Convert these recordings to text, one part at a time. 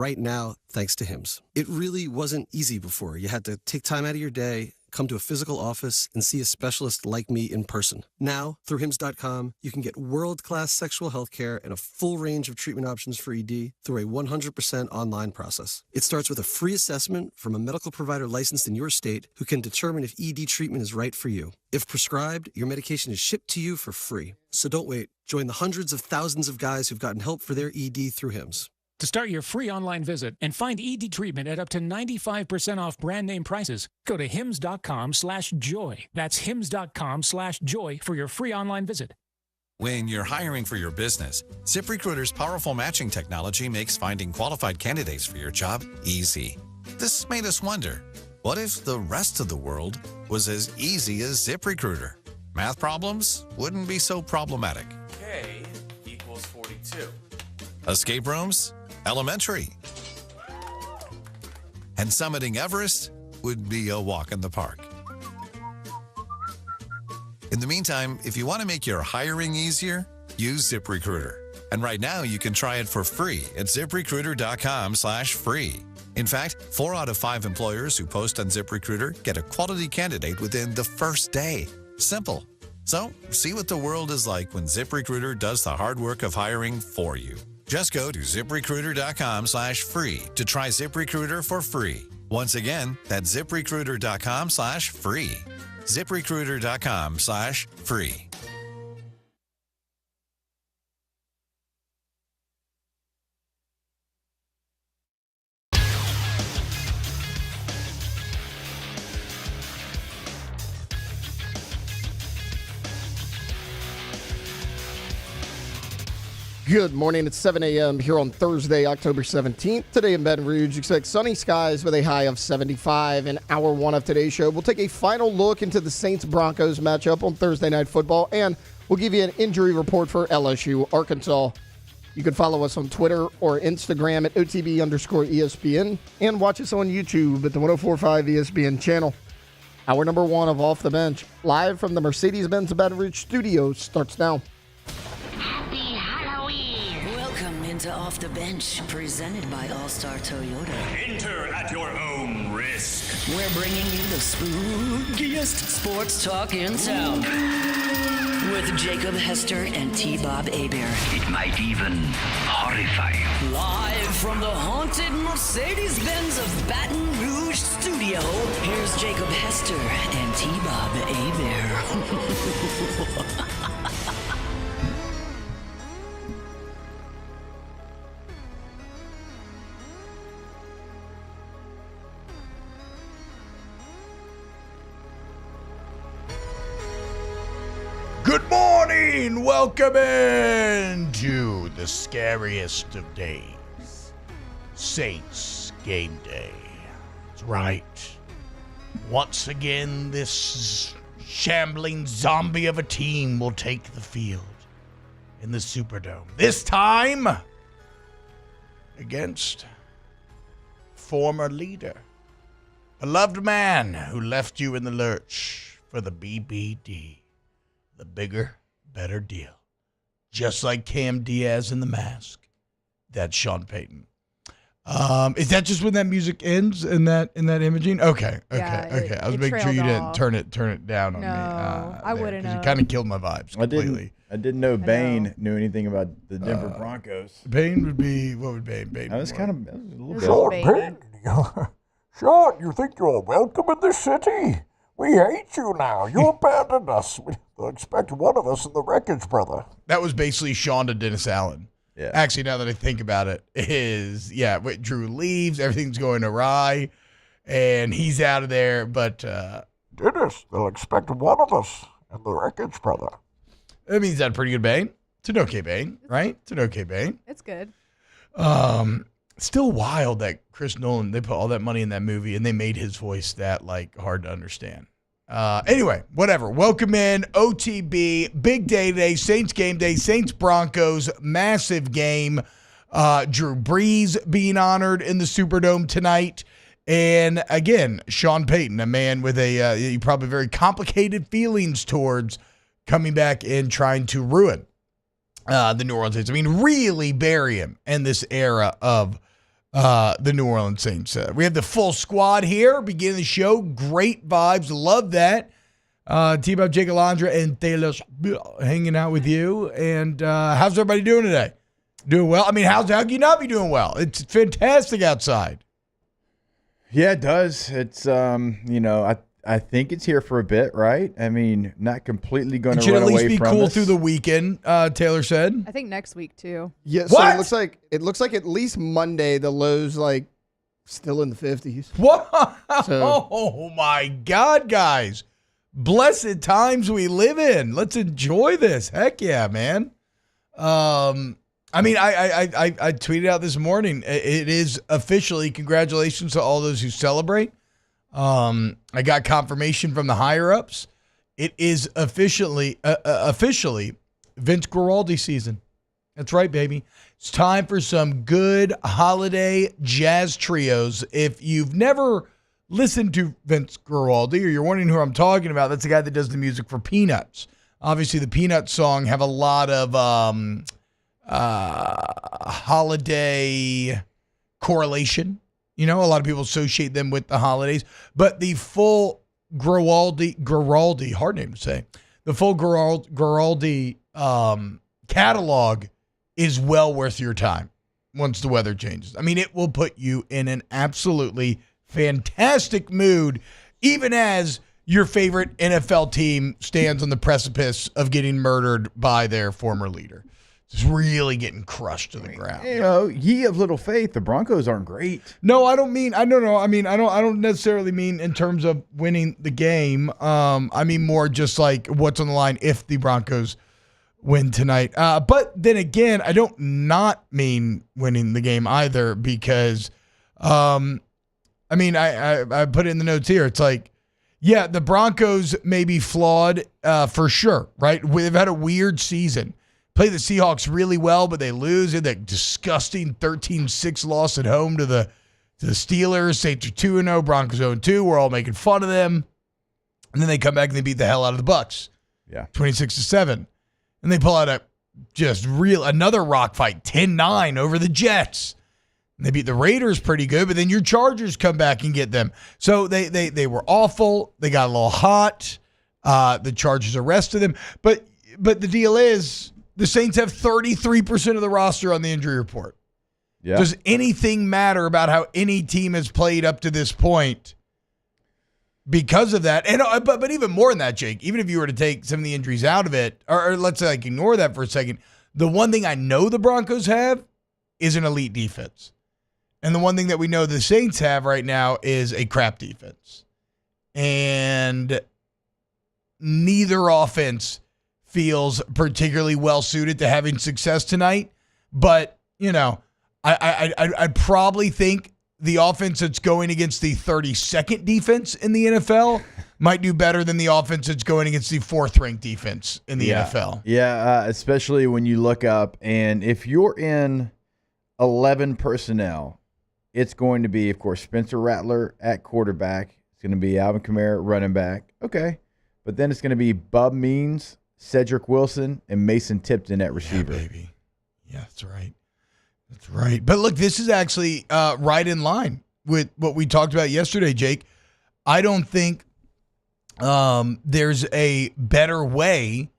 right now thanks to Hims. It really wasn't easy before. You had to take time out of your day, come to a physical office, and see a specialist like me in person. Now, through Hims.com, you can get world-class sexual health care and a full range of treatment options for ED through a 100% online process. It starts with a free assessment from a medical provider licensed in your state who can determine if ED treatment is right for you. If prescribed, your medication is shipped to you for free. So don't wait. Join the hundreds of thousands of guys who've gotten help for their ED through Hims. To start your free online visit and find ED treatment at up to 95% off brand name prices, go to hims.com/joy. That's hims.com/joy for your free online visit. When you're hiring for your business, ZipRecruiter's powerful matching technology makes finding qualified candidates for your job easy. This made us wonder, what if the rest of the world was as easy as ZipRecruiter? Math problems wouldn't be so problematic. K equals 42. Escape rooms? Elementary. And summiting Everest would be a walk in the park. In the meantime, if you want to make your hiring easier, use ZipRecruiter. And right now you can try it for free at ZipRecruiter.com/free. In fact, 4 out of 5 employers who post on ZipRecruiter get a quality candidate within the first day. Simple. So, see what the world is like when ZipRecruiter does the hard work of hiring for you. Just go to ZipRecruiter.com/free to try ZipRecruiter for free. Once again, that's ZipRecruiter.com/free. ZipRecruiter.com/free. Good morning. It's 7 a.m. here on Thursday, October 17th. Today in Baton Rouge, expect sunny skies with a high of 75. In hour one of today's show, we'll take a final look into the Saints-Broncos matchup on Thursday Night Football, and we'll give you an injury report for LSU-Arkansas. You can follow us on Twitter or Instagram at OTB_ESPN and watch us on YouTube at the 104.5 ESPN channel. Hour number one of Off the Bench, live from the Mercedes-Benz Baton Rouge studios, starts now. To Off the Bench, presented by All-Star Toyota. Enter at your own risk. We're bringing you the spookiest sports talk in town. With Jacob Hester and T-Bob Hebert. It might even horrify you. Live from the haunted Mercedes-Benz of Baton Rouge studio, here's Jacob Hester and T-Bob Hebert. Good morning! Welcome in to the scariest of days. Saints game day. That's right. Once again, this shambling zombie of a team will take the field in the Superdome. This time against former leader, beloved man who left you in the lurch for the BBD. The bigger, better deal. Just like Cam Diaz in The Mask. That's Sean Payton. Is that just when that music ends in that imaging? Okay. I was making sure you didn't turn it down on me. I wouldn't have. You kind of killed my vibes completely. I didn't know Bane knew anything about the Denver Broncos. Bane would be, what would Bane be? I was kind of, a little bit. Sean Payton. Sean, you think you're welcome in this city? We hate you now. You abandoned us. We expect one of us in the wreckage, brother. That was basically Sean to Dennis Allen. Yeah. Actually, now that I think about it, Drew leaves, everything's going awry, and he's out of there, but Dennis, they'll expect one of us in the wreckage, brother. That means that's pretty good Bane. It's an okay Bane, right? It's an okay Bane. It's good. Still wild that Chris Nolan, they put all that money in that movie, and they made his voice that, hard to understand. Anyway, whatever. Welcome in, OTB, big day today, Saints game day, Saints-Broncos, massive game. Drew Brees being honored in the Superdome tonight. And again, Sean Payton, a man with probably very complicated feelings towards coming back and trying to ruin the New Orleans Saints. I mean, really bury him in this era of the New Orleans Saints. We have the full squad here, beginning the show. Great vibes. Love that. T-Bob, Jake Alondra, and Taylor hanging out with you. And how's everybody doing today? Doing well? I mean, how can you not be doing well? It's fantastic outside. Yeah, it does. It's, I think it's here for a bit, right? I mean, not completely going to run away from us. It should at least be cool through the weekend, Taylor said. I think next week, too. Yeah, so it looks like at least Monday the low's like still in the 50s. What? Oh, my God, guys. Blessed times we live in. Let's enjoy this. Heck yeah, man. I mean, I tweeted out this morning. It is officially, congratulations to all those who celebrate. I got confirmation from the higher ups. It is officially Vince Guaraldi season. That's right, baby. It's time for some good holiday jazz trios. If you've never listened to Vince Guaraldi, or you're wondering who I'm talking about, that's the guy that does the music for Peanuts. Obviously, the Peanuts song have a lot of holiday correlation. You know, a lot of people associate them with the holidays. But the full Guaraldi, hard name to say, the full Guaraldi catalog is well worth your time once the weather changes. I mean, it will put you in an absolutely fantastic mood, even as your favorite NFL team stands on the precipice of getting murdered by their former leader. It's really getting crushed to the ground. You know, ye of little faith, the Broncos aren't great. No, I don't mean, I don't necessarily mean in terms of winning the game. I mean more just like what's on the line if the Broncos win tonight. But then again, I don't not mean winning the game either because, I put it in the notes here. It's like, yeah, the Broncos may be flawed for sure, right? They've had a weird season. Play the Seahawks really well, but they lose. They had that disgusting 13-6 loss at home to the Steelers. Saints are 2-0, Broncos 0-2. We're all making fun of them. And then they come back and they beat the hell out of the Bucks. Yeah. 26-7. And they pull out another rock fight, 10-9 over the Jets. And they beat the Raiders pretty good, but then your Chargers come back and get them. So they were awful. They got a little hot. The Chargers arrested them. But the deal is, the Saints have 33% of the roster on the injury report. Yeah. Does anything matter about how any team has played up to this point because of that? And but even more than that, Jake, even if you were to take some of the injuries out of it, or let's say ignore that for a second, the one thing I know the Broncos have is an elite defense. And the one thing that we know the Saints have right now is a crap defense. And neither offense feels particularly well suited to having success tonight. But, you know, I'd probably think the offense that's going against the 32nd defense in the NFL might do better than the offense that's going against the 4th-ranked defense in the NFL. Yeah, especially when you look up, and if you're in 11 personnel, it's going to be, of course, Spencer Rattler at quarterback. It's going to be Alvin Kamara running back. Okay. But then it's going to be Bub Means, Cedric Wilson, and Mason Tipton at receiver. Yeah, baby. Yeah, that's right. That's right. But look, this is actually right in line with what we talked about yesterday, Jake. I don't think there's a better way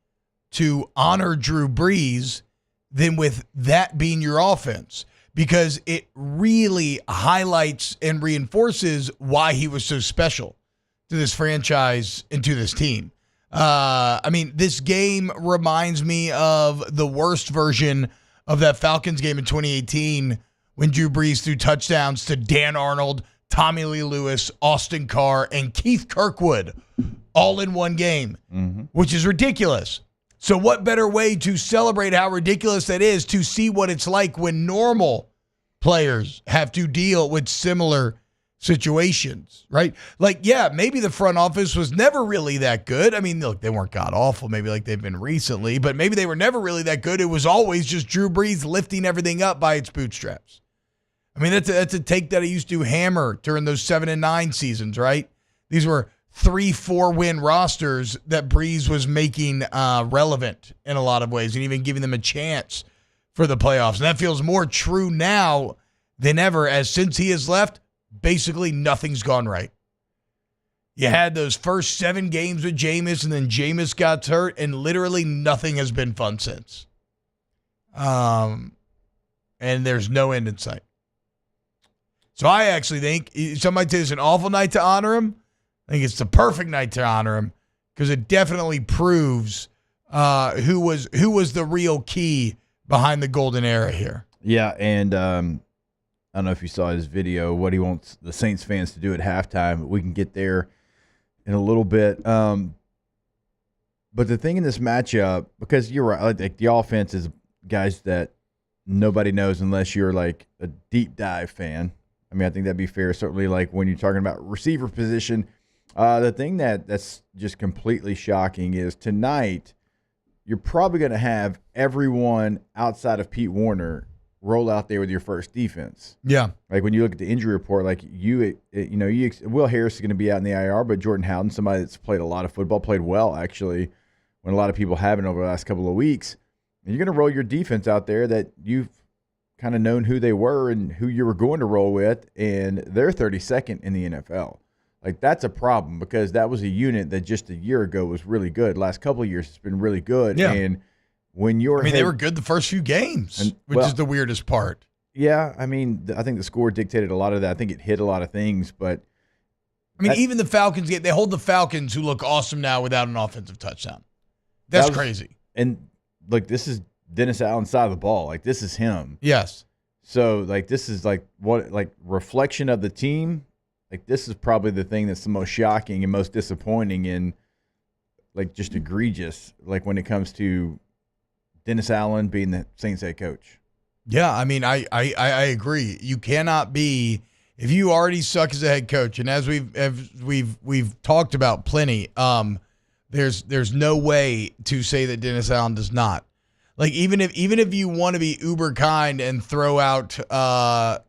to honor Drew Brees than with that being your offense, because it really highlights and reinforces why he was so special to this franchise and to this team. This game reminds me of the worst version of that Falcons game in 2018 when Drew Brees threw touchdowns to Dan Arnold, Tommy Lee Lewis, Austin Carr, and Keith Kirkwood all in one game, which is ridiculous. So what better way to celebrate how ridiculous that is, to see what it's like when normal players have to deal with similar situations, right? Like, yeah, maybe the front office was never really that good. I mean, look, they weren't god-awful, maybe like they've been recently, but maybe they were never really that good. It was always just Drew Brees lifting everything up by its bootstraps. I mean, that's a take that I used to hammer during those 7-9 seasons, right? These were 3-4 win rosters that Brees was making relevant in a lot of ways and even giving them a chance for the playoffs. And that feels more true now than ever, as since he has left, basically nothing's gone right. You had those first 7 games with Jameis, and then Jameis got hurt, and literally nothing has been fun since. And there's no end in sight. So I actually think, somebody says it's an awful night to honor him. I think it's the perfect night to honor him because it definitely proves who was the real key behind the golden era here. Yeah, and I don't know if you saw his video, what he wants the Saints fans to do at halftime, but we can get there in a little bit. But the thing in this matchup, because you're right, like the offense is guys that nobody knows unless you're like a deep dive fan. I mean, I think that'd be fair. Certainly, like when you're talking about receiver position, the thing that's just completely shocking is tonight you're probably going to have everyone outside of Pete Warner roll out there with your first defense. Yeah. Like when you look at the injury report, like Will Harris is going to be out in the IR, but Jordan Howden, somebody that's played a lot of football, played well actually, when a lot of people haven't over the last couple of weeks. And you're going to roll your defense out there that you've kind of known who they were and who you were going to roll with, and they're 32nd in the NFL. Like, that's a problem because that was a unit that just a year ago was really good. Last couple of years, it's been really good. Yeah. And when you're they were good the first few games, which is the weirdest part. Yeah, I mean, I think the score dictated a lot of that. I think it hit a lot of things, but I mean, even the Falcons they hold the Falcons, who look awesome now without an offensive touchdown. That's crazy. And look, this is Dennis Allen's side of the ball. Like, this is him. Yes. So, like, this is like reflection of the team. Like, this is probably the thing that's the most shocking and most disappointing and like just egregious. Like when it comes to Dennis Allen being the Saints head coach. Yeah, I mean, I agree. You cannot be, if you already suck as a head coach, and as we've talked about plenty, there's no way to say that Dennis Allen does not. Like even if you want to be uber kind and throw out the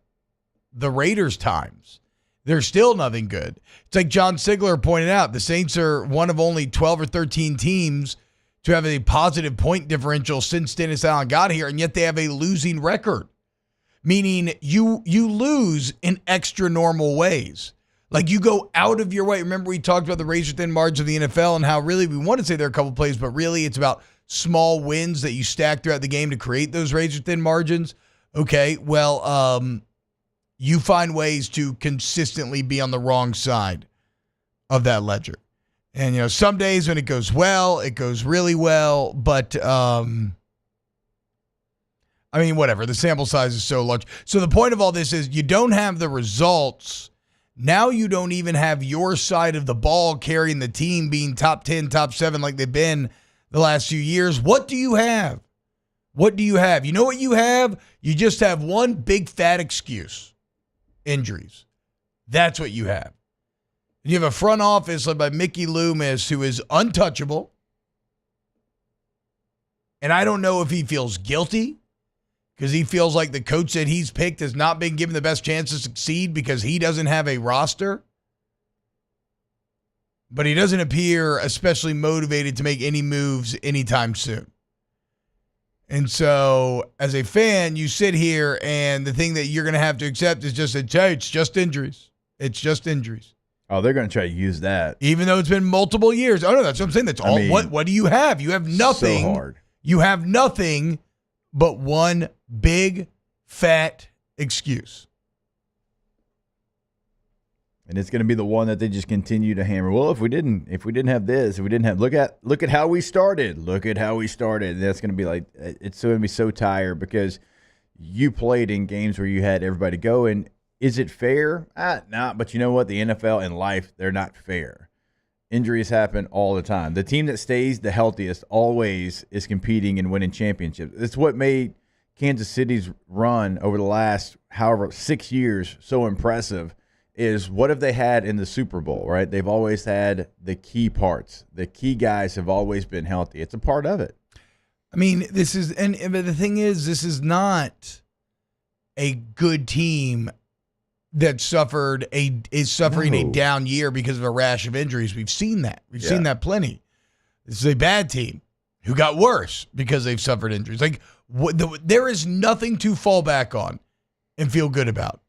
Raiders times, there's still nothing good. It's like John Sigler pointed out, the Saints are one of only 12 or 13 teams to have a positive point differential since Dennis Allen got here, and yet they have a losing record. Meaning you lose in extra normal ways. Like you go out of your way. Remember we talked about the razor-thin margins of the NFL and how really we want to say there are a couple plays, but really it's about small wins that you stack throughout the game to create those razor-thin margins. Okay, well, you find ways to consistently be on the wrong side of that ledger. And, some days when it goes well, it goes really well. But, I mean, whatever. The sample size is so large. So the point of all this is you don't have the results. Now you don't even have your side of the ball carrying the team being top 10, top 7 like they've been the last few years. What do you have? What do you have? You know what you have? You just have one big fat excuse. Injuries. That's what you have. You have a front office led by Mickey Loomis who is untouchable. And I don't know if he feels guilty because he feels like the coach that he's picked has not been given the best chance to succeed because he doesn't have a roster. But he doesn't appear especially motivated to make any moves anytime soon. And so, as a fan, you sit here, and the thing that you're going to have to accept is just that, hey, it's just injuries. It's just injuries. Oh, they're going to try to use that. Even though it's been multiple years. Oh, no, that's what I'm saying. That's all. What do you have? You have nothing. So hard. You have nothing but one big, fat excuse. And it's going to be the one that they just continue to hammer. Well, if we didn't have this, if we didn't have look at how we started. Look at how we started. And that's going to be like it's going to be so tired because you played in games where you had everybody go. And is it fair? Nah. But you know what? The NFL and life, they're not fair. Injuries happen all the time. The team that stays the healthiest always is competing and winning championships. It's what made Kansas City's run over the last 6 years so impressive. Is what have they had in the Super Bowl, right? They've always had the key parts. The key guys have always been healthy. It's a part of it. I mean, but the thing is, this is not a good team that is suffering a down year because of a rash of injuries. We've seen that. We've seen that plenty. This is a bad team who got worse because they've suffered injuries. Like there is nothing to fall back on. and feel good about.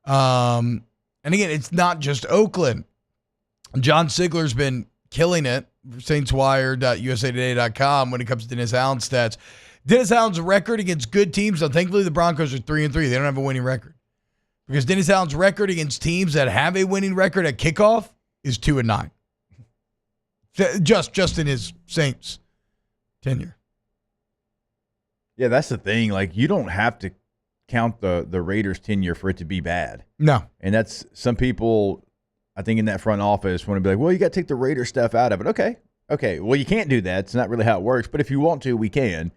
And again, it's not just Oakland. John Sigler's been killing it for SaintsWire.usatoday.com when it comes to Dennis Allen's stats. Dennis Allen's record against good teams, so thankfully the Broncos are 3-3. They don't have a winning record. Because Dennis Allen's record against teams that have a winning record at kickoff is 2-9. Just in his Saints tenure. Yeah, that's the thing. Like, you don't have to count the Raiders' tenure for it to be bad. No. And that's some people, I think, in that front office want to be like, well, you got to take the Raiders stuff out of it. Okay. Well, you can't do that. It's not really how it works. But if you want to, we can.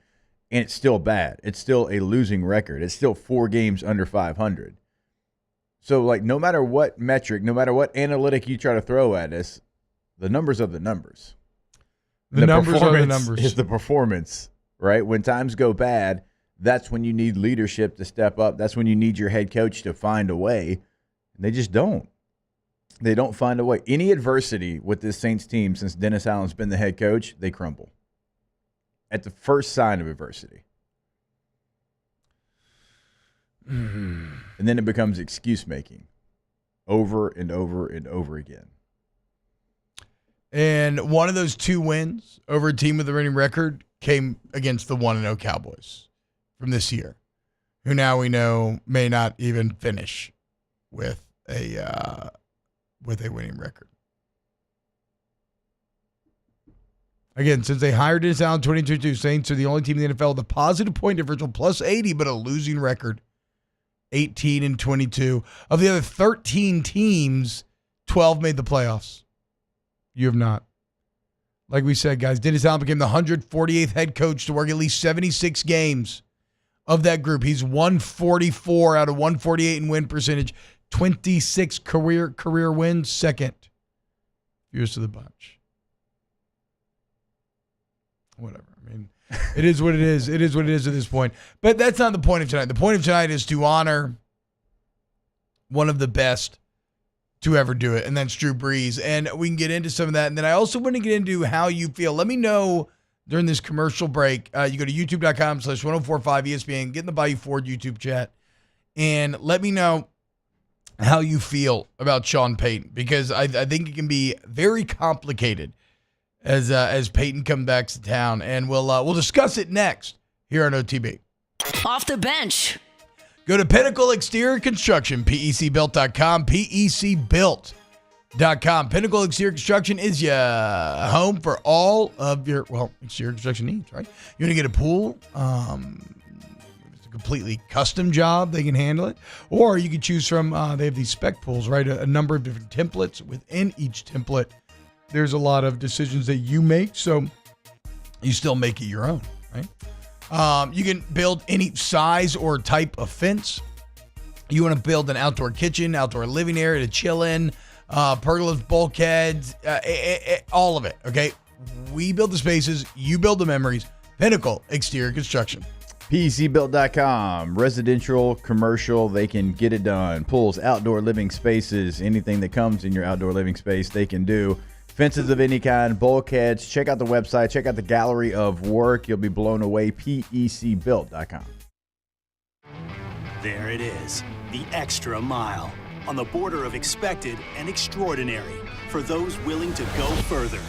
And it's still bad. It's still a losing record. It's still 4 games under 500. So, like, no matter what metric, no matter what analytic you try to throw at us, the numbers are the numbers. The numbers are the numbers. Is the performance, right? When times go bad, that's when you need leadership to step up. That's when you need your head coach to find a way. And they just don't. They don't find a way. Any adversity with this Saints team since Dennis Allen's been the head coach, they crumble at the first sign of adversity. And then it becomes excuse making over and over and over again. And one of those 2 wins over a team with a winning record came against the 1-0 Cowboys from this year, who now we know may not even finish with a winning record. Again, since they hired Dennis Allen in 2022, Saints are the only team in the NFL with a positive point differential plus 80, but a losing record. 18-22. Of the other 13 teams, 12 made the playoffs. You have not. Like we said, guys, Dennis Allen became the 148th head coach to work at least 76 games of that group. He's 144 out of 148 in win percentage, 26 career wins, second fewest of the bunch. Whatever. I mean, it is what it is. It is what it is at this point. But that's not the point of tonight. The point of tonight is to honor one of the best to ever do it, and that's Drew Brees. And we can get into some of that. And then I also want to get into how you feel. Let me know during this commercial break. You go to youtube.com/1045ESPN, get in the Bayou Ford YouTube chat, and let me know how you feel about Sean Payton, because I think it can be very complicated as Payton comes back to town, and we'll discuss it next here on OTB. Off the bench. Go to Pinnacle Exterior Construction, PECBuilt.com, PECBuilt.com. Pinnacle Exterior Construction is your home for all of your, exterior construction needs, right? You want to get a pool, it's a completely custom job, they can handle it. Or you can choose from, they have these spec pools, right? A number of different templates. Within each template, there's a lot of decisions that you make, so you still make it your own, right? You can build any size or type of fence. You want to build an outdoor kitchen, outdoor living area to chill in, pergolas, bulkheads, all of it, okay? We build the spaces, you build the memories. Pinnacle Exterior Construction. PECBuilt.com, residential, commercial, they can get it done. Pools, outdoor living spaces, anything that comes in your outdoor living space, they can do. Fences of any kind, bulkheads. Check out the website. Check out the gallery of work. You'll be blown away. PECBuilt.com. There it is, the extra mile. On the border of expected and extraordinary. For those willing to go further.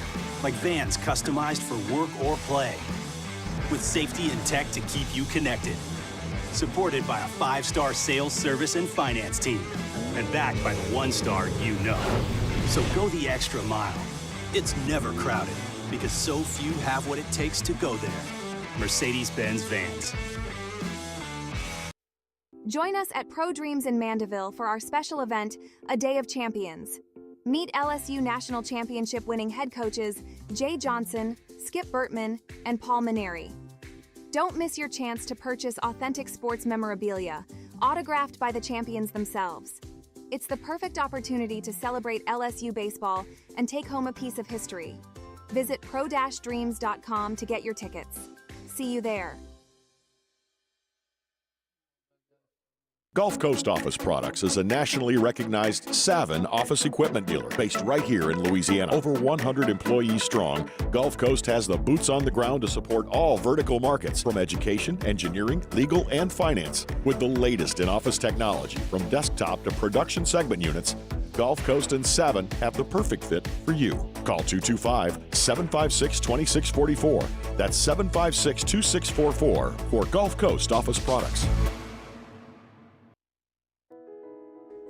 Like vans customized for work or play. With safety and tech to keep you connected. Supported by a 5-star sales, service, and finance team. And backed by the 1-star you know. So go the extra mile. It's never crowded because so few have what it takes to go there. Mercedes-Benz Vans. Join us at Pro Dreams in Mandeville for our special event, A Day of Champions. Meet LSU National Championship winning head coaches Jay Johnson, Skip Bertman, and Paul Maneri. Don't miss your chance to purchase authentic sports memorabilia, autographed by the champions themselves. It's the perfect opportunity to celebrate LSU baseball and take home a piece of history. Visit pro-dreams.com to get your tickets. See you there. Gulf Coast Office Products is a nationally recognized Savin office equipment dealer based right here in Louisiana. Over 100 employees strong, Gulf Coast has the boots on the ground to support all vertical markets, from education, engineering, legal, and finance. With the latest in office technology, from desktop to production segment units, Gulf Coast and Savin have the perfect fit for you. Call 225-756-2644. That's 756-2644 for Gulf Coast Office Products.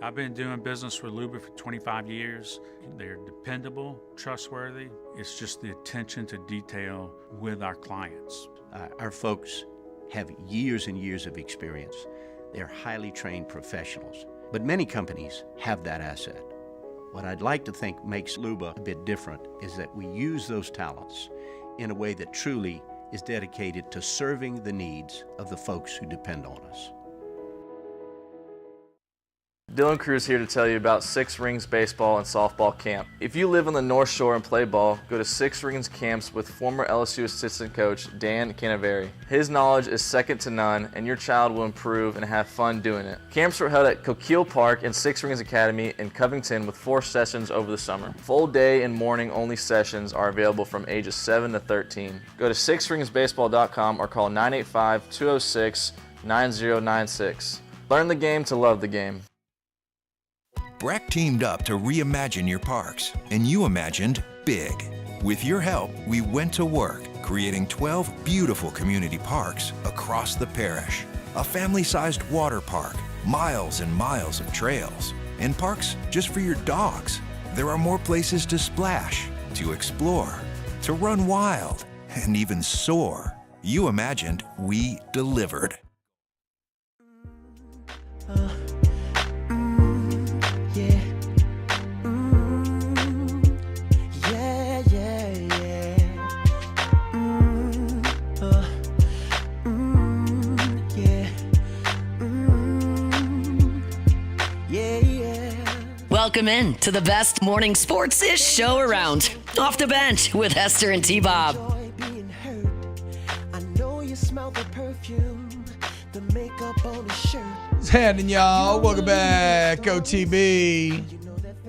I've been doing business with Luba for 25 years. They're dependable, trustworthy. It's just the attention to detail with our clients. Our folks have years and years of experience. They're highly trained professionals, but many companies have that asset. What I'd like to think makes Luba a bit different is that we use those talents in a way that truly is dedicated to serving the needs of the folks who depend on us. Dylan Cruz here to tell you about Six Rings Baseball and Softball Camp. If you live on the North Shore and play ball, go to Six Rings Camps with former LSU assistant coach Dan Canaveri. His knowledge is second to none, and your child will improve and have fun doing it. Camps were held at Coquille Park and Six Rings Academy in Covington with 4 sessions over the summer. Full day and morning only sessions are available from ages 7 to 13. Go to sixringsbaseball.com or call 985-206-9096. Learn the game to love the game. Breck teamed up to reimagine your parks, and you imagined big. With your help, we went to work, creating 12 beautiful community parks across the parish. A family-sized water park, miles and miles of trails, and parks just for your dogs. There are more places to splash, to explore, to run wild, and even soar. You imagined, we delivered. Welcome in to the best morning sports-ish show around. Off the Bench with Hester and T-Bob. What's happening, y'all? Welcome back, OTB.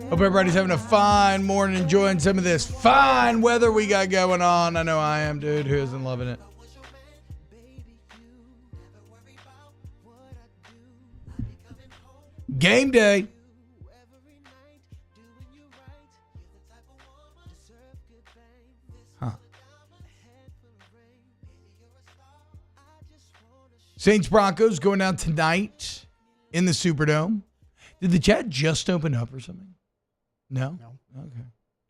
Hope everybody's having a fine morning, enjoying some of this fine weather we got going on. I know I am, dude. Who isn't loving it? Game day. Saints-Broncos going down tonight in the Superdome. Did the chat just open up or something? No? Okay.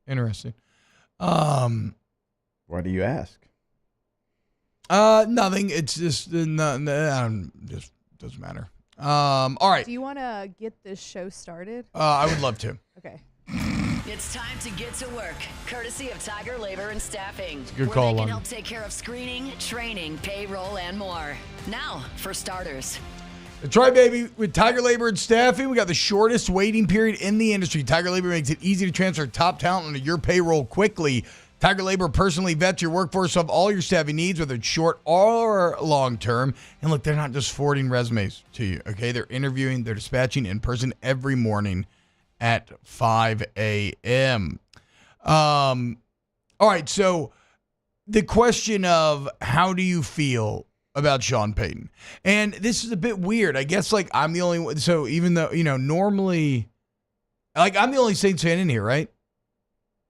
Interesting. Why do you ask? Nothing. It's just, just doesn't matter. All right. Do you want to get this show started? I would love to. Okay. It's time to get to work, courtesy of Tiger Labor and Staffing. It's a good where call, they can Lon. help take care of screening, training, payroll, and more. Now, for starters. That's right, baby. With Tiger Labor and Staffing, we got the shortest waiting period in the industry. Tiger Labor makes it easy to transfer top talent onto your payroll quickly. Tiger Labor personally vets your workforce of all your staffing needs, whether it's short or long-term. And look, they're not just forwarding resumes to you, okay? They're interviewing, they're dispatching in person every morning at 5 a.m. All right, so the question of how do you feel about Sean Payton? And this is a bit weird. I guess, like, I'm the only one. So even though, normally, like, I'm the only Saints fan in here, right?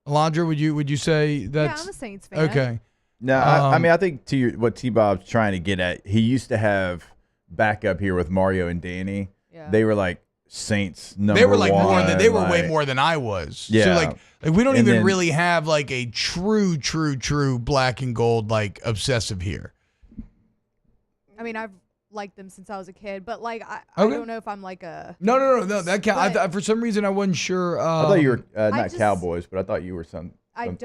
Alondra, would you say that's... Yeah, I'm a Saints fan. Okay. No, I mean, I think to what T-Bob's trying to get at, he used to have backup here with Mario and Danny. Yeah. They were like Saints number one. They were like more than they were way more than I was. Yeah. So like we don't even really have like a true black and gold like obsessive here. I mean, I've liked them since I was a kid, but like I don't know if I'm like a No. That count. For some reason I wasn't sure. I thought you were not Cowboys, but I thought you were some. I'm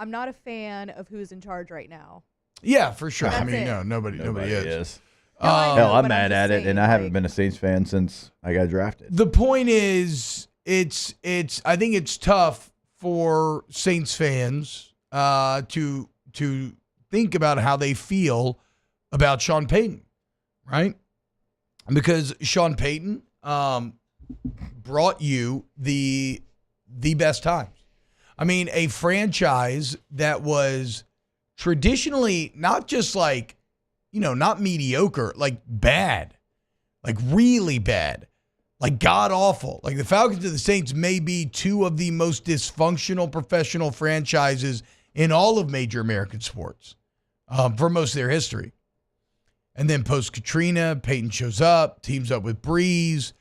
not a fan of who's in charge right now. Yeah, for sure. That's I mean, it. nobody is. No, I know, hell, I'm but mad just at it, saying, and I haven't been a Saints fan since I got drafted. The point is, it's. I think it's tough for Saints fans to think about how they feel about Sean Payton, right? because Sean Payton brought you the best times. I mean, a franchise that was traditionally not just like, not mediocre, like bad, like really bad, like god awful. Like the Falcons and the Saints may be two of the most dysfunctional professional franchises in all of major American sports for most of their history. And then post-Katrina, Payton shows up, teams up with Brees,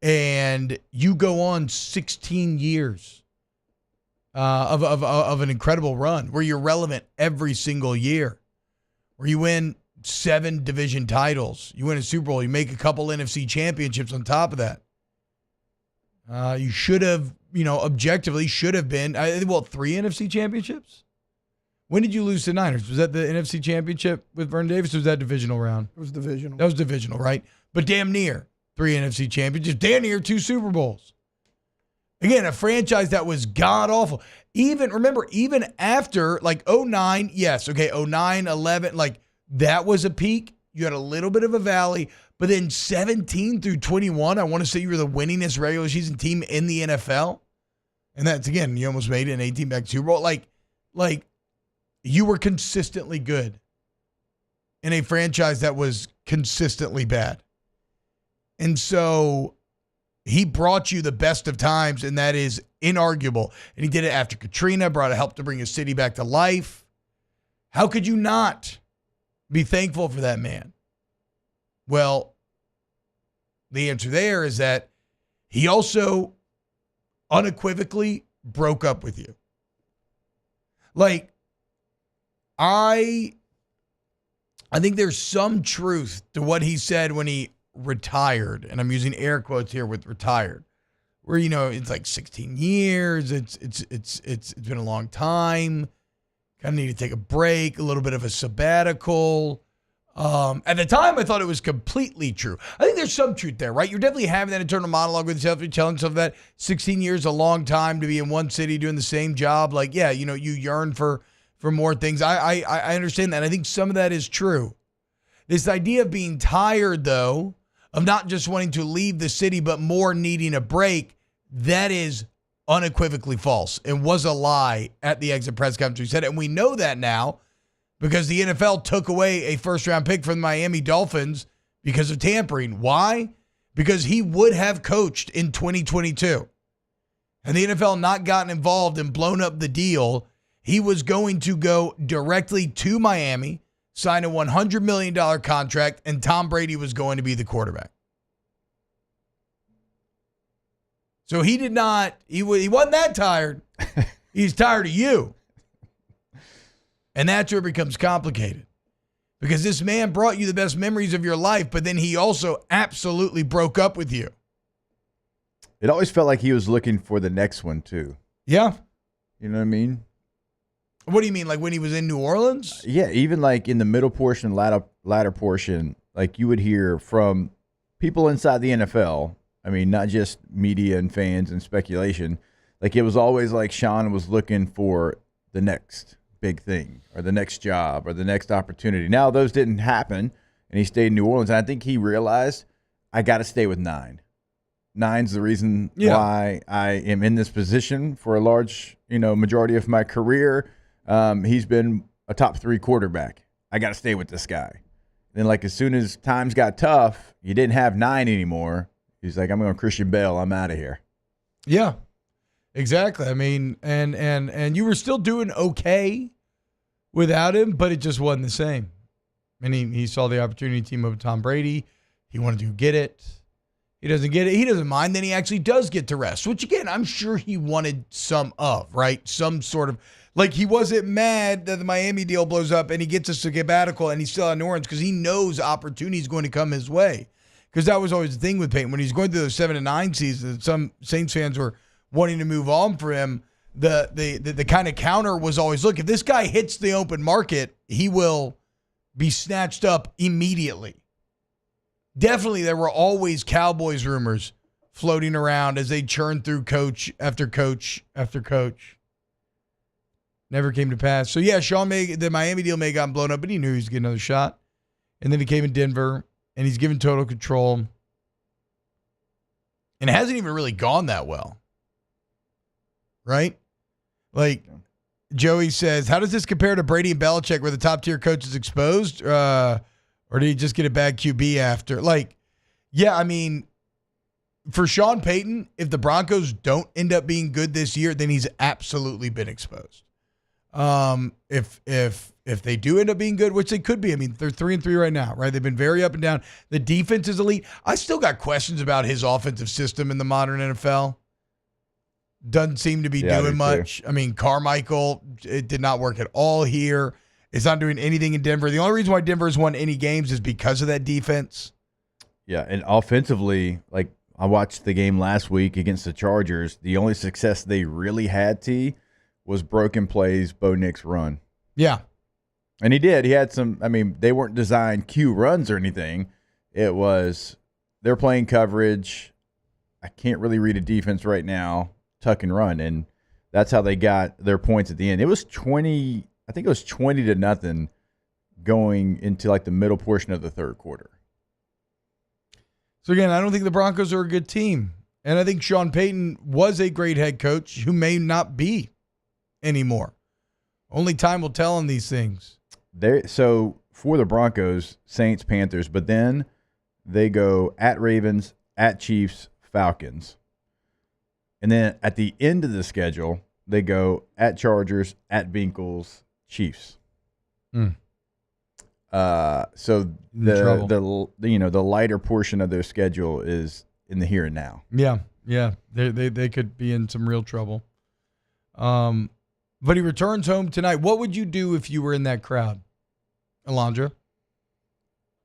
and you go on 16 years of an incredible run where you're relevant every single year, where you win 7 division titles, you win a Super Bowl, you make a couple NFC championships on top of that. You should have, objectively should have been, 3 NFC championships? When did you lose to Niners? Was that the NFC championship with Vernon Davis, or was that divisional round? It was divisional. That was divisional, right? But damn near 3 NFC championships, damn near 2 Super Bowls. Again, a franchise that was god-awful. Even after, 09, yes, okay, 09, 11, that was a peak. You had a little bit of a valley. But then 17 through 21, I want to say you were the winningest regular season team in the NFL. And that's, again, you almost made it an 18-back Super Bowl. You were consistently good in a franchise that was consistently bad. And so he brought you the best of times, and that is inarguable. And he did it after Katrina, brought a help to bring his city back to life. How could you not be thankful for that man? Well, the answer there is that he also unequivocally broke up with you. I think there's some truth to what he said when he retired, and I'm using air quotes here with retired, where it's like 16 years, it's been a long time, kind of need to take a break, a little bit of a sabbatical. At the time, I thought it was completely true. I think there's some truth there, right? You're definitely having that internal monologue with yourself. You're telling yourself that 16 years is a long time to be in one city doing the same job. You yearn for more things. I understand that. I think some of that is true. This idea of being tired, though, of not just wanting to leave the city, but more needing a break, that is unequivocally false and was a lie at the exit press conference. We said it, and we know that now because the NFL took away a first-round pick from the Miami Dolphins because of tampering. Why? Because he would have coached in 2022. And the NFL not gotten involved and blown up the deal, he was going to go directly to Miami, sign a $100 million contract, and Tom Brady was going to be the quarterback. So he did not, he wasn't that tired. He's tired of you. And that's where it becomes complicated. Because this man brought you the best memories of your life, but then he also absolutely broke up with you. It always felt like he was looking for the next one, too. Yeah. You know what I mean? What do you mean, like when he was in New Orleans? Yeah, even like in the middle portion, latter portion, like you would hear from people inside the NFL. I mean, not just media and fans and speculation. Like it was always like Sean was looking for the next big thing or the next job or the next opportunity. Now those didn't happen, and he stayed in New Orleans. And I think he realized, I got to stay with 9. 9's the reason why I am in this position for a large, majority of my career. He's been a top 3 quarterback. I got to stay with this guy. Then, as soon as times got tough, you didn't have 9 anymore. He's like, I'm going Christian Bale. I'm out of here. Yeah, exactly. I mean, and you were still doing okay without him, but it just wasn't the same. And he saw the opportunity to team up with Tom Brady. He wanted to get it. He doesn't get it. He doesn't mind. Then he actually does get to rest, which, again, I'm sure he wanted some of, right? Some sort of, he wasn't mad that the Miami deal blows up and he gets a sabbatical and he's still in New Orleans because he knows opportunity is going to come his way. Because that was always the thing with Payton. When he's going through those 7-9 seasons, some Saints fans were wanting to move on for him. The kind of counter was always, look, if this guy hits the open market, he will be snatched up immediately. Definitely, there were always Cowboys rumors floating around as they churned through coach after coach after coach. Never came to pass. So, yeah, the Miami deal may have gotten blown up, but he knew he was getting another shot. And then he came in Denver, and he's given total control. And it hasn't even really gone that well. Right? Like, Joey says, how does this compare to Brady and Belichick where the top-tier coach is exposed? Or did he just get a bad QB after? Like, yeah, I mean, for Sean Payton, if the Broncos don't end up being good this year, then he's absolutely been exposed. If they do end up being good, which they could be, I mean, they're 3-3 right now, right? They've been very up and down. The defense is elite. I still got questions about his offensive system in the modern NFL. Doesn't seem to be doing much. I mean, Carmichael, it did not work at all here. It's not doing anything in Denver. The only reason why Denver has won any games is because of that defense. Yeah, and offensively, like I watched the game last week against the Chargers. The only success they really had, was broken plays, Bo Nix run. Yeah. And he did. He had some, I mean, they weren't designed Q runs or anything. It was, they're playing coverage. I can't really read a defense right now, tuck and run. And that's how they got their points at the end. It was 20, I think it was 20-0 going into like the middle portion of the third quarter. So again, I don't think the Broncos are a good team. And I think Sean Payton was a great head coach who may not be anymore. Only time will tell on these things. So for the Broncos, Saints, Panthers, but then they go at Ravens, at Chiefs, Falcons. And then at the end of the schedule, they go at Chargers, at Bengals, Chiefs. So the lighter portion of their schedule is in the here and now. Yeah. They could be in some real trouble. But he returns home tonight. What would you do if you were in that crowd, Alondra?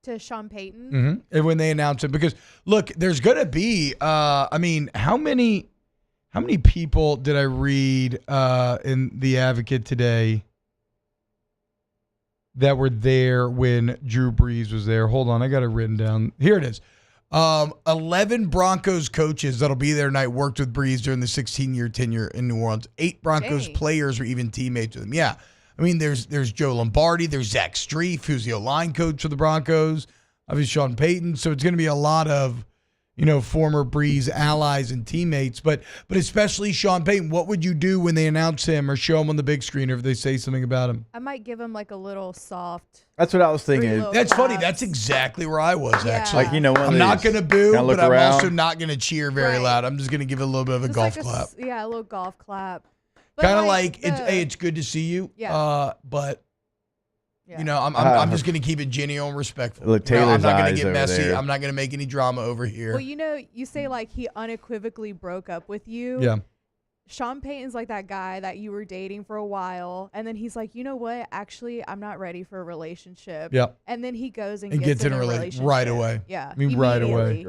To Sean Payton? Mm-hmm. And when they announce it, because look, there's going to be. I mean, how many people did I read in The Advocate today that were there when Drew Brees was there? Hold on, I got it written down. Here it is. 11 Broncos coaches that'll be there tonight worked with Brees during the 16-year tenure in New Orleans. 8 Broncos players were even teammates with him. Yeah. I mean, there's Joe Lombardi. There's Zach Strief, who's the O-line coach for the Broncos. Obviously, Sean Payton. So it's going to be a lot of, former Brees allies and teammates. But especially Sean Payton, what would you do when they announce him or show him on the big screen or if they say something about him? I might give him like a little soft. That's what I was thinking. That's funny. That's exactly where I was, actually. Like, I'm not going to boo, but I'm around. also not going to cheer very loud. I'm just going to give it a little bit of a golf clap. A little golf clap. Kind of like, it's good to see you. Yeah. But, I'm just going to keep it genuine and respectful. Look, Taylor's I'm not going eyes to get messy. there. I'm not going to make any drama over here. Well, you say like he unequivocally broke up with you. Yeah. Sean Payton's like that guy that you were dating for a while, and then he's like, you know what? Actually, I'm not ready for a relationship. Yeah. And then he goes and gets in a a relationship right away. Yeah. I mean, right away.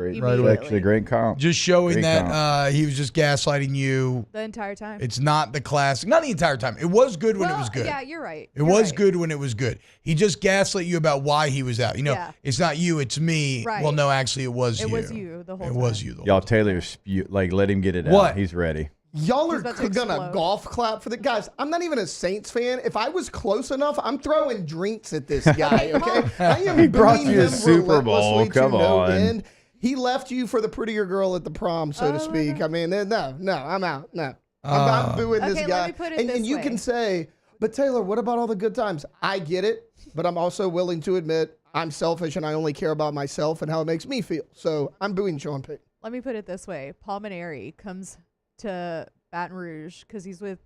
Actually, great comp. Just showing Great that he was just gaslighting you the entire time. It's not the classic. Not the entire time. It was good when it was good. Yeah, you're right. It was good when it was good. He just gaslit you about why he was out. It's not you, it's me. Right. Well, no, actually, it was you. It was you the whole time. It was you the whole Y'all, Taylor, let him get it out. He's ready. Y'all are gonna golf clap for the guys. I'm not even a Saints fan. If I was close enough, I'm throwing drinks at this guy. Okay, I am. He brought you a Super Bowl. Come on. End. He left you for the prettier girl at the prom, so to speak. I mean, no, I'm out. No, I'm booing this guy. Let me put it this you way. can say, but Taylor, what about all the good times? I get it, but I'm also willing to admit I'm selfish and I only care about myself and how it makes me feel. So I'm booing Sean Payton. Let me put it this way: Culinary comes to Baton Rouge because he's with.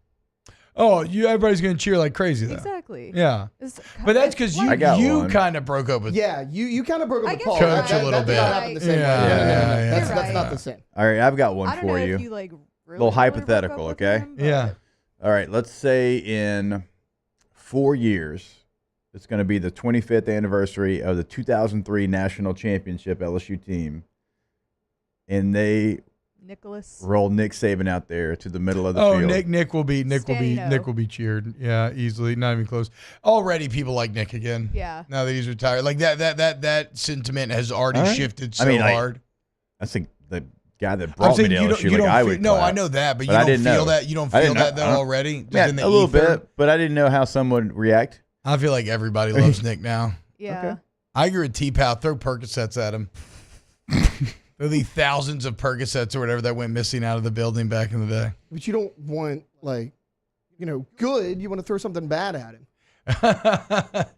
Oh, everybody's gonna cheer like crazy though. Exactly. Yeah, but that's because you kind of broke up with. Yeah, you kind of broke up with Paul. Coach a little bit. That's not the same. All right, I've got one I don't for know you. if you like really, little hypothetical, really okay? Him, yeah. All right, let's say in 4 years, it's going to be the 25th anniversary of the 2003 National Championship LSU team, and they roll Nick Saban out there to the middle of the field. Nick will be cheered. Yeah, easily, not even close. Already, people like Nick again. Yeah. Now that he's retired, like that sentiment has already shifted so hard. That's the guy that brought me to LSU. I would. No, I know that, but you don't feel that. You don't feel that though already. Yeah, a little bit, but I didn't know how someone would react. I feel like everybody loves Nick now. Yeah. Okay. I agree with T-Pow. Throw Percocets at him. The thousands of Percocets or whatever that went missing out of the building back in the day. But you don't want, like, good. You want to throw something bad at him.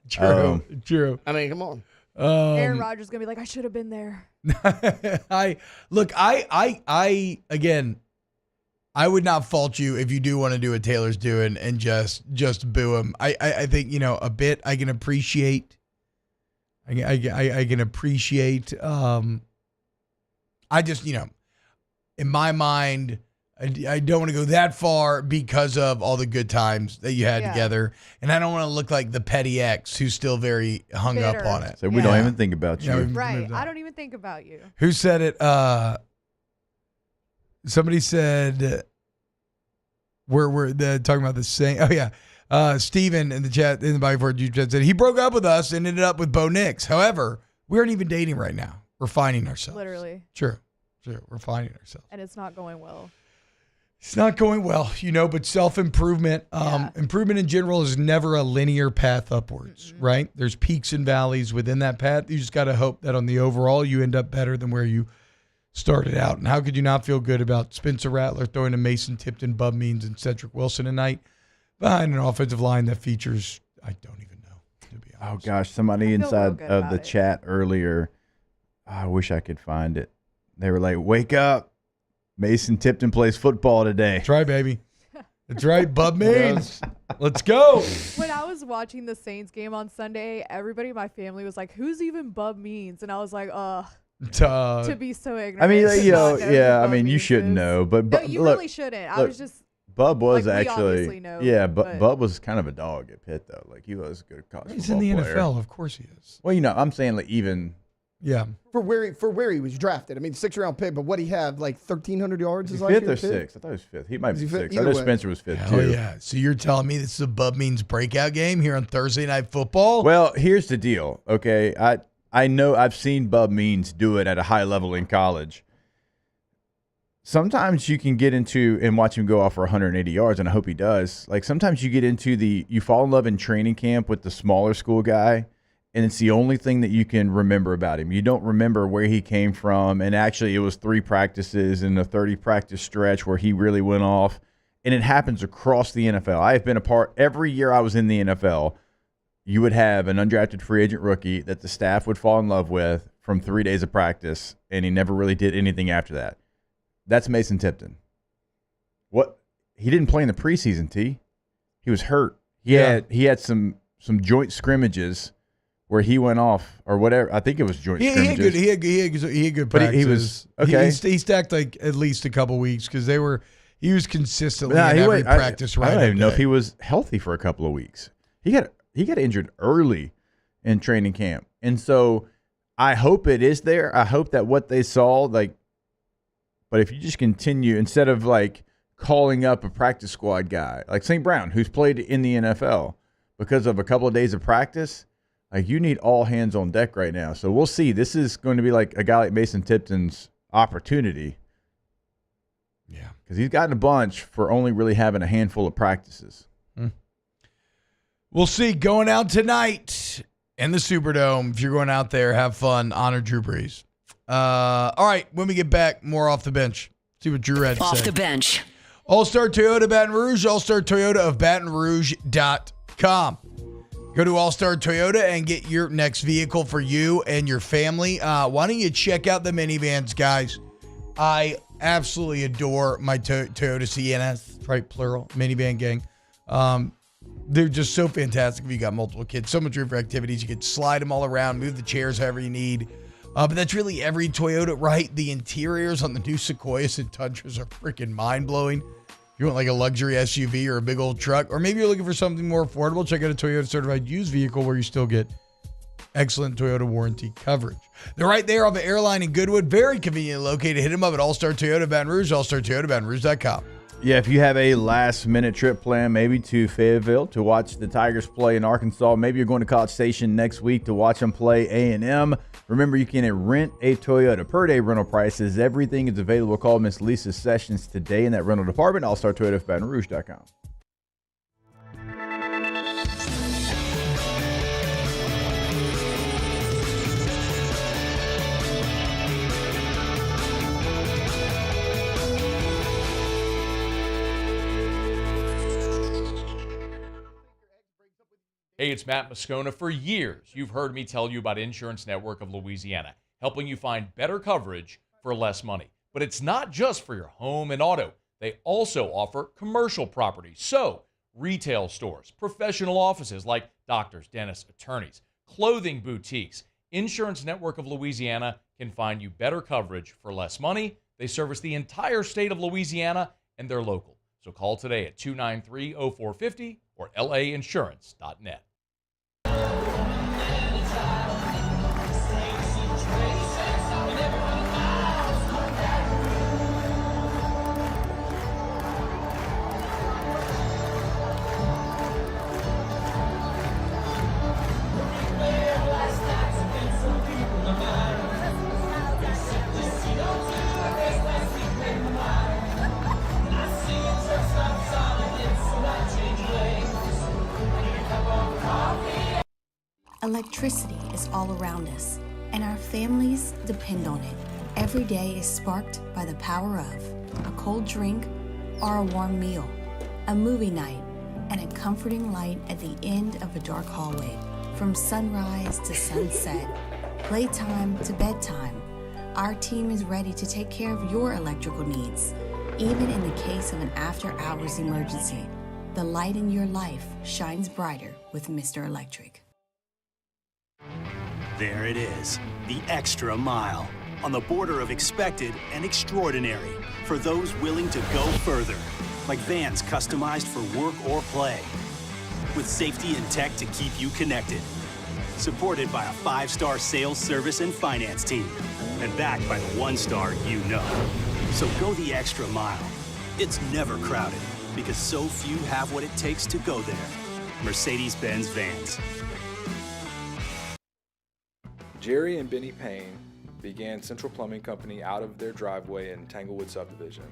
True. I mean, come on. Aaron Rodgers is going to be like, I should have been there. Again, I would not fault you if you do want to do what Taylor's doing and just boo him. I think, a bit I can appreciate. I can appreciate. I just, in my mind, I don't want to go that far because of all the good times that you had together. And I don't want to look like the petty ex who's still very hung up on it. So we don't even think about you. Right. I don't even think about you. Who said it? Somebody said, we're talking about the same. Oh, yeah. Steven in the chat, in the Body for YouTube chat said, he broke up with us and ended up with Bo Nix. However, we aren't even dating right now. We're finding ourselves. Literally. True. We're finding ourselves. And it's not going well. It's not going well, but self-improvement, improvement in general is never a linear path upwards, right? There's peaks and valleys within that path. You just got to hope that on the overall, you end up better than where you started out. And how could you not feel good about Spencer Rattler throwing to Mason Tipton, Bub Means, and Cedric Wilson tonight behind an offensive line that features, I don't even know, to be honest. Oh, gosh, somebody inside of the chat earlier, I wish I could find it. They were like, wake up. Mason Tipton plays football today. That's right, baby. That's right, Bub Means. Let's go. When I was watching the Saints game on Sunday, everybody in my family was like, who's even Bub Means? And I was like, to be so ignorant. I mean, you shouldn't know. But no, you really shouldn't. I was just. Bub was like, actually. Know, but Bub was kind of a dog at Pitt, though. Like, he was a good college He's football in the player. NFL. Of course he is. Well, I'm saying, like, even. Yeah. For where he was drafted. I mean, 6th-round pick, but what he have, like 1,300 yards Is his he last fifth year? or sixth? I thought he was fifth. He might be sixth. I Either know way. Spencer was fifth, Hell too. yeah. So you're telling me this is a Bub Means breakout game here on Thursday Night Football? Well, here's the deal, okay? I know I've seen Bub Means do it at a high level in college. Sometimes you can get into and watch him go off for 180 yards, and I hope he does. Like, sometimes you get into you fall in love in training camp with the smaller school guy, and it's the only thing that you can remember about him. You don't remember where he came from, and actually it was 3 practices and a 30-practice stretch where he really went off, and it happens across the NFL. I have been a part every year I was in the NFL. You would have an undrafted free agent rookie that the staff would fall in love with from 3 days of practice, and he never really did anything after that. That's Mason Tipton. He didn't play in the preseason, T. He was hurt. He had some joint scrimmages where he went off or whatever. I think it was joint scrimmages. He had good practices. But he was okay. He stacked like at least a couple weeks because he was consistently in every practice. I don't even know if he was healthy for a couple of weeks. He got injured early in training camp, and so I hope it is there. I hope that what they saw, like, but if you just continue instead of like calling up a practice squad guy like St. Brown, who's played in the NFL because of a couple of days of practice. Like, you need all hands on deck right now. So we'll see. This is going to be like a guy like Mason Tipton's opportunity. Yeah. Because he's gotten a bunch for only really having a handful of practices. We'll see. Going out tonight in the Superdome. If you're going out there, have fun. Honor Drew Brees. All right. When we get back, more off the bench. See what Drew had to say. Off the bench. All-Star Toyota Baton Rouge. All-Star Toyota of BatonRouge.com. Go to All-Star Toyota and get your next vehicle for you and your family. Why don't you check out the minivans, guys? I absolutely adore my Toyota Siennas, right, plural, minivan gang. They're just so fantastic if you got multiple kids. So much room for activities. You can slide them all around, move the chairs however you need. But that's really every Toyota, right? The interiors on the new Sequoias and Tundras are freaking mind-blowing. You want like a luxury SUV or a big old truck, or maybe you're looking for something more affordable, check out a Toyota certified used vehicle where you still get excellent Toyota warranty coverage. They're right there on the airline in Goodwood, very conveniently located. Hit them up at All-Star Toyota Baton Rouge, allstartoyotabatonrouge.com. Yeah, if you have a last-minute trip plan, maybe to Fayetteville to watch the Tigers play in Arkansas, maybe you're going to College Station next week to watch them play A&M. Remember, you can rent a Toyota. Per-day rental prices. Everything is available. Call Miss Lisa Sessions today in that rental department. All-Star Toyota of BatonRouge.com. Hey, it's Matt Moscona. For years, you've heard me tell you about Insurance Network of Louisiana, helping you find better coverage for less money. But it's not just for your home and auto. They also offer commercial property. So, retail stores, professional offices like doctors, dentists, attorneys, clothing boutiques. Insurance Network of Louisiana can find you better coverage for less money. They service the entire state of Louisiana, and they're local. So call today at 293-0450 or lainsurance.net. Electricity is all around us, and our families depend on it. Every day is sparked by the power of a cold drink or a warm meal, a movie night, and a comforting light at the end of a dark hallway. From sunrise to sunset, playtime to bedtime, our team is ready to take care of your electrical needs. Even in the case of an after-hours emergency, the light in your life shines brighter with Mr. Electric. There it is, the extra mile, on the border of expected and extraordinary for those willing to go further, like vans customized for work or play, with safety and tech to keep you connected. Supported by a 5-star sales, service, and finance team, and backed by the 1-star you know. So go the extra mile. It's never crowded, because so few have what it takes to go there. Mercedes-Benz Vans. Jerry and Benny Payne began Central Plumbing Company out of their driveway in Tanglewood subdivision.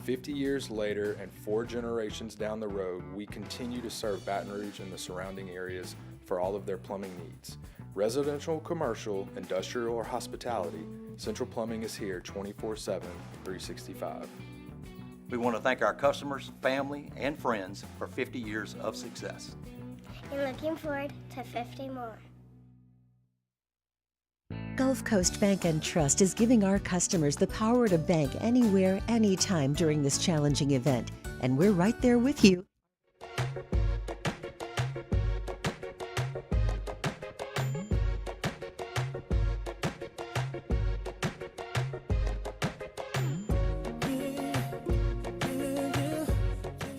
50 years later and 4 generations down the road, we continue to serve Baton Rouge and the surrounding areas for all of their plumbing needs. Residential, commercial, industrial, or hospitality, Central Plumbing is here 24/7, 365. We want to thank our customers, family, and friends for 50 years of success. And looking forward to 50 more. Gulf Coast Bank and Trust is giving our customers the power to bank anywhere, anytime during this challenging event. And we're right there with you.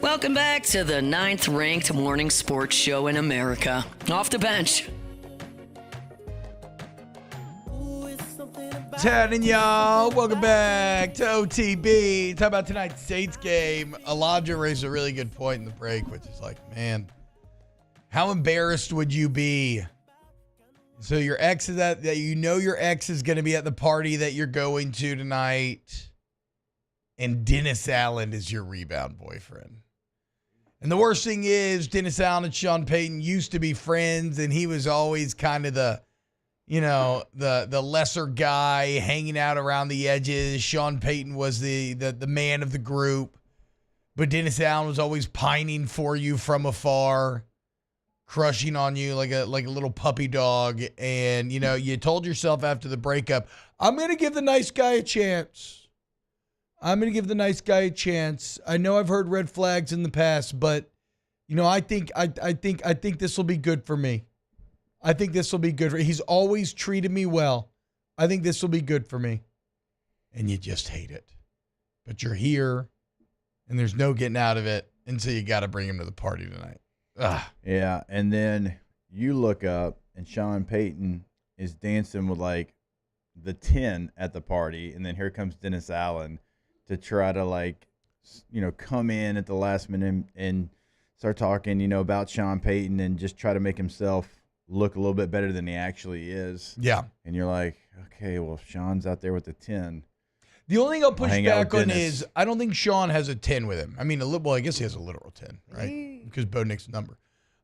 Welcome back to the 9th-ranked morning sports show in America. Off the bench. Ted and y'all, welcome back to OTB. Talk about tonight's Saints game. Elijah raised a really good point in the break, which is like, man, how embarrassed would you be? So your ex is at that, you know your ex is going to be at the party that you're going to tonight, and Dennis Allen is your rebound boyfriend. And the worst thing is, Dennis Allen and Sean Payton used to be friends, and he was always kind of the lesser guy hanging out around the edges. Sean Payton was the man of the group, but Dennis Allen was always pining for you from afar, crushing on you like a little puppy dog. And you told yourself after the breakup, I'm gonna give the nice guy a chance. I know I've heard red flags in the past, but I think this will be good for me. I think this will be good for he's always treated me well. I think this will be good for me. And you just hate it. But you're here and there's no getting out of it, and so you got to bring him to the party tonight. Ugh. Yeah, and then you look up and Sean Payton is dancing with like the 10 at the party, and then here comes Dennis Allen to try to come in at the last minute and start talking, about Sean Payton and just try to make himself look a little bit better than he actually is. Yeah. And you're like, okay, well, if Sean's out there with the 10. The only thing I'll push back on is I don't think Sean has a 10 with him. I mean, I guess he has a literal 10, right? Because Bo Nick's number.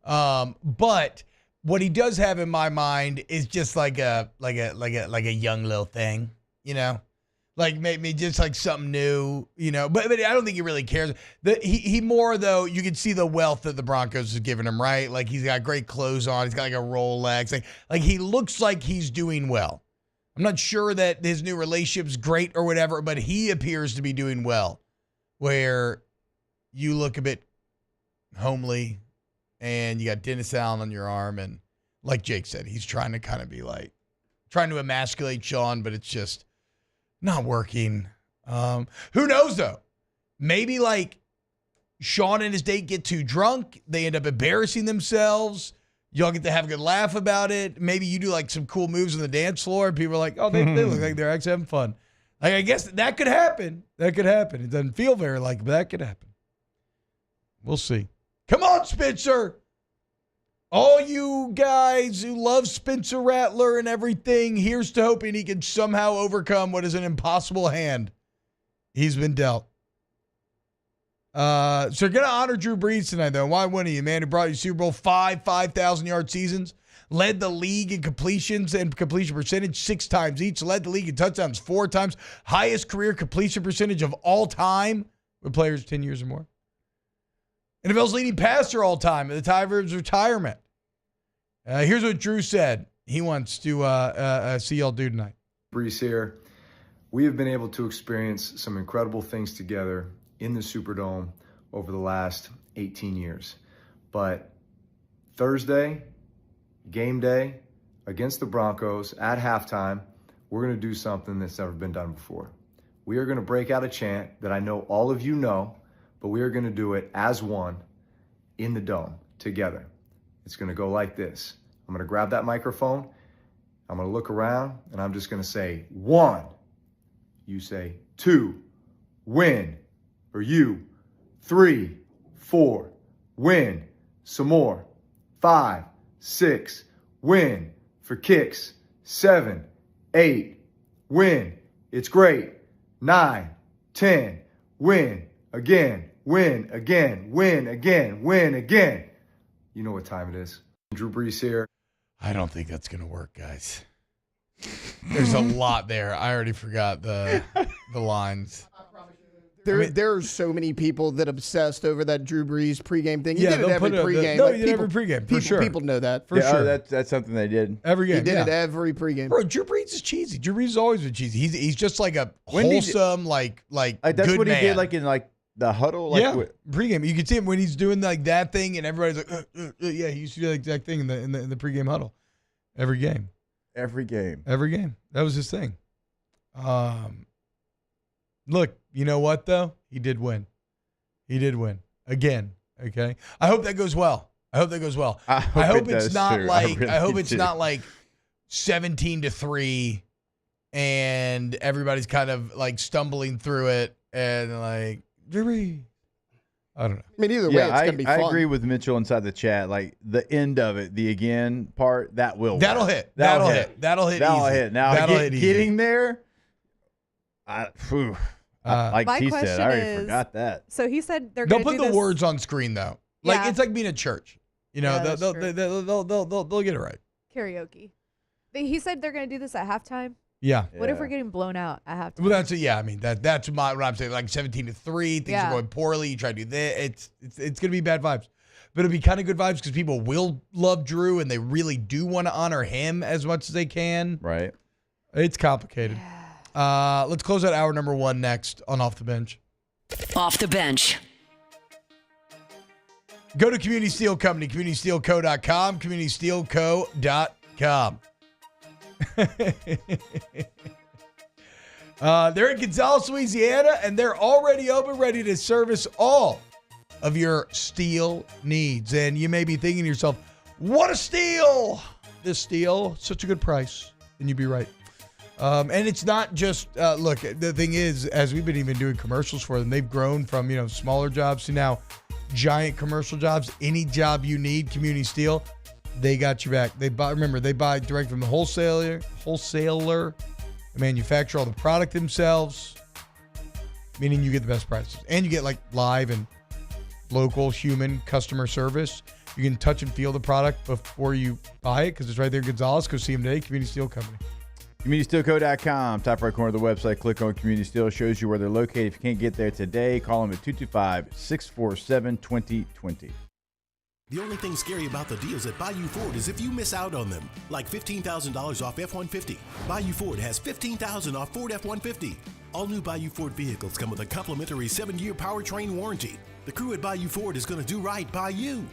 But what he does have in my mind is just like a young little thing, Like maybe just like something new, But I don't think he really cares. He more though. You can see the wealth that the Broncos is giving him, right? Like he's got great clothes on. He's got like a Rolex. Like he looks like he's doing well. I'm not sure that his new relationship's great or whatever, but he appears to be doing well. Where you look a bit homely, and you got Dennis Allen on your arm, and like Jake said, he's trying to kind of be like trying to emasculate Sean, but it's just not working. Who knows, though? Maybe, like, Sean and his date get too drunk. They end up embarrassing themselves. Y'all get to have a good laugh about it. Maybe you do, like, some cool moves on the dance floor, and people are like, oh, they look like they're actually having fun. Like, I guess that could happen. That could happen. It doesn't feel very like it, but that could happen. We'll see. Come on, Spencer. All you guys who love Spencer Rattler and everything, here's to hoping he can somehow overcome what is an impossible hand he's been dealt. So you're going to honor Drew Brees tonight, though. Why wouldn't you, man? Who brought you Super Bowl 5,000-yard seasons, led the league in completions and completion percentage 6 times each, led the league in touchdowns 4 times, highest career completion percentage of all time with players 10 years or more. NFL's leading passer all time at the time of his retirement. Here's what Drew said he wants to see y'all do tonight. Brees here. We have been able to experience some incredible things together in the Superdome over the last 18 years. But Thursday, game day, against the Broncos at halftime, we're going to do something that's never been done before. We are going to break out a chant that I know all of you know, but we are going to do it as one in the dome together. It's going to go like this. I'm going to grab that microphone. I'm going to look around, and I'm just going to say 1. You say 2, win. Or you, 3, 4, win. Some more. 5, 6, win. For kicks. 7, 8, win. It's great. 9, 10, win. Again, win, again, win, again, win, again. You know what time it is. Drew Brees here. I don't think that's going to work, guys. There's a lot there. I already forgot the lines. There are so many people that obsessed over that Drew Brees pregame thing. He Yeah, did it every pregame. No, he did every pregame, for sure. People know that. For sure. That's something they did. Every game. He did it every pregame. Bro, Drew Brees is cheesy. Drew Brees has always been cheesy. He's just like a wholesome, like that's good what man. he did, like in like the huddle. Like, yeah, pregame. You can see him when he's doing like that thing, and everybody's like, yeah, he used to do the exact thing in the pregame huddle. Every game. Every game. That was his thing. Look, you know what though? He did win. Again. Okay. I hope that goes well. I hope it's not like 17-3 and everybody's kind of like stumbling through it and like I don't know. I mean, either way, it's going to be fun. I agree with Mitchell inside the chat. Like the end of it, the again part, that'll hit. That'll hit easy. Now getting there, like My he question said, I already is, forgot that. So he said they'll put the words on screen though. Like Yeah. it's like being at church. You know, Yeah, they'll that's get it right. karaoke. He said they're going to do this at halftime. Yeah. What if we're getting blown out at halftime? Well, that's I mean, that's what I'm saying. Like 17-3, things Yeah. are going poorly. You try to do that. It's going to be bad vibes, but it'll be kind of good vibes because people will love Drew and they really do want to honor him as much as they can. Right. It's complicated. Let's close out hour number 1 next on Off the Bench. Off the bench. Go to Community Steel Company, communitysteelco.com, communitysteelco.com. They're in Gonzales, Louisiana, and they're already open, ready to service all of your steel needs. And you may be thinking to yourself, what a steal! This steel, such a good price. And you'd be right. And it's not just, look, the thing is, as we've been even doing commercials for them, they've grown from, smaller jobs to now giant commercial jobs. Any job you need, Community Steel, they got you back. They buy direct from the wholesaler, the manufacturer all the product themselves, meaning you get the best prices. And you get like live and local human customer service. You can touch and feel the product before you buy it because it's right there in Gonzales. Go see them today, Community Steel Company. CommunitySteelCo.com. Top right corner of the website. Click on Community Steel. Shows you where they're located. If you can't get there today, call them at 225-647-2020. The only thing scary about the deals at Bayou Ford is if you miss out on them, like $15,000 off F-150. Bayou Ford has $15,000 off Ford F-150. All new Bayou Ford vehicles come with a complimentary 7-year powertrain warranty. The crew at Bayou Ford is going to do right by you.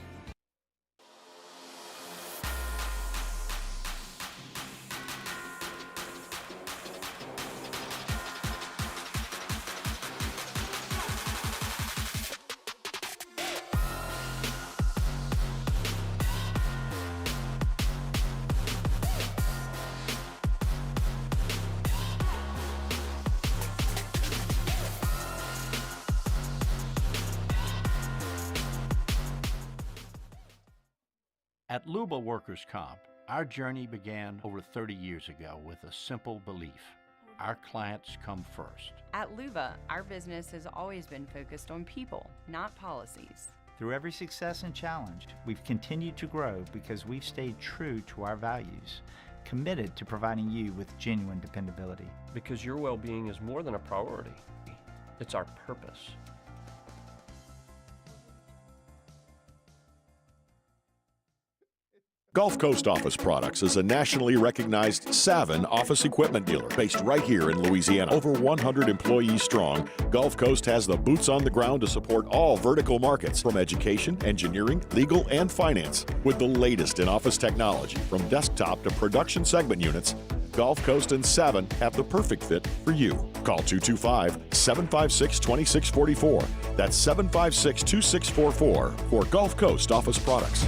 At Luba Workers' Comp, our journey began over 30 years ago with a simple belief: our clients come first. At Luba, our business has always been focused on people, not policies. Through every success and challenge, we've continued to grow because we've stayed true to our values, committed to providing you with genuine dependability. Because your well-being is more than a priority. It's our purpose. Gulf Coast Office Products is a nationally recognized Savin office equipment dealer based right here in Louisiana. Over 100 employees strong, Gulf Coast has the boots on the ground to support all vertical markets, from education, engineering, legal, and finance. With the latest in office technology, from desktop to production segment units, Gulf Coast and Savin have the perfect fit for you. Call 225-756-2644. That's 756-2644 for Gulf Coast Office Products.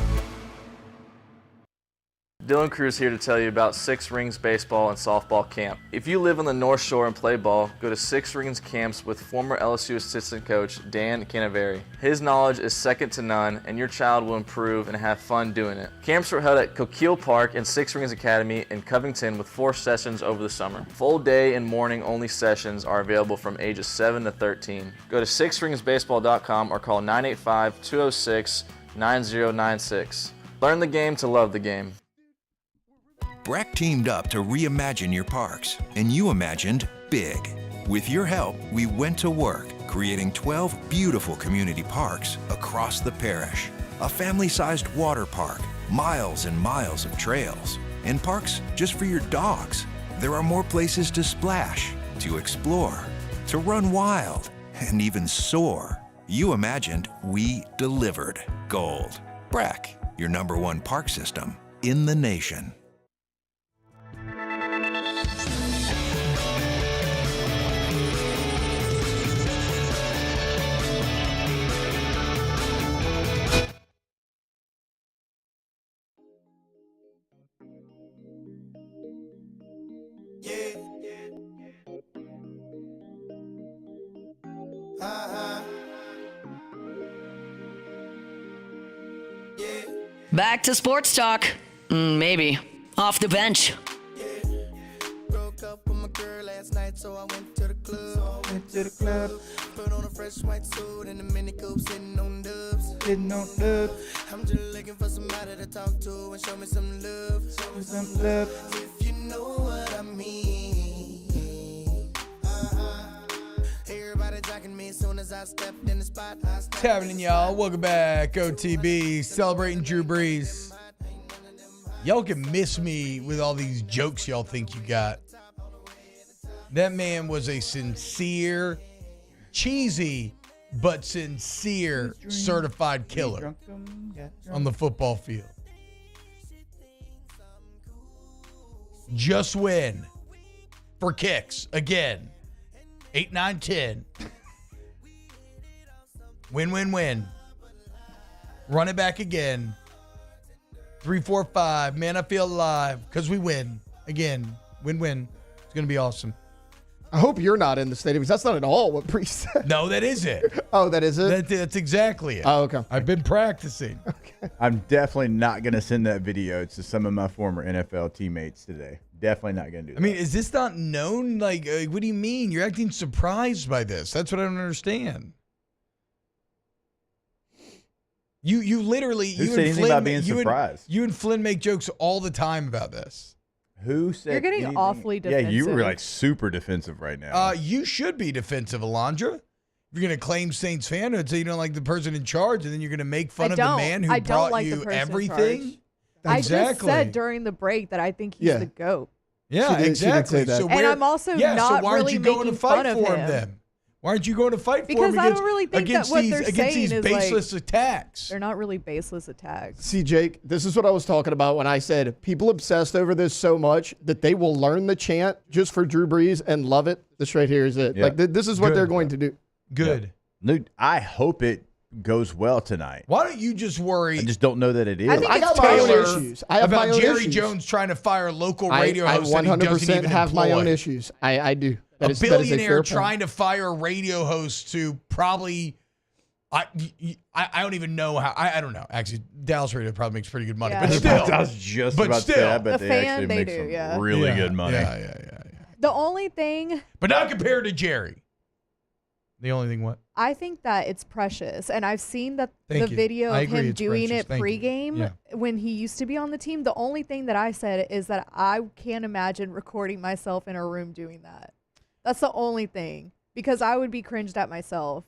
Dylan Cruz here to tell you about Six Rings Baseball and Softball Camp. If you live on the North Shore and play ball, go to Six Rings Camps with former LSU assistant coach Dan Culinary. His knowledge is second to none, and your child will improve and have fun doing it. Camps were held at Coquille Park and Six Rings Academy in Covington with 4 sessions over the summer. Full day and morning only sessions are available from ages 7 to 13. Go to sixringsbaseball.com or call 985-206-9096. Learn the game to love the game. Breck teamed up to reimagine your parks, and you imagined big. With your help, we went to work, creating 12 beautiful community parks across the parish. A family-sized water park, miles and miles of trails, and parks just for your dogs. There are more places to splash, to explore, to run wild, and even soar. You imagined, we delivered. Gold. Breck, your #1 park system in the nation. Back to sports talk. Maybe. Off the bench. Broke up with my girl last night, so I went to the club. Put on a fresh white suit and a mini coupe, sitting on dubs. I'm just looking for somebody to talk to and show me some love. If you know what I mean. Everybody jacking me as soon as I stepped in the spot. What's happening, y'all? Welcome back. OTB, celebrating Drew Brees. Y'all can miss me with all these jokes y'all think you got. That man was a sincere, cheesy, but sincere certified killer on the football field. Just win for kicks again. 8, 9, 10. Win, win, win. Run it back again. 3, 4, 5. Man, I feel alive because we win again. Win, win. It's going to be awesome. I hope you're not in the stadium because that's not at all what Brees said. No, that is it. Oh, that is it? That's exactly it. Oh, okay. I've been practicing. Okay. I'm definitely not going to send that video to some of my former NFL teammates today. Definitely not going to do that. I mean, is this not known? Like, what do you mean? You're acting surprised by this. That's what I don't understand. You literally, Who said anything about being surprised? You and Flynn make jokes all the time about this. Who said You're getting anything? awfully defensive. Yeah, you were like super defensive right now. You should be defensive, Alondra. If you're going to claim Saints fanhood, so you don't like the person in charge, and then you're going to make fun of the man who brought you everything. I just said during the break that I think he's the GOAT. Yeah, exactly. So and I'm also not so why really aren't you going making to fight fun of for him then? Why aren't you going to fight for him because I don't really think that what they're saying these is baseless attacks? They're not really baseless attacks. See, Jake, this is what I was talking about when I said people obsessed over this so much that they will learn the chant just for Drew Brees and love it. This right here is it. Yeah. Like this is what they're going to do. Good. Yeah. I hope it goes well tonight. Why don't you just worry? I just don't know that it is. I got my own issues. I have about my own Jerry issues. Jones trying to fire local radio hosts. I 100% that he doesn't even have my own employ. issues. I do. That A is a billionaire fair point. trying to fire a radio host to probably, I don't even know how. I don't know. Actually, Dallas radio probably makes pretty good money, Yeah. but still, I was just about to say, I bet The they fan, actually they make do, some yeah. really good money. Yeah. The only thing But not compared to Jerry. The only thing what? I think that it's precious, and I've seen that Thank the you. video I of agree him it's doing precious. it Thank you. pregame Yeah. when he used to be on the team. The only thing that I said is that I can't imagine recording myself in a room doing that. That's the only thing, because I would be cringed at myself.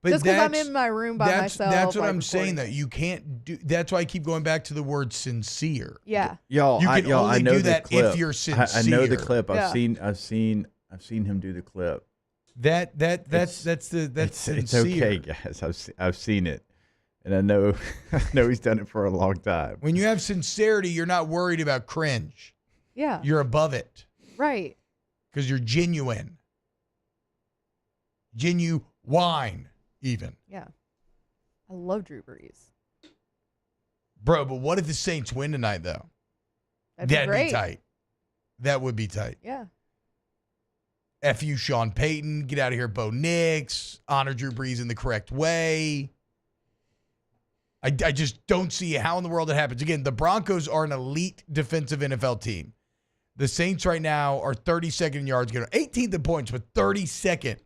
But Just because I'm in my room by myself. That's what like, I'm saying. recording That you can't do. That's why I keep going back to the word sincere. Yeah. Y'all, You can only I know do the that clip. if you're sincere. I know the clip. Yeah. I've seen him do the clip. That's It's sincere. okay, guys. I've seen it, and I know he's done it for a long time. When you have sincerity, you're not worried about cringe. Yeah. You're above it Right. because you're genuine. Genuine, even. Yeah. I love Drew Brees. Bro, but what if the Saints win tonight, though? That'd be great. tight. That would be tight. Yeah. F you, Sean Payton. Get out of here, Bo Nix. Honor Drew Brees in the correct way. I just don't see how in the world it happens. Again, the Broncos are an elite defensive NFL team. The Saints right now are 32nd in yards given up. 18th in points, but 32nd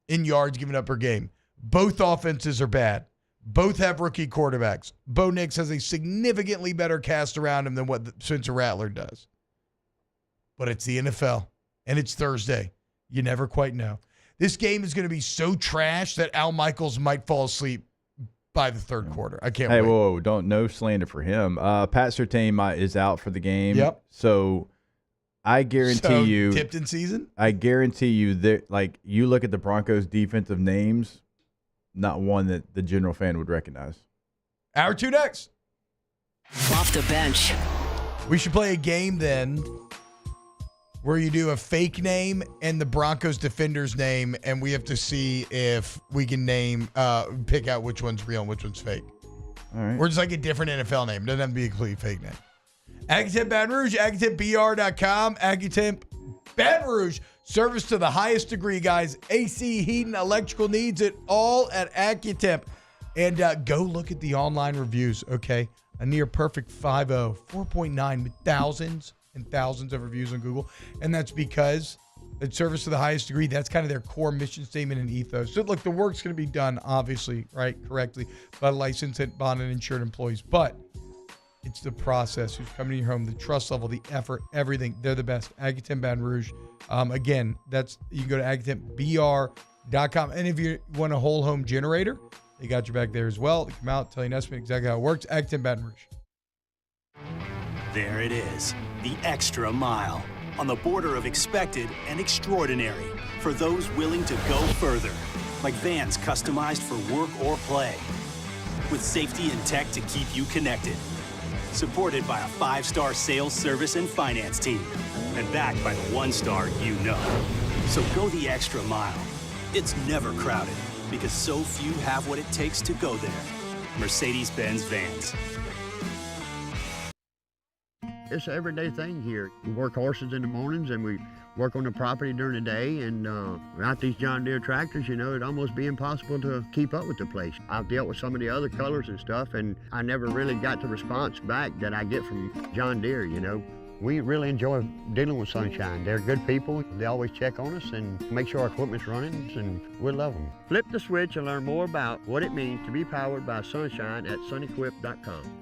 in yards given up per game. Both offenses are bad. Both have rookie quarterbacks. Bo Nix has a significantly better cast around him than what Spencer Rattler does. But it's the NFL, and it's Thursday. You never quite know. This game is going to be so trash that Al Michaels might fall asleep by the third quarter. I can't wait. Hey, whoa, no slander for him. Pat Surtain is out for the game. Yep. So I guarantee you, Tipton season? I guarantee you that, like, you look at the Broncos' defensive names, not one that the general fan would recognize. Hour 2 next. Off the bench. We should play a game then where you do a fake name and the Broncos defender's name, and we have to see if we can pick out which one's real and which one's fake. All right. Or just like a different NFL name. It doesn't have to be a complete fake name. Accutemp Baton Rouge, AccuTempBR.com. Accutemp Baton Rouge. Service to the highest degree, guys. AC, heating, electrical needs, it all at Accutemp. And go look at the online reviews, okay? A near perfect 5.0, 4.9 with thousands and thousands of reviews on Google. And that's because it's service to the highest degree. That's kind of their core mission statement and ethos. So, look, the work's going to be done, obviously, right, correctly, by licensed and bonded and insured employees. But it's the process, who's coming to your home, the trust level, the effort, everything. They're the best. Accutemp Baton Rouge. Again, you can go to AccuTempBR.com. And if you want a whole home generator, they got your back there as well. They come out, tell you an estimate exactly how it works. Accutemp Baton Rouge. There it is, the extra mile, on the border of expected and extraordinary, for those willing to go further, like vans customized for work or play, with safety and tech to keep you connected, supported by a 5-star sales, service, and finance team, and backed by the 1-star you know. So go the extra mile. It's never crowded, because so few have what it takes to go there. Mercedes-Benz Vans. It's an everyday thing here. We work horses in the mornings and we work on the property during the day, and without these John Deere tractors, it'd almost be impossible to keep up with the place. I've dealt with some of the other colors and stuff, and I never really got the response back that I get from John Deere, We really enjoy dealing with Sunshine. They're good people. They always check on us and make sure our equipment's running, and we love them. Flip the switch and learn more about what it means to be powered by Sunshine at sunequip.com.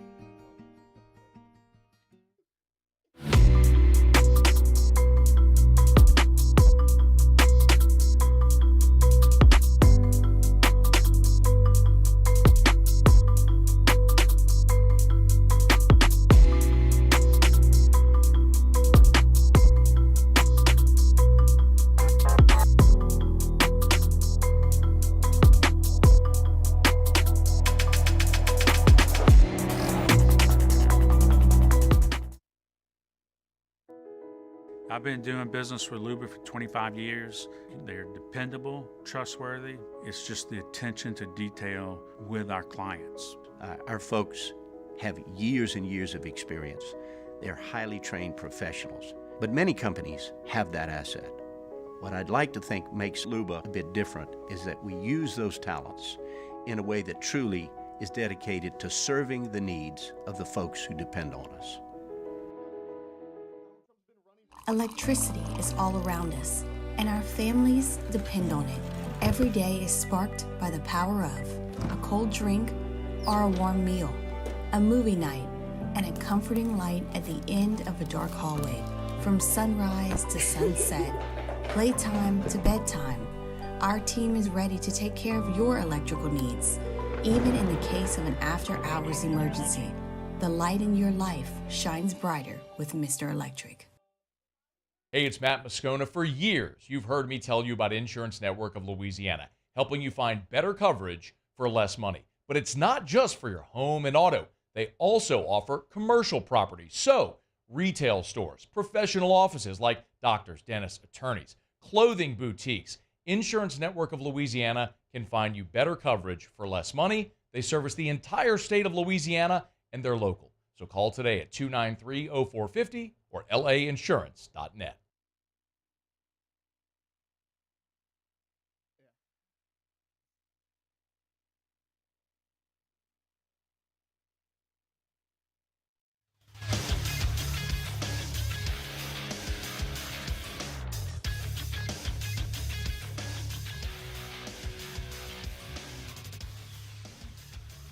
I've been doing business with Luba for 25 years. They're dependable, trustworthy. It's just the attention to detail with our clients. Our folks have years and years of experience. They're highly trained professionals, but many companies have that asset. What I'd like to think makes Luba a bit different is that we use those talents in a way that truly is dedicated to serving the needs of the folks who depend on us. Electricity is all around us, and our families depend on it. Every day is sparked by the power of a cold drink or a warm meal, a movie night, and a comforting light at the end of a dark hallway. From sunrise to sunset, playtime to bedtime, our team is ready to take care of your electrical needs. Even in the case of an after-hours emergency, the light in your life shines brighter with Mr. Electric. Hey, it's Matt Moscona. For years, you've heard me tell you about Insurance Network of Louisiana, helping you find better coverage for less money. But it's not just for your home and auto. They also offer commercial property. So, retail stores, professional offices like doctors, dentists, attorneys, clothing boutiques. Insurance Network of Louisiana can find you better coverage for less money. They service the entire state of Louisiana, and they're local. So call today at 293-0450 or lainsurance.net.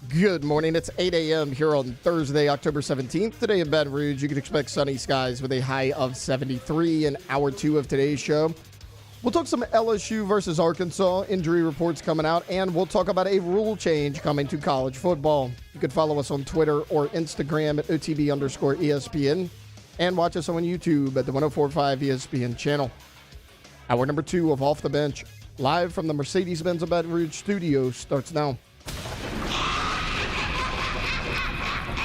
Good morning. It's 8 a.m. here on Thursday, October 17th. Today in Baton Rouge, you can expect sunny skies with a high of 73 in hour 2 of today's show. We'll talk some LSU versus Arkansas injury reports coming out, and we'll talk about a rule change coming to college football. You can follow us on Twitter or Instagram at OTB_ESPN and watch us on YouTube at the 104.5 ESPN channel. Hour number 2 of Off the Bench, live from the Mercedes-Benz of Baton Rouge studio, starts now.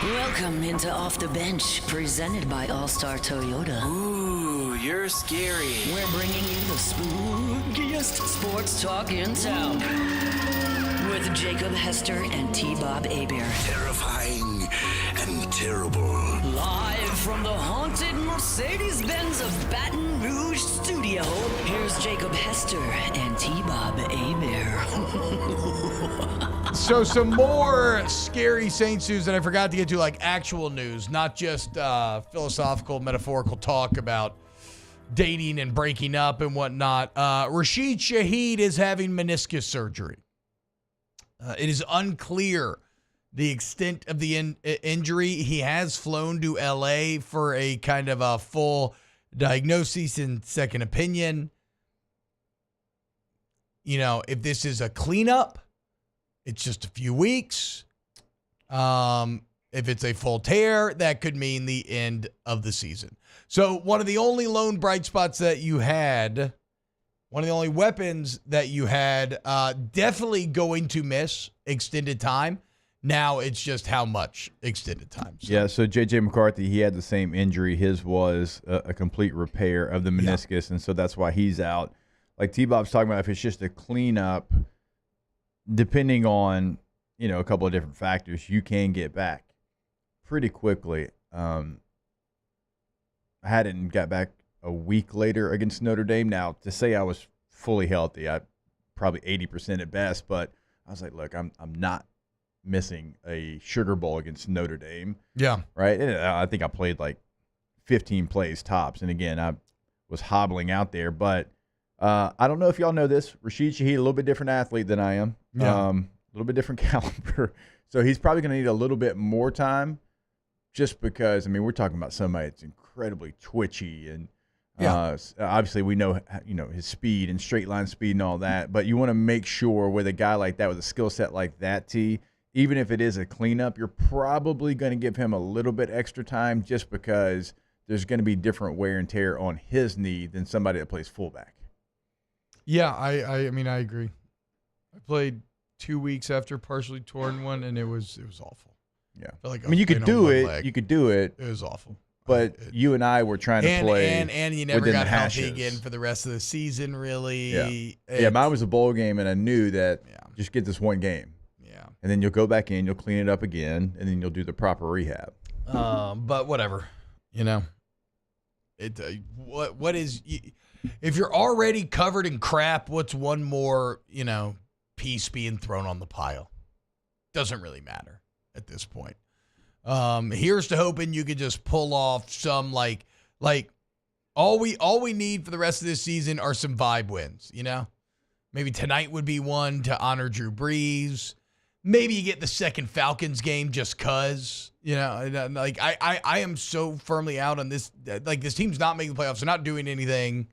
Welcome into Off the Bench, presented by All-Star Toyota. Ooh, you're scary. We're bringing you the spookiest sports talk in town. With Jacob Hester and T-Bob Hebert. Terrifying and terrible. Live from the haunted Mercedes-Benz of Baton Rouge studio, here's Jacob Hester and T-Bob Hebert. So some more scary Saints news that I forgot to get to, like actual news, not just philosophical, metaphorical talk about dating and breaking up and whatnot. Rashid Shaheed is having meniscus surgery. It is unclear the extent of the injury. He has flown to LA for a kind of a full diagnosis and second opinion. You know, if this is a cleanup, it's just a few weeks. If it's a full tear, that could mean the end of the season. So one of the only lone bright spots that you had, one of the only weapons that you had, definitely going to miss extended time. Now it's just how much extended time. So. Yeah, so J.J. McCarthy, he had the same injury. His was a complete repair of the meniscus, and so that's why he's out. Like T-Bob's talking about, if it's just a cleanup, depending on, you know, a couple of different factors, you can get back pretty quickly. I hadn't got back a week later against Notre Dame. Now, to say I was fully healthy, I probably 80% at best, but I was like, look, I'm not missing a Sugar Bowl against Notre Dame. Yeah. Right? And I think I played like 15 plays tops. And again, I was hobbling out there, but I don't know if y'all know this. Rashid Shaheed, a little bit different athlete than I am. Yeah. A little bit different caliber. So he's probably going to need a little bit more time just because, I mean, we're talking about somebody that's incredibly twitchy and obviously we know, you know, his speed and straight line speed and all that, but you want to make sure with a guy like that, with a skill set like that, T, even if it is a cleanup, you're probably going to give him a little bit extra time just because there's going to be different wear and tear on his knee than somebody that plays fullback. Yeah, I mean, I agree. I played 2 weeks after partially torn one, and it was awful. Yeah. I felt like I mean, you could do it. leg. You could do it. It was awful. but you and I were trying to play. And you never within got the healthy hashes. again for the rest of the season, really. Yeah, mine was a bowl game, and I knew that just get this one game. Yeah. And then you'll go back in, you'll clean it up again, and then you'll do the proper rehab. But whatever, what is, if you're already covered in crap, what's one more, piece being thrown on the pile? Doesn't really matter at this point. Here's to hoping you could just pull off some like all we need for the rest of this season are some vibe wins, Maybe tonight would be one to honor Drew Brees. Maybe you get the second Falcons game just cause, like I am so firmly out on this. Like, this team's not making the playoffs. They're not doing anything.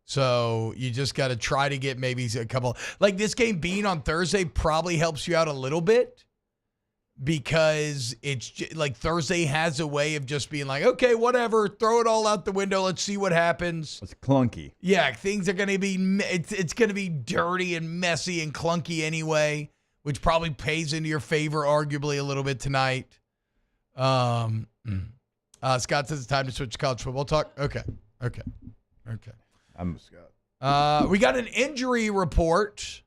So you just got to try to get maybe a couple. Like, this game being on Thursday probably helps you out a little bit, because it's like Thursday has a way of just being like, okay, whatever, throw it all out the window. Let's see what happens. It's clunky. Yeah, things are going to be, it's going to be dirty and messy and clunky anyway, which probably pays into your favor arguably a little bit tonight. Scott says it's time to switch to college football talk. Okay. I'm Scott. We got an injury report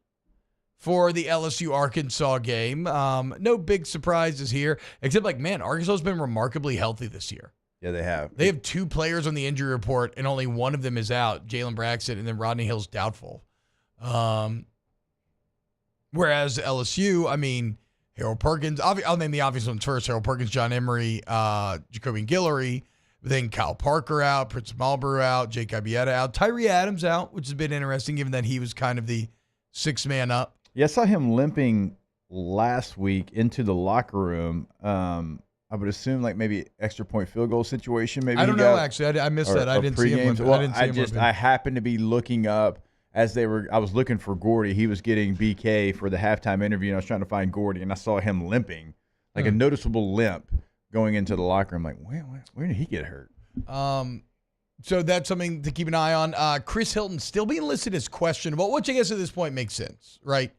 for the LSU-Arkansas game. No big surprises here, except Arkansas has been remarkably healthy this year. Yeah, they have. They have 2 players on the injury report, and only one of them is out, Jalen Braxton, and then Rodney Hill's doubtful. Whereas LSU, Harold Perkins, I'll name the obvious ones first. Harold Perkins, John Emery, Jacoby Guillory, then Kyle Parker out, Prince Marlborough out, Jake Ibieta out, Tyree Adams out, which has been interesting given that he was kind of the 6th man up. Yeah, I saw him limping last week into the locker room. I would assume maybe extra point field goal situation. Maybe I don't know, actually. I missed that. I didn't see him. I happened to be looking up as I was looking for Gordy. He was getting BK for the halftime interview, and I was trying to find Gordy, and I saw him limping, a noticeable limp going into the locker room. Where did he get hurt? So that's something to keep an eye on. Chris Hilton still being listed as questionable, which I guess at this point makes sense, right?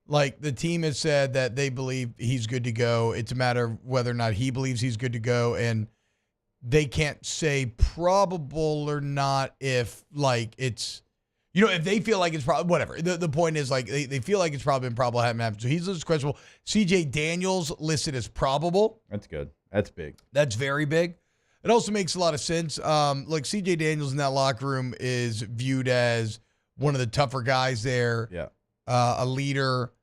Like, the team has said that they believe he's good to go. It's a matter of whether or not he believes he's good to go, and they can't say probable or not if it's, if they feel like it's probably whatever. The point is they feel like it's probably been probable having happened. So he's listed as questionable. CJ Daniels listed as probable. That's good. That's big. That's very big. It also makes a lot of sense. CJ Daniels in that locker room is viewed as one of the tougher guys there. Yeah. A leader,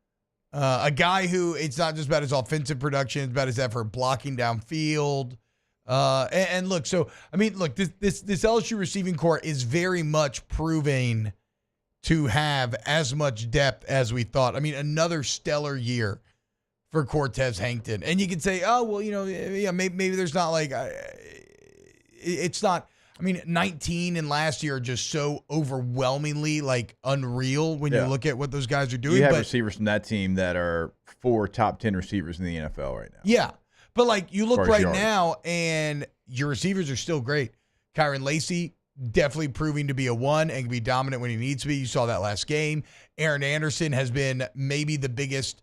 a guy who, it's not just about his offensive production, it's about his effort blocking downfield. This LSU receiving corps is very much proving to have as much depth as we thought. Another stellar year for Cortez Hankton. And you can say, maybe there's not it's not. 19 and last year are just so overwhelmingly unreal when you look at what those guys are doing. You have receivers from that team that are 4 top 10 receivers in the NFL right now. Yeah. But you look right now and your receivers are still great. Kyron Lacey definitely proving to be a 1 and can be dominant when he needs to be. You saw that last game. Aaron Anderson has been maybe the biggest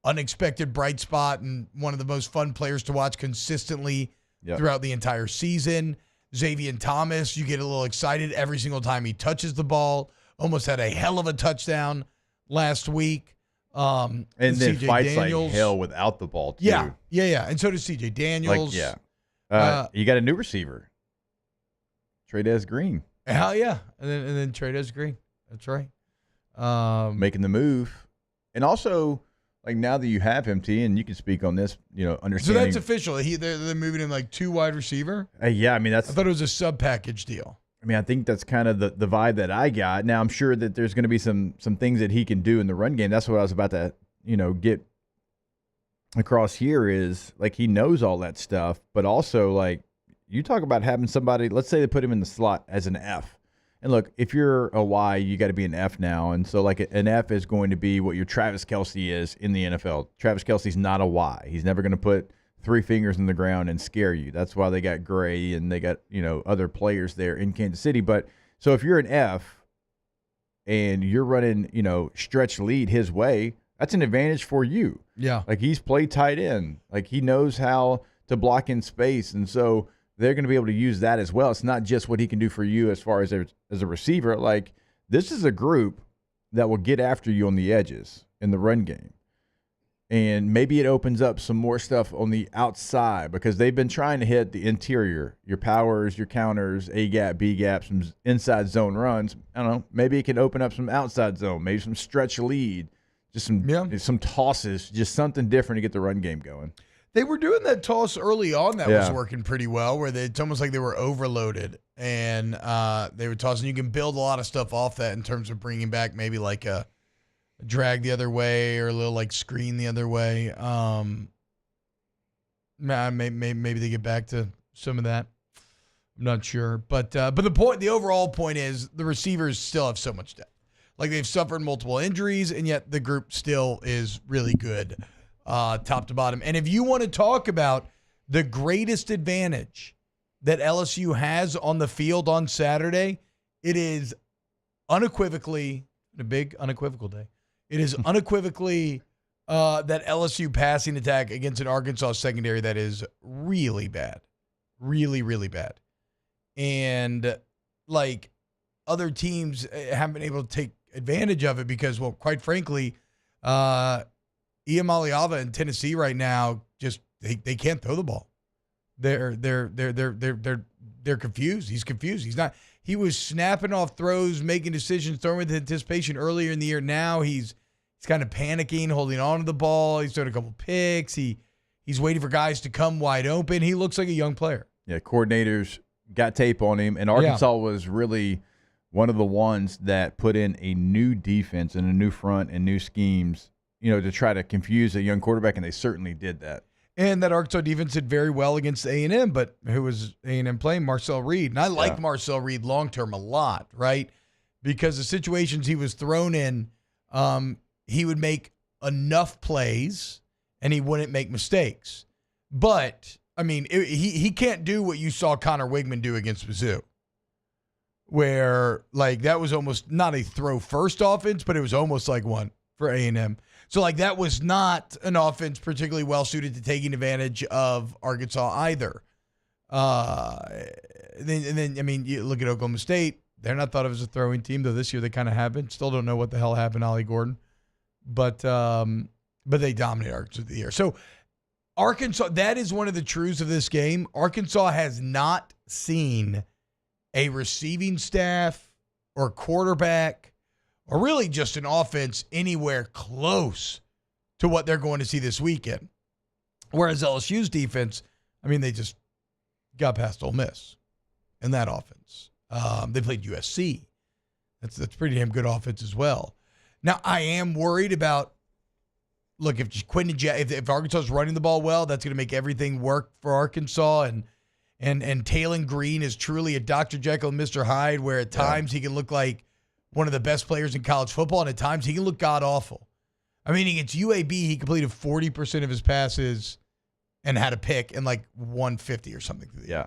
unexpected bright spot and one of the most fun players to watch consistently throughout the entire season. Xavier Thomas, you get a little excited every single time he touches the ball. Almost had a hell of a touchdown last week. And then CJ fights Daniels, like hell without the ball, too. Yeah. And so does CJ Daniels. You got a new receiver, Trey'Dez Green. Hell yeah. And then Trey'Dez Green. That's right. Making the move. And also, now that you have him, T, and you can speak on this, understanding. So that's official. They're moving him 2 wide receiver? Yeah, I thought it was a sub-package deal. I think that's kind of the vibe that I got. Now, I'm sure that there's going to be some things that he can do in the run game. That's what I was about to, get across here is, he knows all that stuff, but also, you talk about having somebody, let's say they put him in the slot as an F. And look, if you're a Y, you got to be an F now. And so, an F is going to be what your Travis Kelce is in the NFL. Travis Kelce's not a Y. He's never going to put 3 fingers in the ground and scare you. That's why they got Gray and they got, other players there in Kansas City. But so if you're an F and you're running, stretch lead his way, that's an advantage for you. Yeah. He's played tight end. He knows how to block in space. And so they're going to be able to use that as well. It's not just what he can do for you as far as a receiver. Like, this is a group that will get after you on the edges in the run game. And maybe it opens up some more stuff on the outside because they've been trying to hit the interior, your powers, your counters, A-gap, B-gap, some inside zone runs. I don't know. Maybe it can open up some outside zone, maybe some stretch lead, just some tosses, just something different to get the run game going. They were doing that toss early on that was working pretty well, where it's almost like they were overloaded, and they were tossing. You can build a lot of stuff off that in terms of bringing back maybe like a drag the other way or a little like screen the other way. Maybe they get back to some of that. I'm not sure, but the overall point is the receivers still have so much depth. Like, they've suffered multiple injuries, and yet the group still is really good, top to bottom. And if you want to talk about the greatest advantage that LSU has on the field on Saturday, it is unequivocally a big unequivocal day. It is unequivocally that LSU passing attack against an Arkansas secondary that is really bad. Really, really bad. And, like, other teams haven't been able to take advantage of it because, well, quite frankly, Iamaleava in Tennessee right now, just they can't throw the ball. They're confused. He's confused. He was snapping off throws, making decisions, throwing with anticipation earlier in the year. Now he's kind of panicking, holding on to the ball. He's throwing a couple picks. He's waiting for guys to come wide open. He looks like a young player. Yeah, coordinators got tape on him, and Arkansas was really one of the ones that put in a new defense and a new front and new schemes, to try to confuse a young quarterback, and they certainly did that. And that Arkansas defense did very well against A&M, but who was A&M playing? Marcel Reed. And I like Marcel Reed long-term a lot, right? Because the situations he was thrown in, he would make enough plays and he wouldn't make mistakes. But, I mean, he can't do what you saw Connor Wigman do against Mizzou, where, like, that was almost not a throw-first offense, but it was almost like one for A&M. So, like, that was not an offense particularly well-suited to taking advantage of Arkansas either. Then, I mean, you look at Oklahoma State. They're not thought of as a throwing team, though this year they kind of have been. Still don't know what the hell happened to Ollie Gordon. But they dominate Arkansas the year. So, Arkansas, that is one of the truths of this game. Arkansas has not seen a receiving staff or quarterback or really just an offense anywhere close to what they're going to see this weekend. Whereas LSU's defense, I mean, they just got past Ole Miss in that offense. They played USC. That's pretty damn good offense as well. Now, I am worried about, look, if Arkansas is running the ball well, that's going to make everything work for Arkansas. And Taylon Green is truly a Dr. Jekyll and Mr. Hyde, where at times he can look like one of the best players in college football, and at times he can look god-awful. I mean, against UAB, he completed 40% of his passes and had a pick and like 150 or something. Yeah.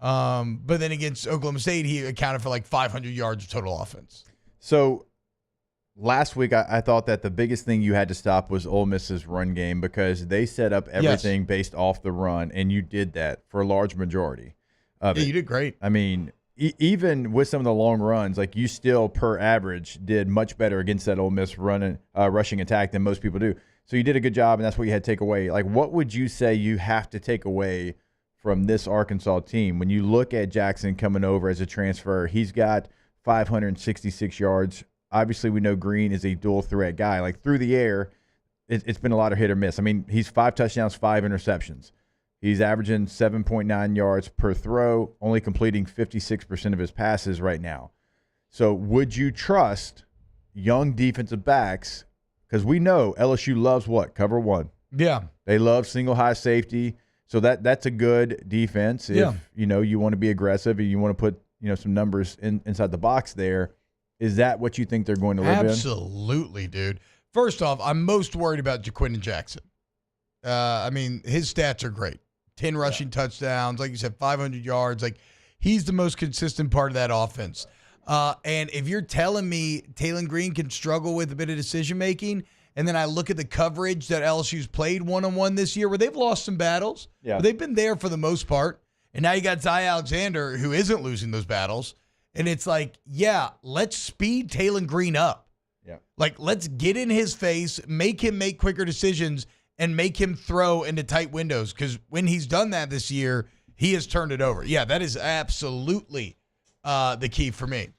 But then against Oklahoma State, he accounted for like 500 yards of total offense. So last week, I thought that the biggest thing you had to stop was Ole Miss's run game because they set up everything based off the run, and you did that for a large majority of it. You did great. I mean, even with some of the long runs, like you still, per average, did much better against that Ole Miss rushing attack than most people do. So you did a good job, and that's what you had to take away. Like, what would you say you have to take away from this Arkansas team? When you look at Jackson coming over as a transfer, he's got 566 yards. Obviously, we know Green is a dual threat guy. Like, through the air, it's been a lot of hit or miss. I mean, he's 5 touchdowns, 5 interceptions. He's averaging 7.9 yards per throw, only completing 56% of his passes right now. So would you trust young defensive backs? Because we know LSU loves what? Cover one. Yeah. They love single high safety. So that's a good defense if you want to be aggressive and you want to put some numbers inside the box there. Is that what you think they're going to live in? Absolutely, dude. First off, I'm most worried about Jaquindon Jackson. I mean, his stats are great. 10 rushing touchdowns, like you said, 500 yards. Like, he's the most consistent part of that offense. And if you're telling me Taylon Green can struggle with a bit of decision-making, and then I look at the coverage that LSU's played one-on-one this year, where they've lost some battles, but they've been there for the most part, And now you got Zy Alexander, who isn't losing those battles. And it's like, yeah, let's speed Taylon Green up. Yeah. Like, let's get in his face, make him make quicker decisions, and make him throw into tight windows. Because when he's done that this year, he has turned it over. Yeah, that is absolutely the key for me.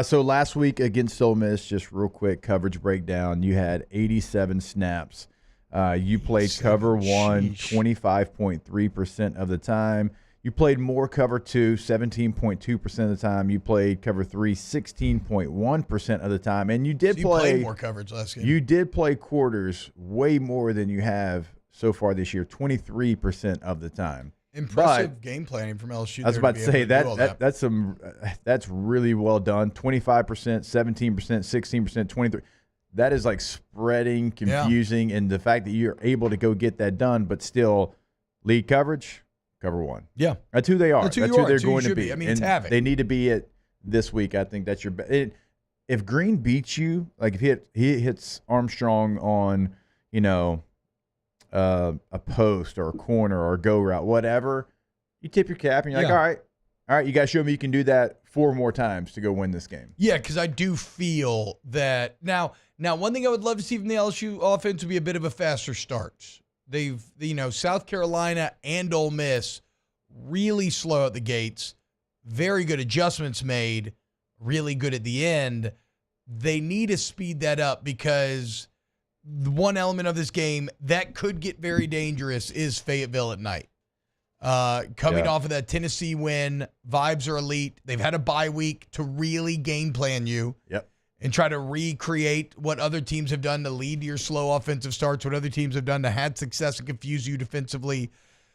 So last week against Ole Miss, just real quick coverage breakdown, you had 87 snaps. You played cover 1 25.3% of the time. You played more cover 2 17.2% of the time. You played cover 3 16.1% of the time. And you did played more coverage last game. You did play quarters way more than you have so far this year, 23% of the time. Impressive game planning from LSU. I was about to say that's really well done. 25%, 17%, 16%, 23%. That is like spreading, confusing, and the fact that you're able to go get that done, but still lead coverage, cover 1. Yeah. That's who they are. That's who they're going to be. I mean, it's havoc. They need to be it this week. I think that's your best. If Green beats you, like if he hits Armstrong on, a post or a corner or a go route, whatever, you tip your cap and you're like, all right, you got to show me you can do that 4 more times to go win this game. Yeah, because I do feel that now one thing I would love to see from the LSU offense would be a bit of a faster start. They've, South Carolina and Ole Miss really slow at the gates, very good adjustments made, really good at the end. They need to speed that up because the one element of this game that could get very dangerous is Fayetteville at night. Coming off of that Tennessee win, vibes are elite. They've had a bye week to really game plan you. Yep. And try to recreate what other teams have done to lead to your slow offensive starts, what other teams have done to had success and confuse you defensively.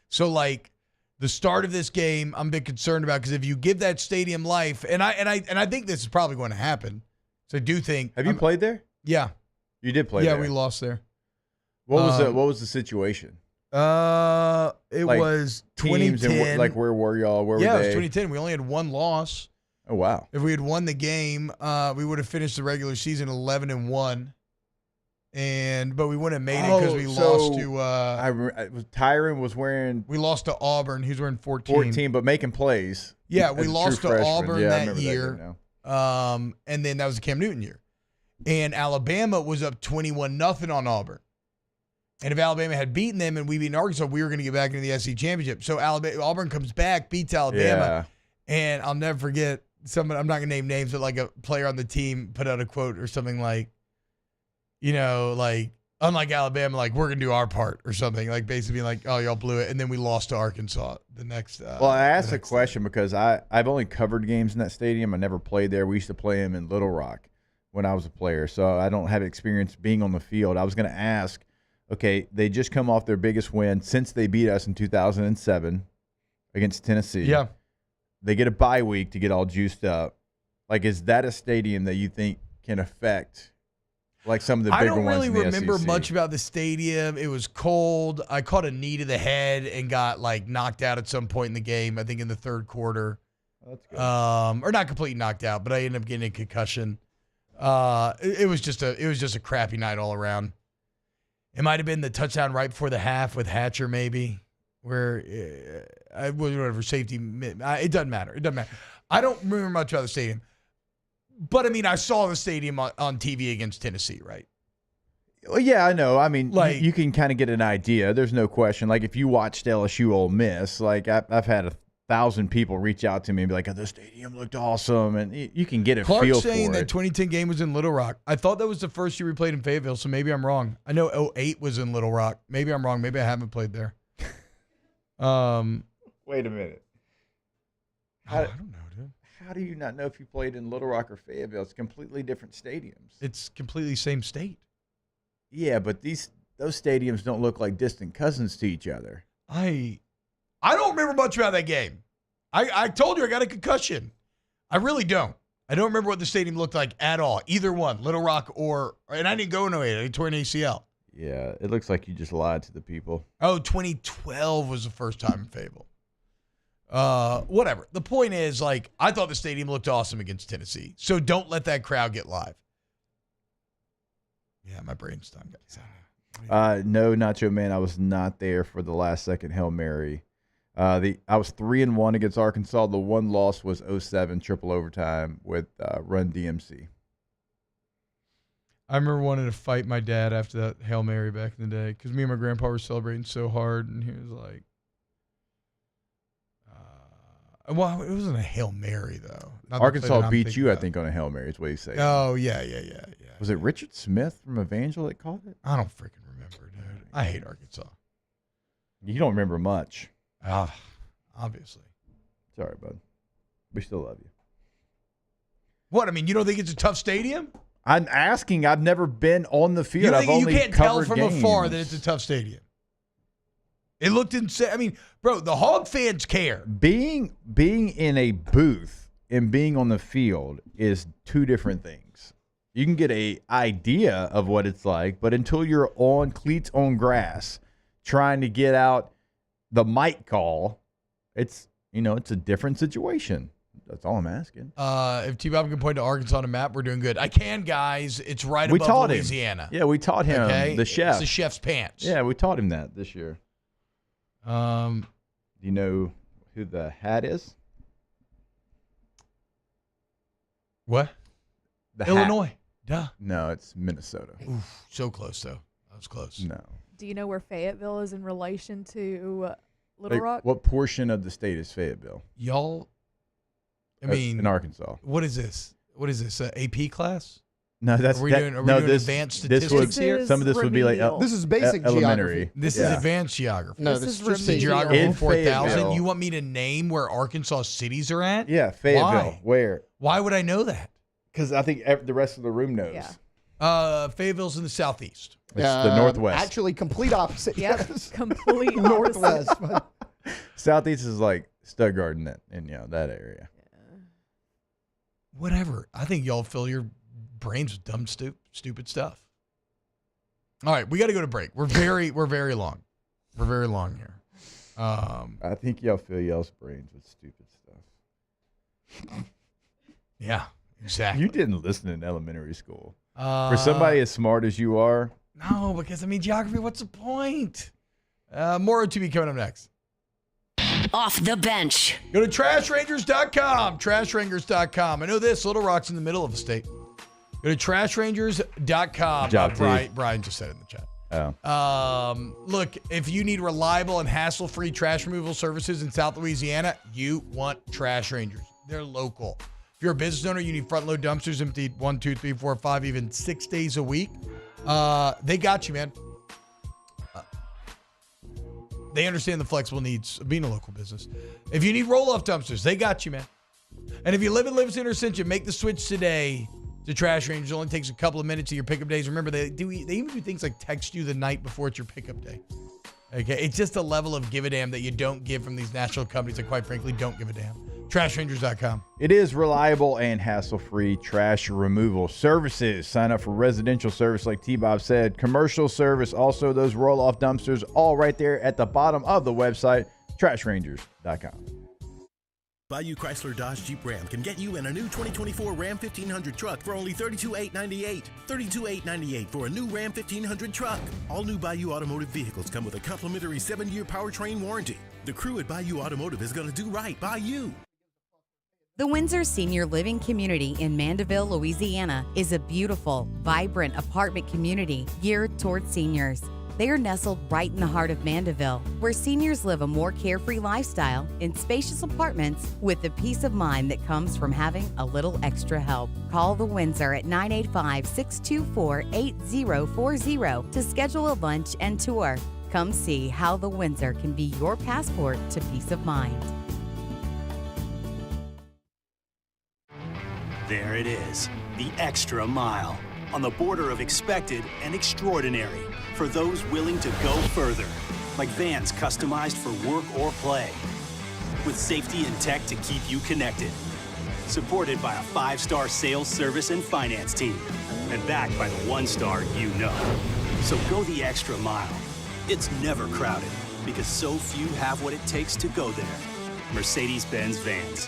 So, like, the start of this game, I'm a bit concerned about because if you give that stadium life, and I think this is probably going to happen. So I do think. Have you played there? Yeah. You did play there. Yeah, we lost there. What was the situation? It was 2010. And where were y'all? Where were they? Yeah, it was 2010. We only had one loss. Oh, wow. If we had won the game, we would have finished the regular season 11-1. But we wouldn't have made it because we lost to Tyron was wearing. We lost to Auburn. He was wearing 14. 14, but making plays. Yeah, we lost to freshman. Auburn that year. That and then that was the Cam Newton year. And Alabama was up 21-0 on Auburn. And if Alabama had beaten them and we beat Arkansas, we were going to get back into the SEC championship. So Auburn comes back, beats Alabama, and I'll never forget. I'm not going to name names, but like a player on the team put out a quote or something like, unlike Alabama, like, we're going to do our part or something, like basically being like, oh, y'all blew it. And then we lost to Arkansas the next. Well, I asked a question because I've only covered games in that stadium. I never played there. We used to play them in Little Rock when I was a player. So I don't have experience being on the field. I was going to ask, okay, they just come off their biggest win since they beat us in 2007 against Tennessee. Yeah. They get a bye week to get all juiced up. Like, is that a stadium that you think can affect, like, some of the bigger ones in the SEC? I don't really remember much about the stadium. It was cold. I caught a knee to the head and got, knocked out at some point in the game, I think in the third quarter. That's good. Or not completely knocked out, but I ended up getting a concussion. It was just a crappy night all around. It might have been the touchdown right before the half with Hatcher, maybe, where whatever safety. It doesn't matter. I don't remember much about the stadium, but I mean, I saw the stadium on TV against Tennessee, right? Well, yeah, I know. I mean, you can kind of get an idea. There's no question. Like, if you watched LSU Ole Miss, like I've had 1,000 people reach out to me and be like, oh, the stadium looked awesome. And you can get a feel for it. Clark's saying that 2010 game was in Little Rock. I thought that was the first year we played in Fayetteville, so maybe I'm wrong. I know 2008 was in Little Rock. Maybe I'm wrong. Maybe I haven't played there. Wait a minute. I don't know, dude. How do you not know if you played in Little Rock or Fayetteville? It's completely different stadiums. It's completely same state. Yeah, but those stadiums don't look like distant cousins to each other. I don't remember much about that game. I told you I got a concussion. I really don't. I don't remember what the stadium looked like at all. Either one, Little Rock and I didn't go in 2008. I tore an ACL. Yeah, it looks like you just lied to the people. Oh, 2012 was the first time in Fayetteville. Whatever. The point is, I thought the stadium looked awesome against Tennessee. So don't let that crowd get live. Yeah, my brain's done, guys. No, Nacho Man, I was not there for the last second Hail Mary. I was 3-1 against Arkansas. The one loss was 07 triple overtime with Run DMC. I remember wanting to fight my dad after that Hail Mary back in the day because me and my grandpa were celebrating so hard, and he was like, well, it wasn't a Hail Mary, though. Arkansas beat you, I think, on a Hail Mary is what he's saying. Oh, yeah. Was it Richard Smith from Evangel that called it? I don't freaking remember, dude. I hate Arkansas. You don't remember much. Obviously. Sorry, bud. We still love you. What? I mean, you don't think it's a tough stadium? I'm asking. I've never been on the field. You can't tell from afar that it's a tough stadium. It looked insane. I mean, bro, the Hog fans care. Being in a booth and being on the field is two different things. You can get an idea of what it's like, but until you're on cleats on grass trying to get out the mic call, it's a different situation. That's all I'm asking. If T-Bob can point to Arkansas on a map, we're doing good. I can, guys. It's right above Louisiana. Yeah, we taught him the chef. It's the chef's pants. Yeah, we taught him that this year. Do you know who the hat is? What? The Illinois. Hat. Duh. No, it's Minnesota. Oof, so close, though. That was close. No. Do you know where Fayetteville is in relation to Little Rock? What portion of the state is Fayetteville? Y'all, I mean, in Arkansas. What is this? What is this? AP class? No, that's Are we doing advanced statistics here? Some of this would be like this is basic elementary. geography. This is advanced geography. No, this is just geography in 4000. Fayetteville. You want me to name where Arkansas cities are at? Yeah, Fayetteville. Why? Where? Why would I know that? Because I think the rest of the room knows. Yeah. Fayetteville's in the southeast. It's the northwest. Actually, complete opposite. Yep, complete northwest. Southeast is like Stuttgart and that area. Whatever. I think y'all fill your brains with dumb, stupid stuff. All right, we got to go to break. We're very long. We're very long here. I think y'all fill y'all's brains with stupid stuff. Yeah, exactly. You didn't listen in elementary school. For somebody as smart as you are. No, because geography. What's the point? More OTB coming up next. Off the bench. Go to trashrangers.com. Trashrangers.com. I know this. Little Rock's in the middle of the state. Go to trashrangers.com. Brian just said it in the chat. Oh. Look, if you need reliable and hassle-free trash removal services in South Louisiana, you want Trash Rangers. They're local. If you're a business owner, you need front-load dumpsters emptied 1, 2, 3, 4, 5, even 6 days a week. They got you, man. They understand the flexible needs of being a local business. If you need roll-off dumpsters, they got you, man. And if you live in Livingston or Cincha, make the switch today to Trash Rangers. It only takes a couple of minutes of your pickup days. Remember, they even do things like text you the night before it's your pickup day. Okay, it's just a level of give a damn that you don't give from these national companies that, quite frankly, don't give a damn. TrashRangers.com. It is reliable and hassle-free trash removal services. Sign up for residential service like T-Bob said. Commercial service, also those roll-off dumpsters, all right there at the bottom of the website, TrashRangers.com. Bayou Chrysler Dodge Jeep Ram can get you in a new 2024 Ram 1500 truck for only $32,898. $32,898 for a new Ram 1500 truck. All new Bayou Automotive vehicles come with a complimentary 7-year powertrain warranty. The crew at Bayou Automotive is going to do right by you. The Windsor Senior Living Community in Mandeville, Louisiana is a beautiful, vibrant apartment community geared towards seniors. They are nestled right in the heart of Mandeville, where seniors live a more carefree lifestyle in spacious apartments with the peace of mind that comes from having a little extra help. Call the Windsor at 985-624-8040 to schedule a lunch and tour. Come see how the Windsor can be your passport to peace of mind. There it is, the extra mile, on the border of expected and extraordinary, for those willing to go further, like vans customized for work or play, with safety and tech to keep you connected, supported by a 5-star sales, service, and finance team, and backed by the 1-star you know. So go the extra mile. It's never crowded, because so few have what it takes to go there. Mercedes-Benz Vans.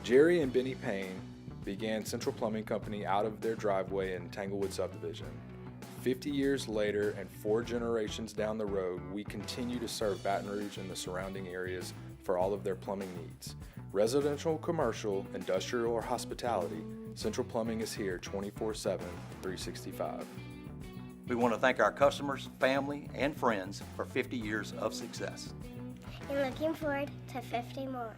Jerry and Benny Payne began Central Plumbing Company out of their driveway in Tanglewood subdivision. 50 years later and 4 generations down the road, we continue to serve Baton Rouge and the surrounding areas for all of their plumbing needs. Residential, commercial, industrial, or hospitality, Central Plumbing is here 24/7, 365. We want to thank our customers, family, and friends for 50 years of success. And looking forward to 50 more.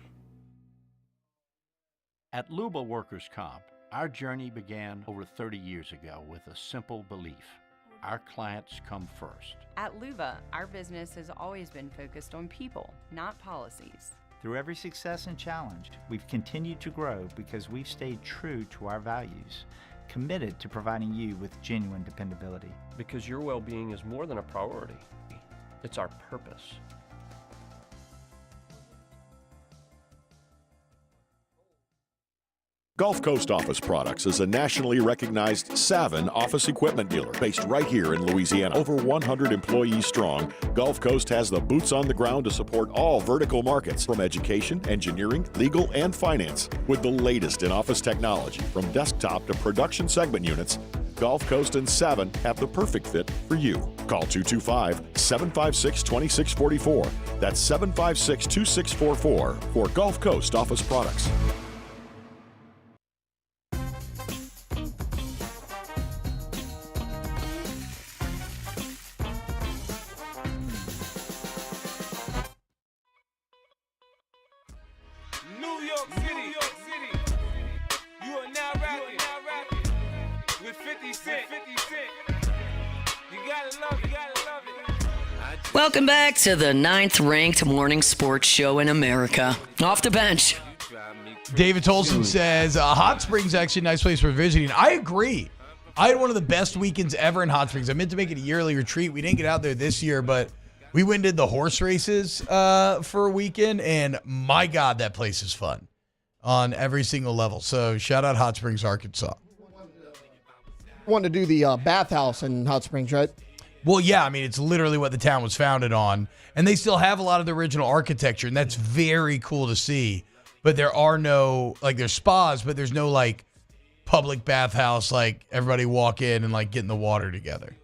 At Luba Workers' Comp, our journey began over 30 years ago with a simple belief: our clients come first. At Luba, our business has always been focused on people, not policies. Through every success and challenge, we've continued to grow because we've stayed true to our values, committed to providing you with genuine dependability. Because your well-being is more than a priority. It's our purpose. Gulf Coast Office Products is a nationally recognized Savin office equipment dealer based right here in Louisiana. Over 100 employees strong, Gulf Coast has the boots on the ground to support all vertical markets, from education, engineering, legal, and finance. With the latest in office technology, from desktop to production segment units, Gulf Coast and Savin have the perfect fit for you. Call 225-756-2644. That's 756-2644 for Gulf Coast Office Products. New York City. You are now rapping with 50 Cent. You gotta love it. Welcome back to the 9th-ranked morning sports show in America. Off the bench. David Tolson says, Hot Springs actually a nice place for visiting. I agree. I had one of the best weekends ever in Hot Springs. I meant to make it a yearly retreat. We didn't get out there this year, but we went and did the horse races for a weekend, and my God, that place is fun on every single level. So shout out Hot Springs, Arkansas. Wanted to do the bathhouse in Hot Springs, right? Well, yeah, I mean, it's literally what the town was founded on, and they still have a lot of the original architecture, and that's very cool to see. But there are no, like, there's spas, but there's no, like, public bathhouse, like, everybody walk in and, like, get in the water together,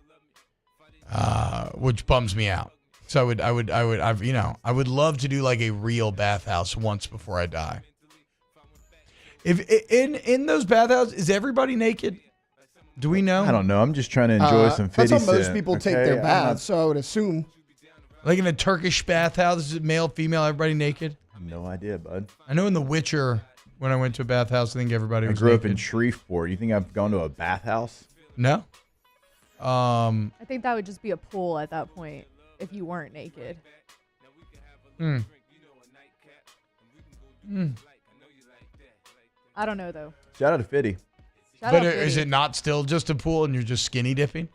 which bums me out. So I would love to do, like, a real bathhouse once before I die. If in those bathhouses, is everybody naked? Do we know? I don't know. I'm just trying to enjoy some 50 That's how most Cent, people take their baths, so I would assume. Like in a Turkish bathhouse, is it male, female, everybody naked? No idea, bud. I know in The Witcher, when I went to a bathhouse, I think everybody was I grew naked. up in Shreveport. You think I've gone to a bathhouse? No. I think that would just be a pool at that point if you weren't naked. I don't know, though. Shout out to Fitty. Is it not still just a pool and you're just skinny dipping?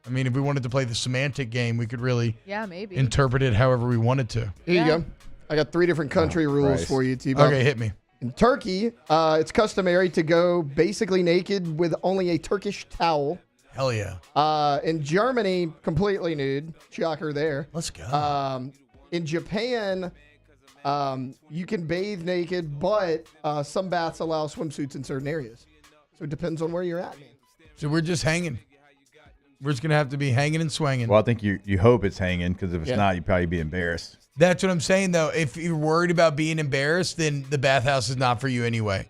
I mean, if we wanted to play the semantic game, we could really maybe interpret it however we wanted to. Here you go. I got 3 different country rules for you, T-Bob. Okay, hit me. In Turkey, it's customary to go basically naked with only a Turkish towel. Hell yeah. In Germany, completely nude. Shocker there. Let's go. In Japan, you can bathe naked, but some baths allow swimsuits in certain areas. So it depends on where you're at, man. So we're just hanging. We're just going to have to be hanging and swinging. Well, I think you hope it's hanging, because if it's not, you'd probably be embarrassed. That's what I'm saying, though. If you're worried about being embarrassed, then the bathhouse is not for you anyway.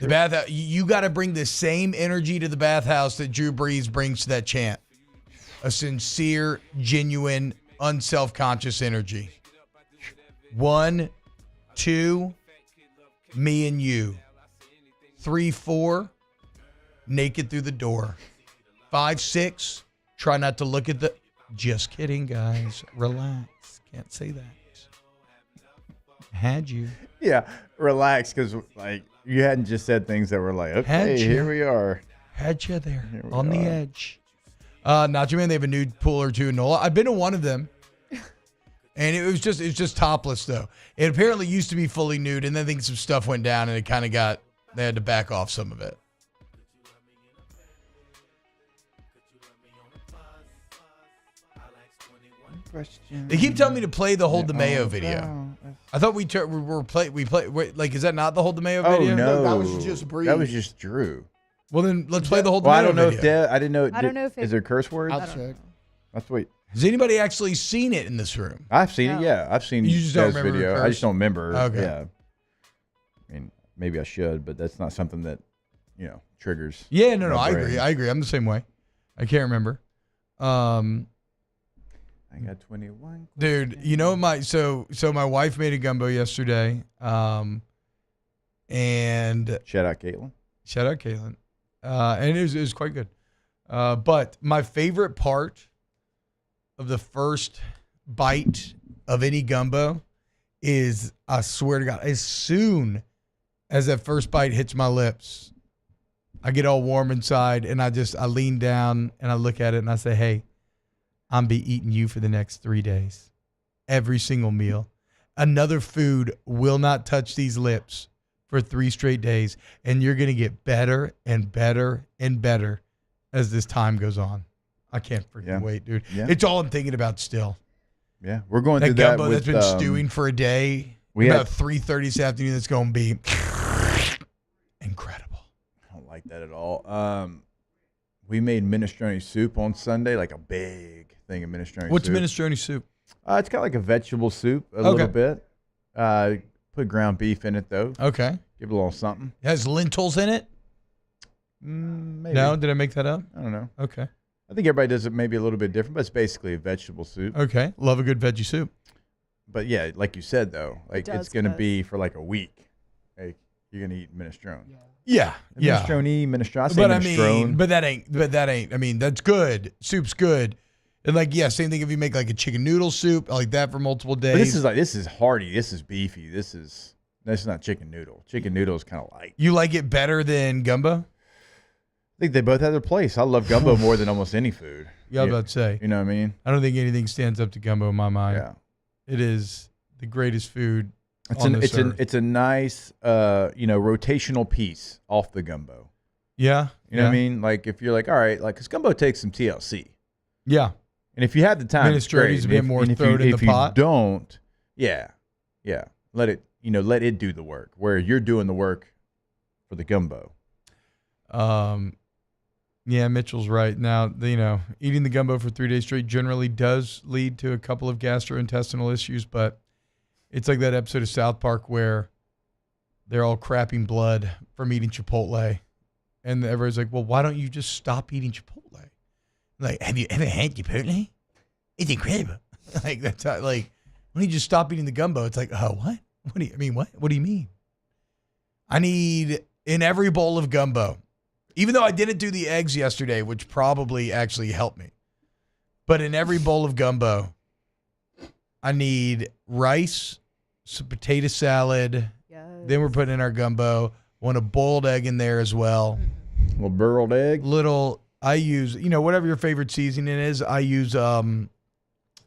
The bathhouse, you got to bring the same energy to the bathhouse that Drew Brees brings to that chant. A sincere, genuine, unself-conscious energy. 1, 2, me and you. 3, 4, naked through the door. 5, 6, try not to look at the... Just kidding, guys. Relax. Can't say that. Had you. Yeah, relax, because like you hadn't just said things that were like, okay, here we are. Had you there on the edge. Nacho Man, they have a nude pool or two in NOLA. I've been to one of them. And it's just topless, though. It apparently used to be fully nude, and then I think some stuff went down, and it kind of they had to back off some of it. They keep telling me to play the Hold the Mayo video. I thought we play like, is that not the Hold the Mayo video? No, that was just Brees. That was just Drew. Well, then let's play the whole. Well, I don't know video. if I didn't know. I don't know if is there curse words? I'll check. That's sweet. Has anybody actually seen it in this room? I've seen it. Yeah, I've seen. You just don't Dez's remember video. the I just don't remember. Okay. Yeah. I mean, maybe I should, but that's not something that triggers. Yeah, no, my I brain. agree. I agree. I'm the same way. I can't remember. I got 21. Dude, you know so my wife made a gumbo yesterday. And shout out Caitlin. And it was quite good. But my favorite part of the first bite of any gumbo is, I swear to God, as soon as that first bite hits my lips, I get all warm inside, and I lean down and I look at it and I say, hey, I'm be eating you for the next 3 days. Every single meal. Another food will not touch these lips for 3 straight days. And you're going to get better and better and better as this time goes on. I can't freaking wait, dude. Yeah. It's all I'm thinking about still. Yeah, we're going that through that gumbo with, that's been stewing for a day. About 3:30 this afternoon, that's going to be incredible. I don't like that at all. We made minestrone soup on Sunday, like a big thing of minestrone soup. What's minestrone soup? It's kind of like a vegetable soup, a little bit. Put ground beef in it, though. Okay. Give it a little something. It has lentils in it? Maybe. No? Did I make that up? I don't know. Okay. I think everybody does it maybe a little bit different, but it's basically a vegetable soup. Okay. Love a good veggie soup. But yeah, like you said, though, like it's going to be for like a week. Like you're going to eat minestrone. Yeah. Yeah. Minestrone. I say minestrone. But that ain't, I mean, that's good. Soup's good. And like, yeah, same thing if you make like a chicken noodle soup like that for multiple days. But this is hearty. This is beefy. This is not chicken noodle. Chicken noodle is kind of light. You like it better than gumbo? I think they both have their place. I love gumbo more than almost any food. Yeah, I was about to say. You know what I mean? I don't think anything stands up to gumbo in my mind. Yeah. It is the greatest food on this earth. It's a nice rotational piece off the gumbo. Yeah. You know what I mean? Like if you're like, all right, like because gumbo takes some TLC. Yeah. And if you have the time, minestrone needs a bit more thrown in the pot. If you don't, yeah, let it do the work. Where you're doing the work for the gumbo. Yeah, Mitchell's right. Now, eating the gumbo for 3 days straight generally does lead to a couple of gastrointestinal issues, but it's like that episode of South Park where they're all crapping blood from eating Chipotle, and everybody's like, well, why don't you just stop eating Chipotle? Like, have you ever had Chipotle? It's incredible. Like, that's how, like, when you just stop eating the gumbo, it's like, oh, what? What do you mean? I need, in every bowl of gumbo, even though I didn't do the eggs yesterday, which probably actually helped me, but in every bowl of gumbo, I need rice, some potato salad. Yes. Then we're putting in our gumbo. Want a boiled egg in there as well. A little boiled egg. I use, whatever your favorite seasoning is. I use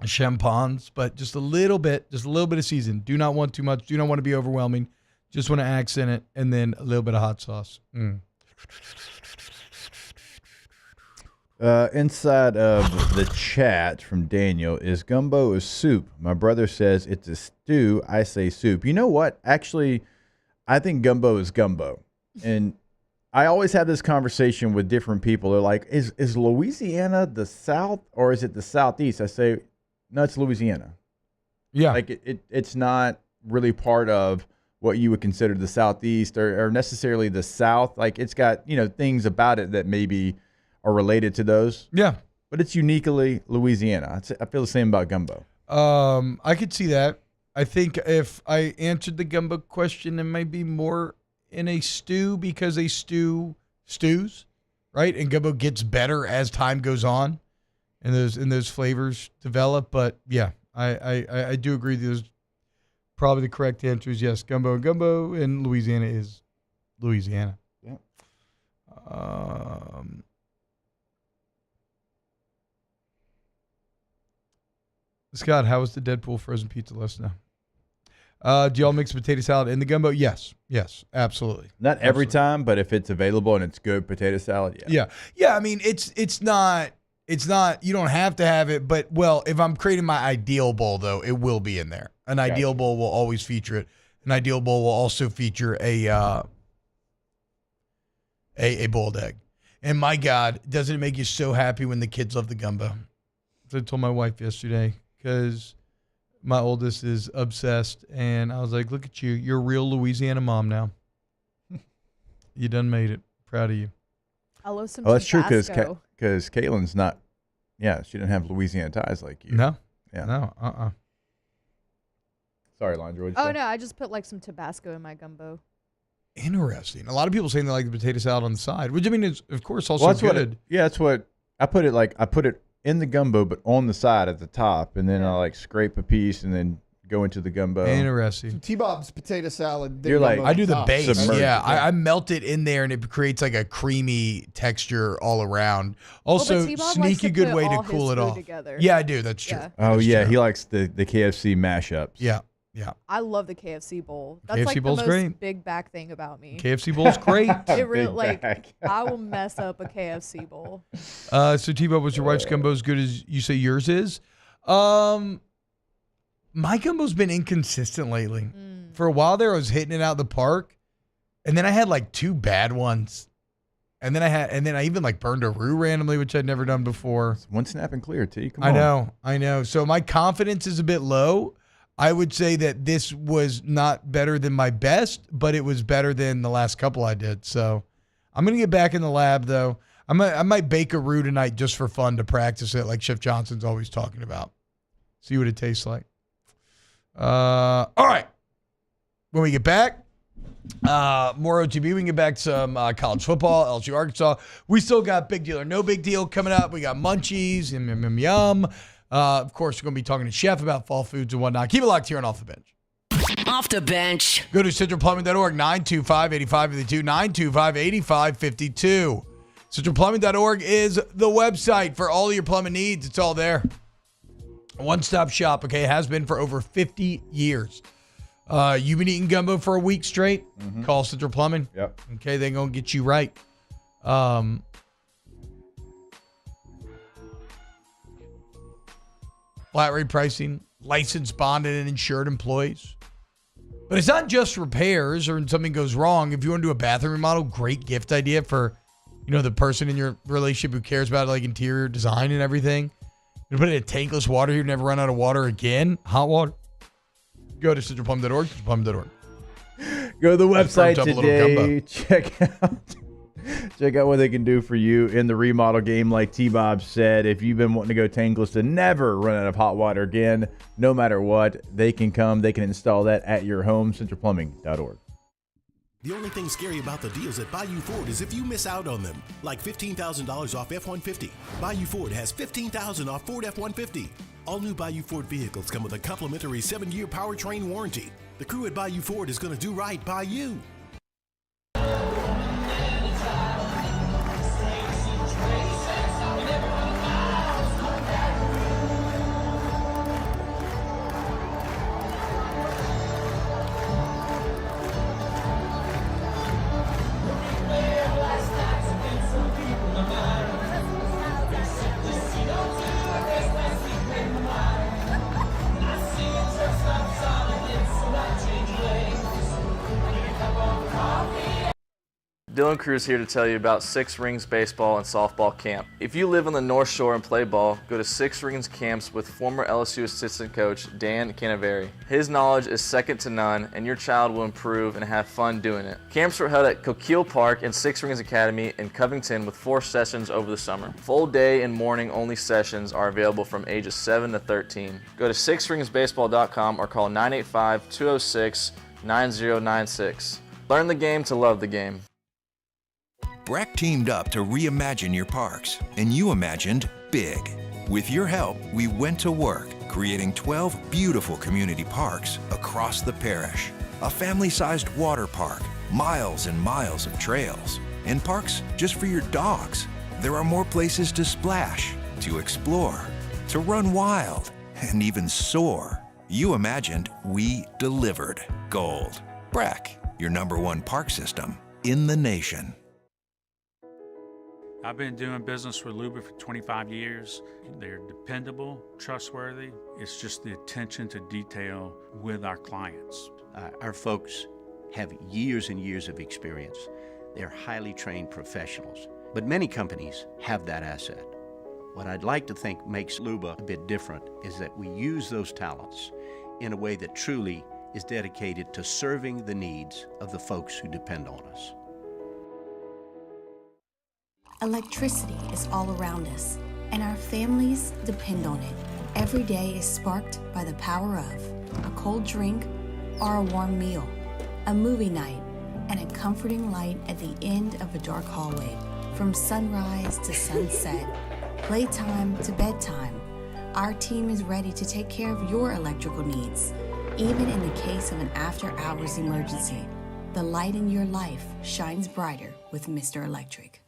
champagnes, but just a little bit of season. Do not want too much. Do not want to be overwhelming. Just want to accent it, and then a little bit of hot sauce. Inside of the chat from Daniel, is gumbo a soup? My brother says it's a stew. I say soup. You know what? Actually, I think gumbo is gumbo. And I always have this conversation with different people. They're like, is Louisiana the South or is it the Southeast? I say, no, it's Louisiana. Yeah. Like it's not really part of what you would consider the Southeast or necessarily the South. Like it's got, things about it that maybe are related to those. Yeah. But it's uniquely Louisiana. I feel the same about gumbo. I could see that. I think if I answered the gumbo question, it might be more in a stew because a stew stews, right? And gumbo gets better as time goes on and those flavors develop. But yeah, I do agree there's probably the correct answer is yes, gumbo. Gumbo in Louisiana is Louisiana. Yeah. Scott, how was the Deadpool frozen pizza? Let us know. Do y'all mix potato salad in the gumbo? Yes, absolutely. Not every time, but if it's available and it's good potato salad, yeah. Yeah. I mean, it's not. You don't have to have it, but if I'm creating my ideal bowl, though, it will be in there. An ideal bowl will always feature it. An ideal bowl will also feature a a boiled egg. And my God, doesn't it make you so happy when the kids love the gumbo? So I told my wife yesterday because my oldest is obsessed. And I was like, look at you. You're a real Louisiana mom now. You done made it. Proud of you. I love some that's true Tabasco. because Caitlin's not, she didn't have Louisiana ties like you. No. Yeah. No. Sorry, Landry. What'd you Oh, say? no, I just put like some Tabasco in my gumbo. Interesting. A lot of people saying they like the potato salad on the side, which I mean is, of course, also Well, that's good. that's what I put it like. I put it in the gumbo, but on the side at the top, and then I like scrape a piece and then go into the gumbo. Interesting. So T-Bob's potato salad. You're like, I do the base. Submerged. Yeah, I melt it in there and it creates like a creamy texture all around. Also, T-Bob likes sneaky to good put way all to cool his it food off. together. Yeah, I do. That's true. Yeah. Oh That's yeah, true. he likes the KFC mashups. Yeah. I love the KFC bowl. That's KFC like the bowl's most great. big back thing about me. KFC bowl's great. It really Big like back. I will mess up a KFC bowl. So T-Bob, was your wife's gumbo as good as you say yours is? My gumbo's been inconsistent lately. For a while there, I was hitting it out of the park, and then I had like 2 bad ones, and then I even like burned a roux randomly, which I'd never done before. One snap and clear, T. Come on. I know. So my confidence is a bit low. I would say that this was not better than my best, but it was better than the last couple I did. So I'm going to get back in the lab, though. I might bake a roux tonight just for fun to practice it, like Chef Johnson's always talking about. See what it tastes like. All right. When we get back, more OTB. We can get back to some college football, LSU-Arkansas. We still got big deal or no big deal coming up. We got Munchies, yum. Of course, we're going to be talking to Chef about fall foods and whatnot. Keep it locked here on Off the Bench. Off the bench. Go to centralplumbing.org, 925-8552, 925-8552. Centralplumbing.org is the website for all your plumbing needs. It's all there. One-stop shop, okay? It has been for over 50 years. You've been eating gumbo for a week straight? Mm-hmm. Call Central Plumbing. Yep. Okay, they're going to get you right. Flat rate pricing, licensed, bonded, and insured employees. But it's not just repairs or when something goes wrong. If you want to do a bathroom remodel, great gift idea for, the person in your relationship who cares about like interior design and everything. You put it in tankless water, you never run out of water again. Hot water. Go to centralplumbing.org, centralplumbing.org. Go to the website Double little today. Check out what they can do for you in the remodel game. Like T-Bob said, if you've been wanting to go tankless to never run out of hot water again, no matter what, they can come. They can install that at your home, centralplumbing.org. The only thing scary about the deals at Bayou Ford is if you miss out on them, like $15,000 off F-150. Bayou Ford has $15,000 off Ford F-150. All new Bayou Ford vehicles come with a complimentary 7-year powertrain warranty. The crew at Bayou Ford is going to do right by you. Dylan Cruz here to tell you about Six Rings Baseball and Softball Camp. If you live on the North Shore and play ball, go to Six Rings Camps with former LSU assistant coach Dan Canaveri. His knowledge is second to none, and your child will improve and have fun doing it. Camps were held at Coquille Park and Six Rings Academy in Covington with 4 sessions over the summer. Full day and morning only sessions are available from ages 7 to 13. Go to sixringsbaseball.com or call 985-206-9096. Learn the game to love the game. Breck teamed up to reimagine your parks, and you imagined big. With your help, we went to work, creating 12 beautiful community parks across the parish. A family-sized water park, miles and miles of trails, and parks just for your dogs. There are more places to splash, to explore, to run wild, and even soar. You imagined, we delivered. Gold. Breck, your #1 park system in the nation. I've been doing business with Luba for 25 years. They're dependable, trustworthy. It's just the attention to detail with our clients. Our folks have years and years of experience. They're highly trained professionals. But many companies have that asset. What I'd like to think makes Luba a bit different is that we use those talents in a way that truly is dedicated to serving the needs of the folks who depend on us. Electricity is all around us, and our families depend on it. Every day is sparked by the power of a cold drink or a warm meal, a movie night, and a comforting light at the end of a dark hallway. From sunrise to sunset, playtime to bedtime, our team is ready to take care of your electrical needs. Even in the case of an after-hours emergency, the light in your life shines brighter with Mr. Electric.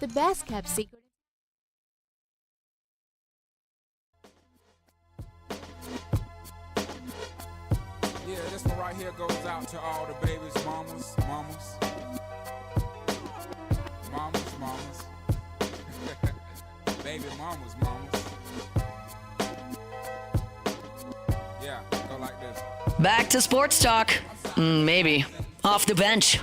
The best kept secret. Yeah, this one right here goes out to all the babies, mamas. Baby mamas. Yeah, go like this. Back to sports talk. Maybe. Off the bench.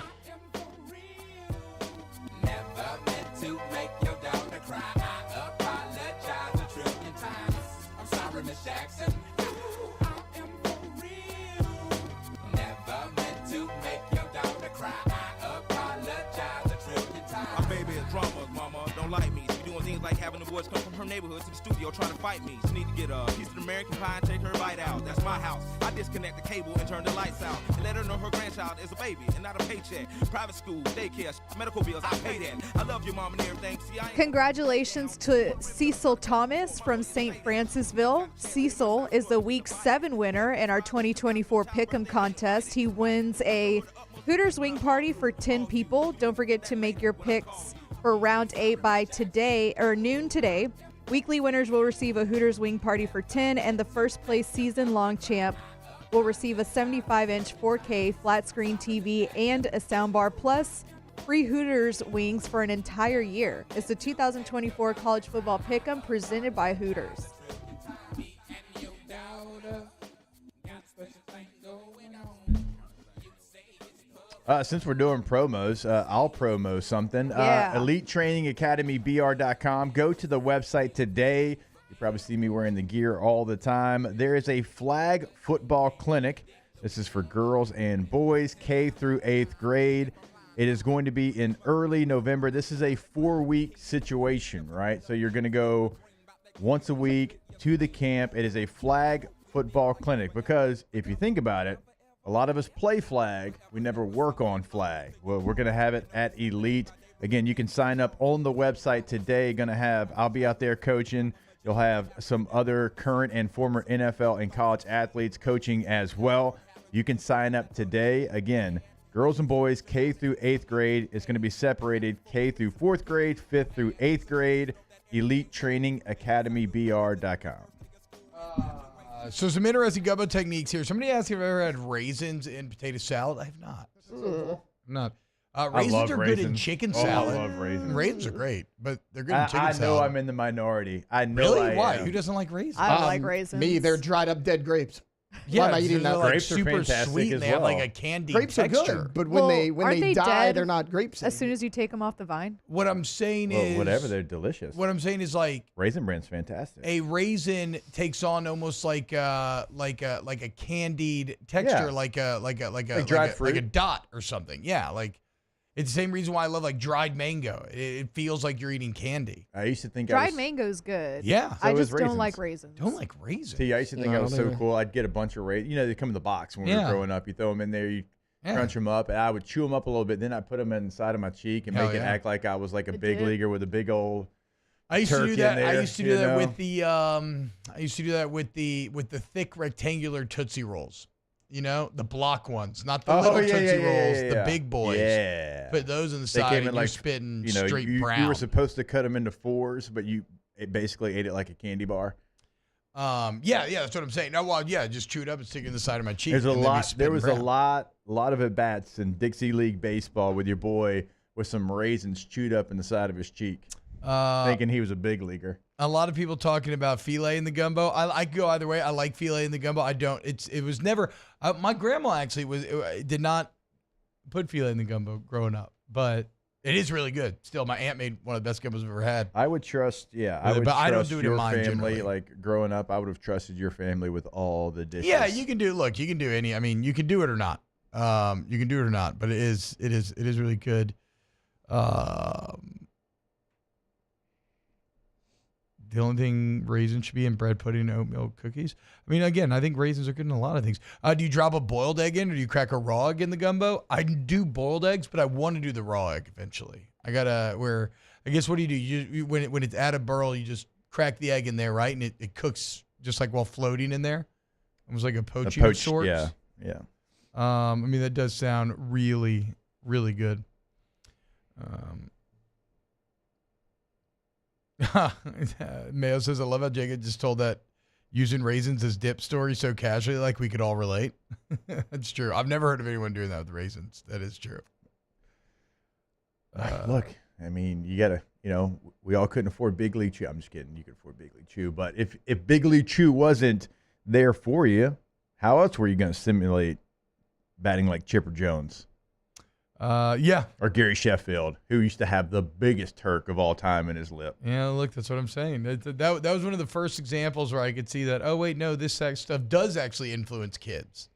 Like having the boys come from her neighborhood to the studio trying to fight me. She need to get a piece of American pie and take her bite out. That's my house. I disconnect the cable and turn the lights out and let her know her grandchild is a baby and not a paycheck. Private school, daycare, medical bills, I pay that. I love your mom and everything. See, Congratulations to Cecil Thomas from St. Francisville. Cecil is the Week 7 winner in our 2024 Pick'em contest. He wins a Hooters wing party for 10 people. Don't forget to make your picks for round 8 by today or noon today. Weekly winners will receive a Hooters wing party for 10, and the first place season-long champ will receive a 75-inch 4K flat screen TV and a soundbar, plus free Hooters wings for an entire year. It's the 2024 College Football Pick'em presented by Hooters. Since we're doing promos, I'll promo something. Yeah. EliteTrainingAcademyBR.com. Go to the website today. You probably see me wearing the gear all the time. There is a flag football clinic. This is for girls and boys, K through 8th grade. It is going to be in early November. This is a 4-week situation, right? So you're going to go once a week to the camp. It is a flag football clinic because if you think about it, a lot of us play flag. We never work on flag. Well, we're going to have it at Elite. Again, you can sign up on the website today. I'll be out there coaching. You'll have some other current and former NFL and college athletes coaching as well. You can sign up today. Again, girls and boys, K through 8th grade. It's going to be separated K through 4th grade, 5th through 8th grade. EliteTrainingAcademyBR.com. So some interesting gumbo techniques here. Somebody asked if I've ever had raisins in potato salad. I have not. Not. Raisins are good in chicken salad. I love raisins. Raisins are great, but they're good in chicken salad. I know I'm in the minority. I know Really? I Why? am. Who doesn't like raisins? I don't like raisins. Me, they're dried up dead grapes. Yeah, Why am I eating that? like Grapes are super fantastic sweet and as they have like well. a candy Grapes texture. are good, but when they die, dead they're not grapes. as soon as you take them off the vine? What I'm saying is whatever, they're delicious. What I'm saying is like Raisin Bran's fantastic. a raisin takes on almost like a candied texture, Yeah. like a dried like fruit. a dot or something. Yeah, like it's the same reason why I love like dried mango. It feels like you're eating candy. I used to think Dried mango's good. Yeah. I So is just don't raisins. like raisins. Don't like raisins. See, I used to think No, I was I so don't cool. I'd get a bunch of raisins. You know, they come in the box when we were Yeah. growing up. You throw them in there, you Yeah. crunch them up, and I would chew them up a little bit. Then I put them inside of my cheek and Hell make it yeah. act like I was like a Good big dip. leaguer with a big old. I used to do turkey in that. I there, used to do you that know? with the with the thick rectangular Tootsie Rolls. You know, the block ones, not the little Tootsie Rolls, the big boys. Yeah. Put those in the They side came and in you're like, spitting you know, straight you brown. were supposed to cut them into 4s, but it basically ate it like a candy bar. Yeah, that's what I'm saying. No, well, yeah, just chew it up and stick it in the side of my cheek. There's a and then be lot. There spitting was brown. a lot of at bats in Dixie League baseball with your boy with some raisins chewed up in the side of his cheek, thinking he was a big leaguer. A lot of people talking about filet in the gumbo. I go either way. I like filet in the gumbo. I don't. It was never. My grandma actually did not put filet in the gumbo growing up, but it is really good. Still, my aunt made one of the best gumbos I've ever had. I would trust. Yeah, but I don't do it in mine family. generally. Like growing up, I would have trusted your family with all the dishes. Yeah, you can do. Look, you can do any. I mean, you can do it or not. You can do it or not. But it is really good. The only thing raisins should be in bread pudding and oatmeal cookies. I mean, again, I think raisins are good in a lot of things. Do you drop a boiled egg in, or do you crack a raw egg in the gumbo? I do boiled eggs, but I want to do the raw egg eventually. I guess what do? You when it's out of burl, you just crack the egg in there, right? And it cooks just like while floating in there. It was like a poaching of sorts. Yeah. I mean, that does sound really, really good. Mayo says, I love how Jacob just told that using raisins as dip story so casually, like we could all relate. That's true. I've never heard of anyone doing that with raisins. That is true. Look, I mean, you got to, we all couldn't afford Big League Chew. I'm just kidding. You could afford Big League Chew. But if Big League Chew wasn't there for you, how else were you going to simulate batting like Chipper Jones? Yeah. Or Gary Sheffield, who used to have the biggest Turk of all time in his lip. Yeah, look, that's what I'm saying. That was one of the first examples where I could see that, oh, wait, no, this stuff does actually influence kids,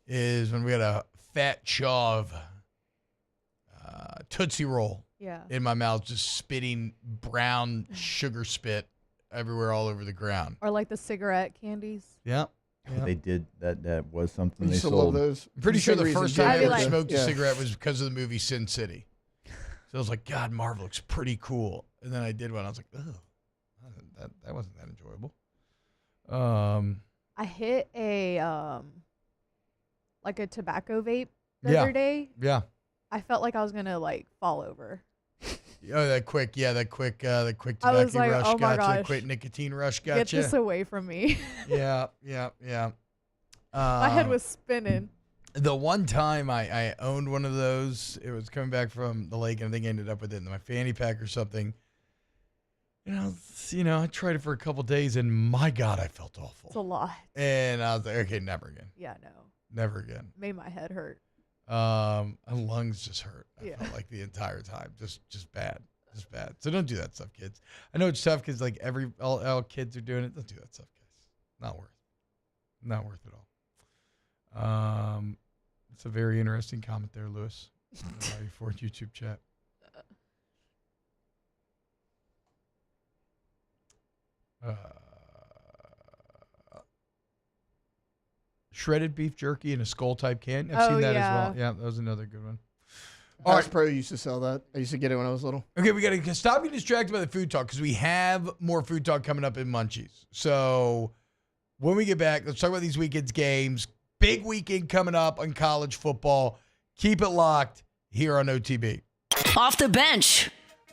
is when we had a fat chaw of Tootsie Roll in my mouth, just spitting brown sugar spit everywhere all over the ground. Or like the cigarette candies. Yeah. They did that. That was something they Love sold. those. I'm pretty sure the first time I ever like, smoked a cigarette was because of the movie Sin City. So I was like, God, Marv looks pretty cool. And then I did one. I was like, oh, that wasn't that enjoyable. I hit a like a tobacco vape the other day. Yeah. I felt like I was gonna fall over. Oh, that quick tobacco I was like, rush oh my gotcha. gosh. That quick nicotine rush gotcha. Get this away from me. Yeah. My head was spinning. The one time I owned one of those, it was coming back from the lake, and I think I ended up with it in my fanny pack or something. I tried it for a couple days, and my God, I felt awful. It's a lot. And I was like, okay, never again. Yeah, no. Never again. Made my head hurt. My lungs just hurt. I felt like the entire time. Just bad. Just bad. So don't do that stuff, kids. I know it's tough because all kids are doing it. Don't do that stuff, guys. Not worth it. Not worth it all. It's a very interesting comment there, Lewis. For YouTube chat. Shredded beef jerky in a skull type can. I've seen that as well. Yeah, that was another good one. Bass Pro used to sell that. I used to get it when I was little. Okay, we got to stop getting distracted by the food talk because we have more food talk coming up in Munchies. So when we get back, let's talk about these weekend's games. Big weekend coming up on college football. Keep it locked here on OTB. Off the bench.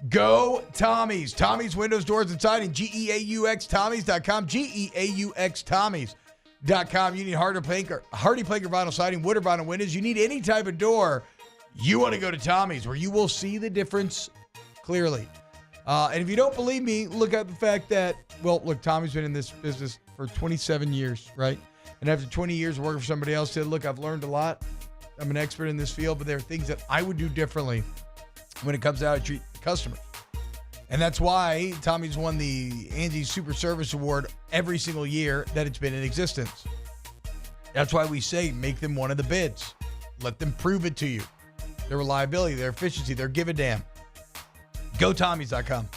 Go Tommy's. Tommy's Windows, Doors, and Siding. GEAUX-Tommy's.com. GEAUX-Tommy's.com. You need Hardy Planker vinyl siding, wood or vinyl windows. You need any type of door. You want to go to Tommy's, where you will see the difference clearly. And if you don't believe me, look at the fact that, Tommy's been in this business for 27 years, right? And after 20 years of working for somebody else, said, look, I've learned a lot. I'm an expert in this field, but there are things that I would do differently when it comes to how I treat customers. And that's why Tommy's won the Angie Super Service Award every single year that it's been in existence. That's why we say make them one of the bids. Let them prove it to you. Their reliability, their efficiency, their give a damn. GoTommys.com.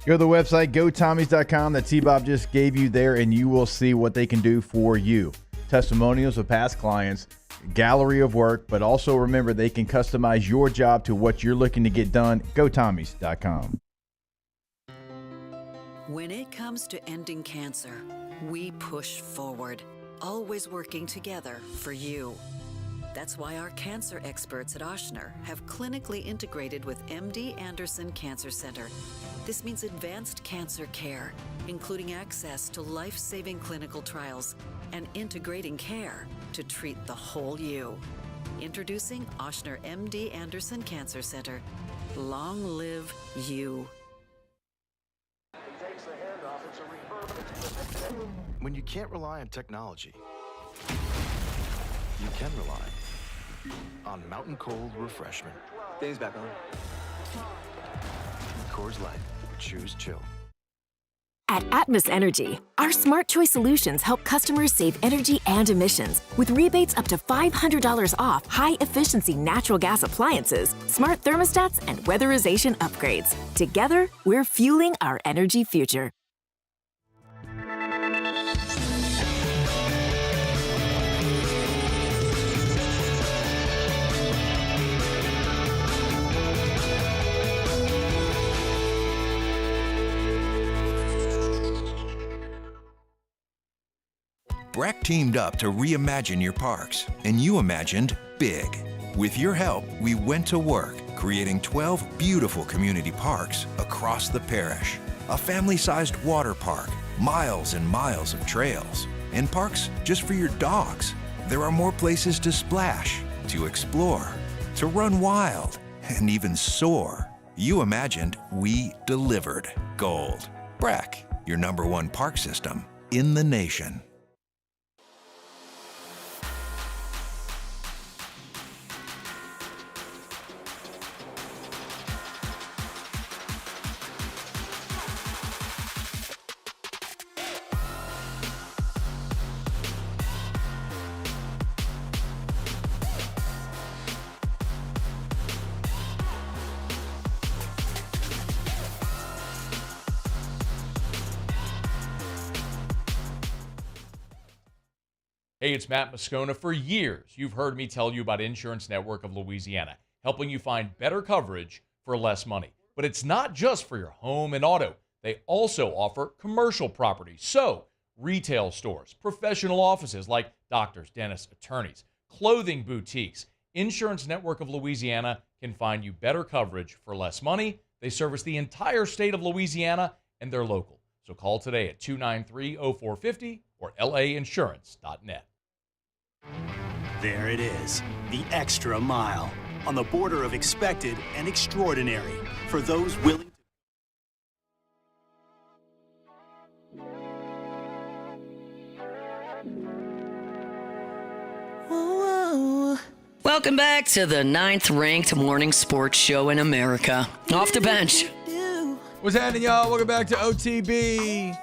Go to the website, gotommys.com, that T-Bob just gave you there, and you will see what they can do for you. Testimonials of past clients, gallery of work, but also remember they can customize your job to what you're looking to get done. GoTommys.com. When it comes to ending cancer, we push forward, always working together for you. That's why our cancer experts at Ochsner have clinically integrated with MD Anderson Cancer Center. This means advanced cancer care, including access to life-saving clinical trials and integrating care to treat the whole you. Introducing Ochsner MD Anderson Cancer Center. Long live you. When you can't rely on technology, you can rely on Mountain Cold Refreshment. Dave's back on. Coors Light. Choose chill. At Atmos Energy, our smart choice solutions help customers save energy and emissions with rebates up to $500 off high-efficiency natural gas appliances, smart thermostats, and weatherization upgrades. Together, we're fueling our energy future. Breck teamed up to reimagine your parks, and you imagined big. With your help, we went to work, creating 12 beautiful community parks across the parish. A family-sized water park, miles and miles of trails, and parks just for your dogs. There are more places to splash, to explore, to run wild, and even soar. You imagined, we delivered. Gold. Breck, your #1 park system in the nation. Hey, it's Matt Moscona. For years, you've heard me tell you about Insurance Network of Louisiana, helping you find better coverage for less money. But it's not just for your home and auto. They also offer commercial property. So, retail stores, professional offices like doctors, dentists, attorneys, clothing boutiques. Insurance Network of Louisiana can find you better coverage for less money. They service the entire state of Louisiana, and they're local. So call today at 293-0450 or lainsurance.net. There it is, the extra mile, on the border of expected and extraordinary for those willing to... Welcome back to the 9th-ranked morning sports show in America. Off the bench. What's happening, y'all? Welcome back to OTB.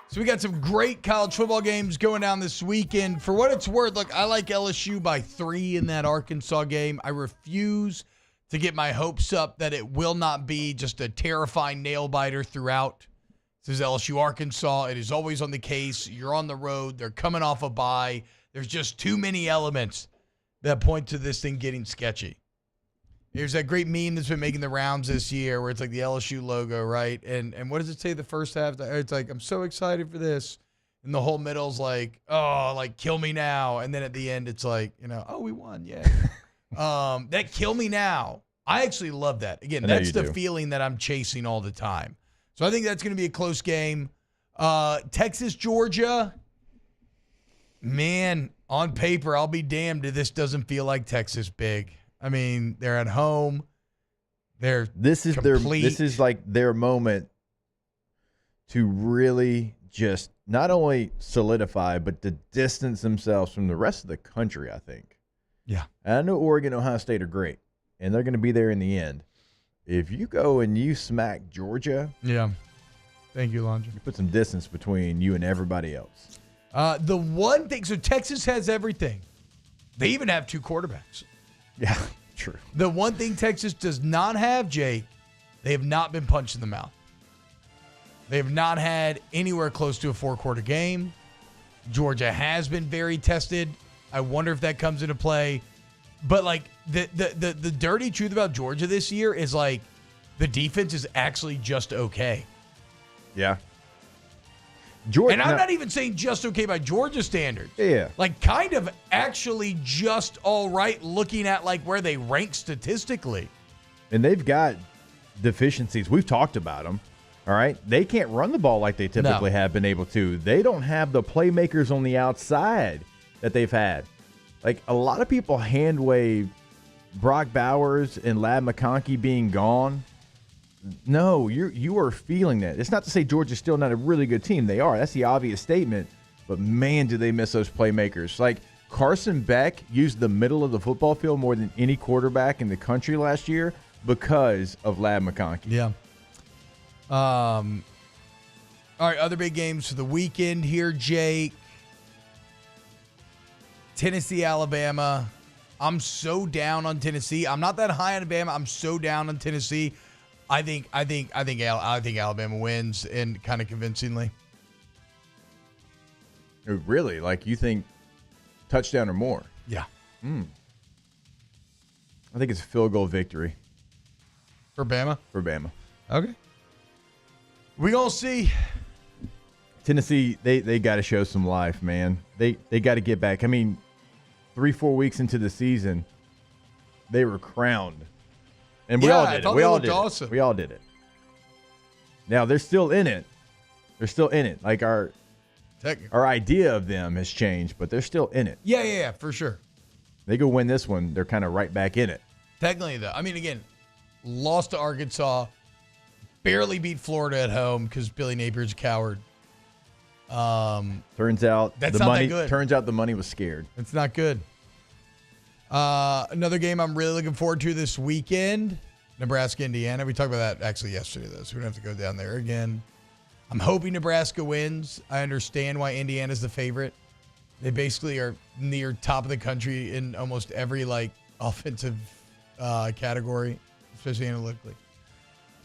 So we got some great college football games going down this weekend. For what it's worth, look, I like LSU by 3 in that Arkansas game. I refuse to get my hopes up that it will not be just a terrifying nail-biter throughout. This is LSU-Arkansas. It is always on the case. You're on the road. They're coming off a bye. There's just too many elements that point to this thing getting sketchy. There's that great meme that's been making the rounds this year where it's like the LSU logo, right? And what does it say the first half? It's like, I'm so excited for this. And the whole middle's like, oh, like, kill me now. And then at the end, it's like, oh, we won. Yeah. That kill me now. I actually love that. Again, that's the feeling that I'm chasing all the time. So I think that's going to be a close game. Texas, Georgia. Man, on paper, I'll be damned if this doesn't feel like Texas big. I mean, they're at home. This is like their moment to really just not only solidify, but to distance themselves from the rest of the country, I think. Yeah. And I know Oregon and Ohio State are great, and they're going to be there in the end. If you go and you smack Georgia. Yeah. Thank you, Lonja. You put some distance between you and everybody else. The one thing, so Texas has everything. They even have 2 quarterbacks. Yeah, true. The one thing Texas does not have, Jake, they have not been punched in the mouth. They have not had anywhere close to a 4-quarter game. Georgia has been very tested. I wonder if that comes into play. But, like, the dirty truth about Georgia this year is, like, the defense is actually just okay. Yeah. And I'm not even saying just okay by Georgia standards. Yeah. Like, kind of actually just all right looking at, like, where they rank statistically. And they've got deficiencies. We've talked about them. All right. They can't run the ball like they typically have been able to. They don't have the playmakers on the outside that they've had. Like, a lot of people hand wave Brock Bowers and Ladd McConkey being gone. No, you are feeling that. It's not to say Georgia's still not a really good team. They are. That's the obvious statement. But, man, do they miss those playmakers. Like, Carson Beck used the middle of the football field more than any quarterback in the country last year because of Lad McConkey. Yeah. All right, other big games for the weekend here, Jake. Tennessee, Alabama. I'm so down on Tennessee. I'm not that high on Alabama. I'm so down on Tennessee. I think Alabama wins, and kind of convincingly. Really? Like, you think touchdown or more? Yeah. I think it's a field goal victory. For Bama? For Bama. Okay. We gonna see. Tennessee, they got to show some life, man. They got to get back. I mean, 3-4 weeks into the season, they were crowned. And we all did it. We all did it. We all did it. Now, they're still in it. They're still in it. Like, our idea of them has changed, but they're still in it. Yeah, for sure. They go win this one, they're kind of right back in it. Technically, though. I mean, again, lost to Arkansas, barely beat Florida at home because Billy Napier's a coward. Turns out that's the not money. that good. Turns out the money was scared. It's not good. Another game I'm really looking forward to this weekend, Nebraska, Indiana. We talked about that actually yesterday, though, so we don't have to go down there again. I'm hoping Nebraska wins. I understand why Indiana's the favorite. They basically are near top of the country in almost every offensive category, especially analytically.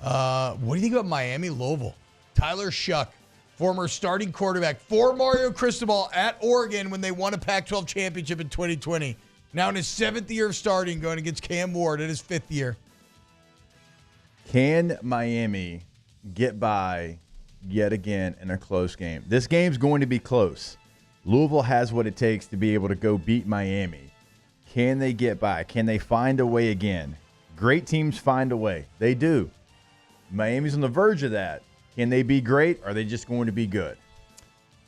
What do you think about Miami, Louisville? Tyler Shuck, former starting quarterback for Mario Cristobal at Oregon when they won a Pac-12 championship in 2020. Now in his 7th year of starting, going against Cam Ward in his 5th year. Can Miami get by yet again in a close game? This game's going to be close. Louisville has what it takes to be able to go beat Miami. Can they get by? Can they find a way again? Great teams find a way. They do. Miami's on the verge of that. Can they be great? Or are they just going to be good?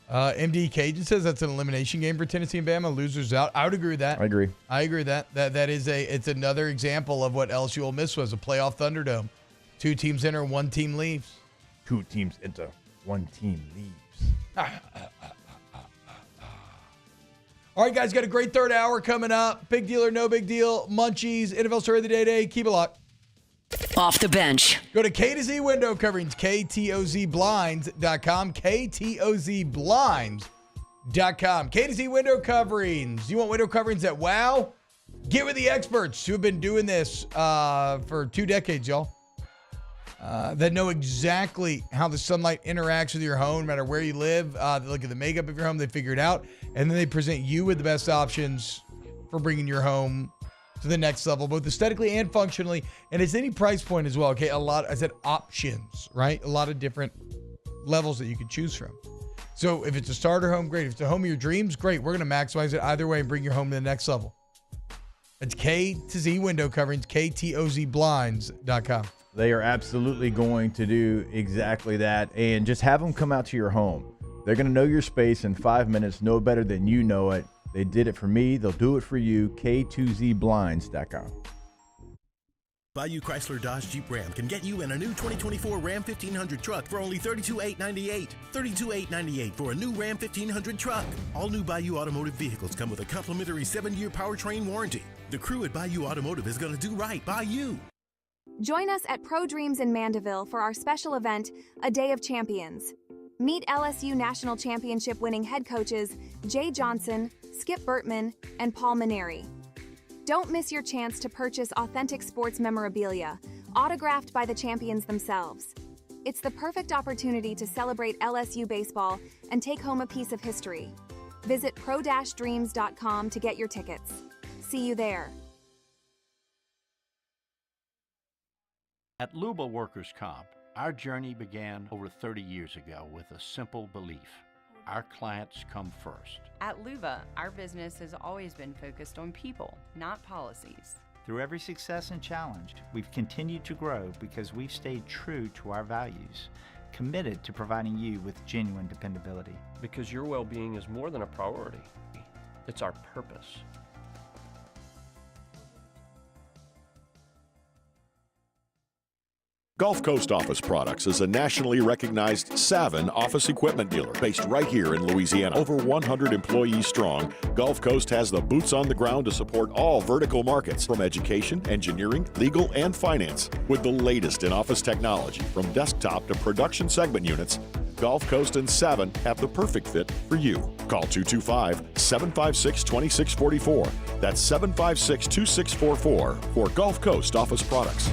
MD Cajun says that's an elimination game for Tennessee and Bama. Losers out. I would agree with that. I agree. With that. That is it's another example of what LSU Ole Miss was, a playoff Thunderdome. 2 teams enter, 1 team leaves. 2 teams enter, 1 team leaves. All right, guys, got a great third hour coming up. Big deal or no big deal. Munchies, NFL story of the day. Keep it locked. Off the bench. Go to K to Z window coverings, KTOZblinds.com, KTOZblinds.com. K to Z window coverings. You want window coverings that wow? Get with the experts who have been doing this for 2 decades, y'all. That know exactly how the sunlight interacts with your home, no matter where you live. They look at the makeup of your home, they figure it out, and then they present you with the best options for bringing your home to the next level, both aesthetically and functionally. And it's any price point as well. Okay, I said options, right? A lot of different levels that you can choose from. So if it's a starter home, great. If it's a home of your dreams, great. We're going to maximize it either way and bring your home to the next level. It's K to Z window coverings, KTOZblinds.com. They are absolutely going to do exactly that, and just have them come out to your home. They're going to know your space in 5 minutes, know better than you know it. They did it for me. They'll do it for you. K2ZBlinds.com. Bayou Chrysler Dodge Jeep Ram can get you in a new 2024 Ram 1500 truck for only $32,898. $32,898 for a new Ram 1500 truck. All new Bayou Automotive vehicles come with a complimentary 7-year powertrain warranty. The crew at Bayou Automotive is going to do right by you. Join us at Pro Dreams in Mandeville for our special event, A Day of Champions. Meet LSU National Championship winning head coaches Jay Johnson, Skip Bertman, and Paul Maneri. Don't miss your chance to purchase authentic sports memorabilia, autographed by the champions themselves. It's the perfect opportunity to celebrate LSU baseball and take home a piece of history. Visit pro-dreams.com to get your tickets. See you there. At Luba Workers' Comp, our journey began over 30 years ago with a simple belief. Our clients come first. At Luba, our business has always been focused on people, not policies. Through every success and challenge, we've continued to grow because we've stayed true to our values, committed to providing you with genuine dependability. Because your well-being is more than a priority. It's our purpose. Gulf Coast Office Products is a nationally recognized Savin office equipment dealer based right here in Louisiana. Over 100 employees strong, Gulf Coast has the boots on the ground to support all vertical markets from education, engineering, legal, and finance. With the latest in office technology from desktop to production segment units, Gulf Coast and Savin have the perfect fit for you. Call 225-756-2644. That's 756-2644 for Gulf Coast Office Products.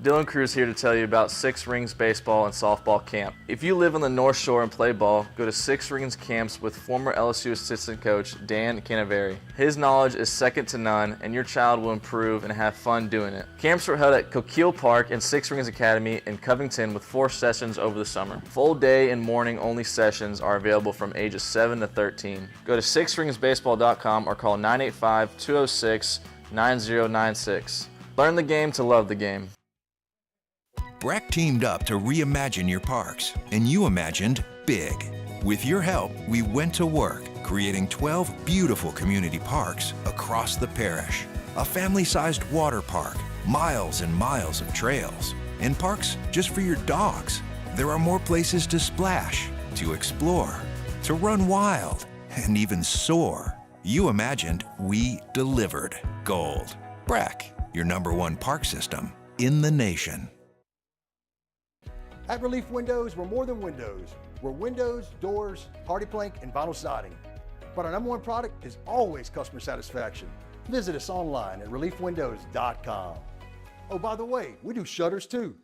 Dylan Cruz here to tell you about Six Rings Baseball and Softball Camp. If you live on the North Shore and play ball, go to Six Rings Camps with former LSU assistant coach Dan Canaveri. His knowledge is second to none, and your child will improve and have fun doing it. Camps were held at Coquille Park and Six Rings Academy in Covington with 4 sessions over the summer. Full day and morning only sessions are available from ages 7 to 13. Go to sixringsbaseball.com or call 985-206-9096. Learn the game to love the game. Breck teamed up to reimagine your parks, and you imagined big. With your help, we went to work, creating 12 beautiful community parks across the parish. A family-sized water park, miles and miles of trails, and parks just for your dogs. There are more places to splash, to explore, to run wild, and even soar. You imagined, we delivered. Gold. Breck, your #1 park system in the nation. At Relief Windows, we're more than windows. We're windows, doors, hardy plank, and vinyl siding. But our #1 product is always customer satisfaction. Visit us online at reliefwindows.com. Oh, by the way, we do shutters too.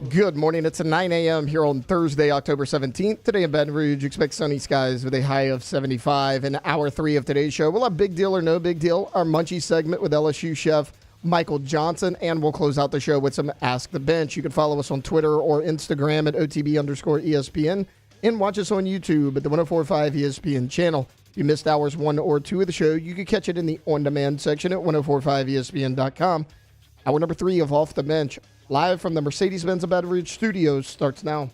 Good morning. It's a 9 a.m. here on Thursday, October 17th. Today in Baton Rouge, expect sunny skies with a high of 75. In hour 3 of today's show, we'll have Big Deal or No Big Deal, our Munchies segment with LSU chef Michael Johnson, and we'll close out the show with some Ask the Bench. You can follow us on Twitter or Instagram at OTB_ESPN and watch us on YouTube at the 104.5 ESPN channel. If you missed hours 1 or 2 of the show, you can catch it in the on-demand section at 104.5ESPN.com. Hour number 3 of Off the Bench, live from the Mercedes-Benz of Baton Rouge studios, starts now.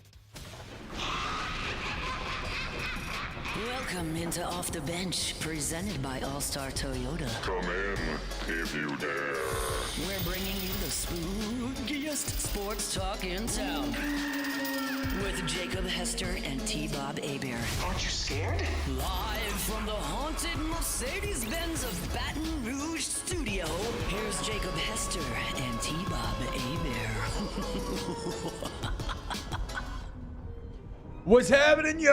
Welcome into Off the Bench, presented by All-Star Toyota. Come in, if you dare. We're bringing you the spookiest sports talk in town. With Jacob Hester and T-Bob Hebert. Aren't you scared? Live from the haunted Mercedes-Benz of Baton Rouge studio, here's Jacob Hester and T-Bob Hebert. What's happening, yo?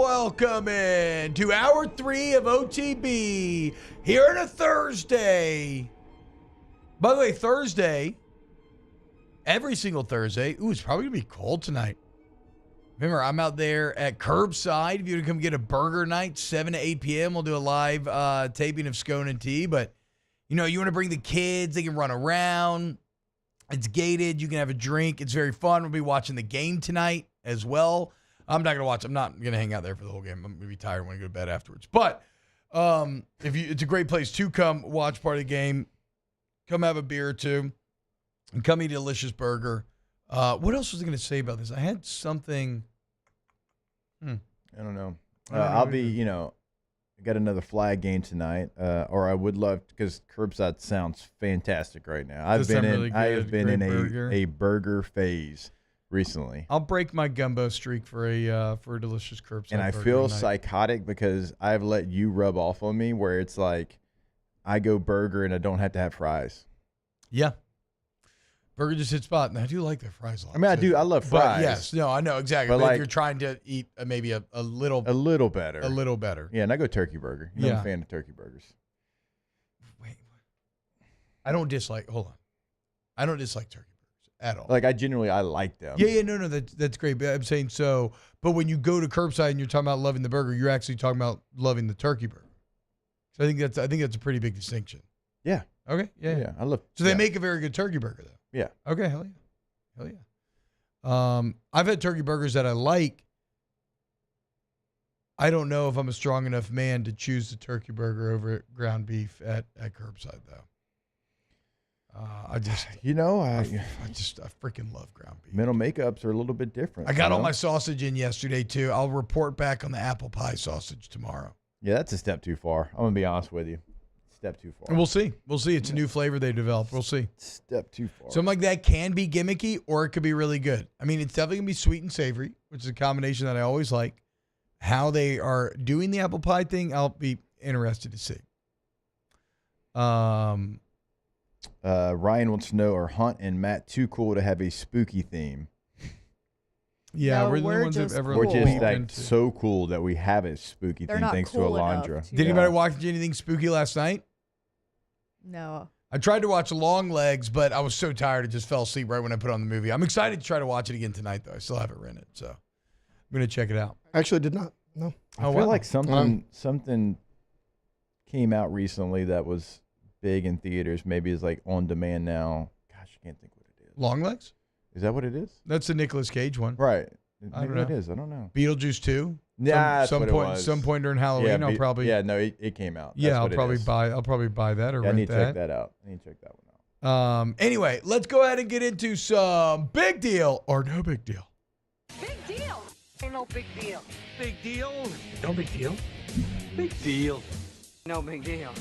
Welcome in to hour 3 of OTB here on a Thursday. By the way, Thursday, every single Thursday, it's probably going to be cold tonight. Remember, I'm out there at Curbside. If you want to come get a burger night, 7 to 8 p.m., we'll do a live taping of Scone and Tea. But, you want to bring the kids. They can run around. It's gated. You can have a drink. It's very fun. We'll be watching the game tonight as well. I'm not going to watch. I'm not going to hang out there for the whole game. I'm going to be tired when I go to bed afterwards. But it's a great place to come watch part of the game. Come have a beer or two. And come eat a delicious burger. What else was I going to say about this? I had something. I don't know. I'll be, I got another flag game tonight, or I would love, because Curbside sounds fantastic right now. I have been in a burger phase recently. I'll break my gumbo streak for a delicious Curbside. And I feel psychotic because I've let you rub off on me, where it's like I go burger and I don't have to have fries. Yeah. Burger just hits spot, and I do like their fries a lot. I mean, I do. I love fries. But yes, no, I know exactly. But if you're trying to eat maybe a little better. A little better. Yeah, and I go turkey burger. I'm a fan of turkey burgers. Wait. I don't dislike turkey burgers at all. Like, I like them. Yeah, no, that's great. But I'm saying so, but when you go to Curbside and you're talking about loving the burger, you're actually talking about loving the turkey burger. So I think that's a pretty big distinction. Yeah. Okay. Yeah. I love. So they make a very good turkey burger, though. Yeah. Okay. Hell yeah. I've had turkey burgers that I like. I don't know if I'm a strong enough man to choose the turkey burger over ground beef at Curbside, though. I freaking love ground beef. Mental makeups are a little bit different. I got all my sausage in yesterday, too. I'll report back on the apple pie sausage tomorrow. Yeah, that's a step too far. I'm going to be honest with you. Step too far. And we'll see. It's a new flavor they developed. We'll see. Step too far. Something like that can be gimmicky, or it could be really good. I mean, it's definitely going to be sweet and savory, which is a combination that I always like. How they are doing the apple pie thing, I'll be interested to see. Ryan wants to know, are Hunt and Matt too cool to have a spooky theme? Yeah, No, we're the we're ones that just ever We're cool. just like so cool that we have a spooky They're theme not thanks cool to enough Alondra. to- Did anybody watch anything spooky last night? No. I tried to watch Long Legs, but I was so tired I just fell asleep right when I put on the movie. I'm excited to try to watch it again tonight, though. I still haven't rented, so I'm going to check it out. Actually, did not. No. I feel like something came out recently that was big in theaters. Maybe it's like on demand now. Gosh, I can't think what it is. Long Legs? Is that what it is? That's the Nicolas Cage one. Right. I Maybe don't it know. is. I don't know. Beetlejuice 2? Yeah, that's what it was. Some point during Halloween, I'll probably. Yeah, no, it came out. Yeah, That's I'll what it probably is. buy. I'll probably buy that or Yeah, I rent need to check that out. I need to check that one out. Anyway, let's go ahead and get into some big deal or no big deal. Big deal. Ain't no big deal. Big deal. No big deal. Big deal. No big deal.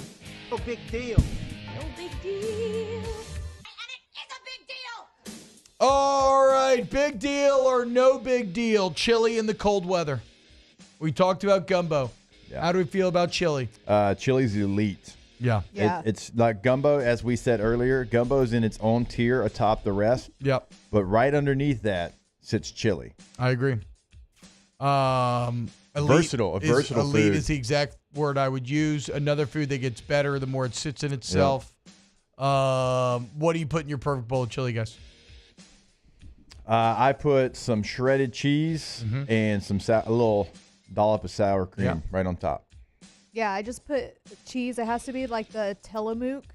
No big deal. No big deal. All right, big deal or no big deal. Chili in the cold weather. We talked about gumbo. Yeah. How do we feel about chili? Chili's elite. Yeah. Yeah. It's like gumbo, as we said earlier. Gumbo's in its own tier atop the rest. Yep. But right underneath that sits chili. I agree. Elite Versatile, a versatile elite food. is the exact word I would use. Another food that gets better the more it sits in itself. What do you put in your perfect bowl of chili, guys? I put some shredded cheese and some a little dollop of sour cream right on top. Yeah, I just put cheese. It has to be like the Tillamook.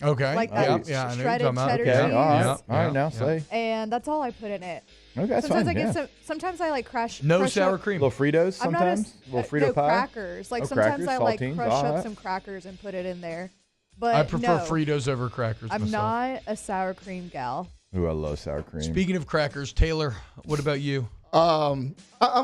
Okay. Like that I know what you're shredded talking about. cheddar Okay, cheese. all right, now say. And that's all I put in it. Okay, that's sometimes fine, I get yeah. sometimes I like crush No crush sour up, cream. Little Fritos I'm not a sometimes. s- Little Frito no, pie. crackers. Like Oh, sometimes crackers, I like saltines, crush all up right. some crackers and put it in there. But I prefer no, Fritos over crackers I'm myself. not a sour cream gal. Ooh, I love sour cream. Speaking of crackers, Taylor, what about you? I'm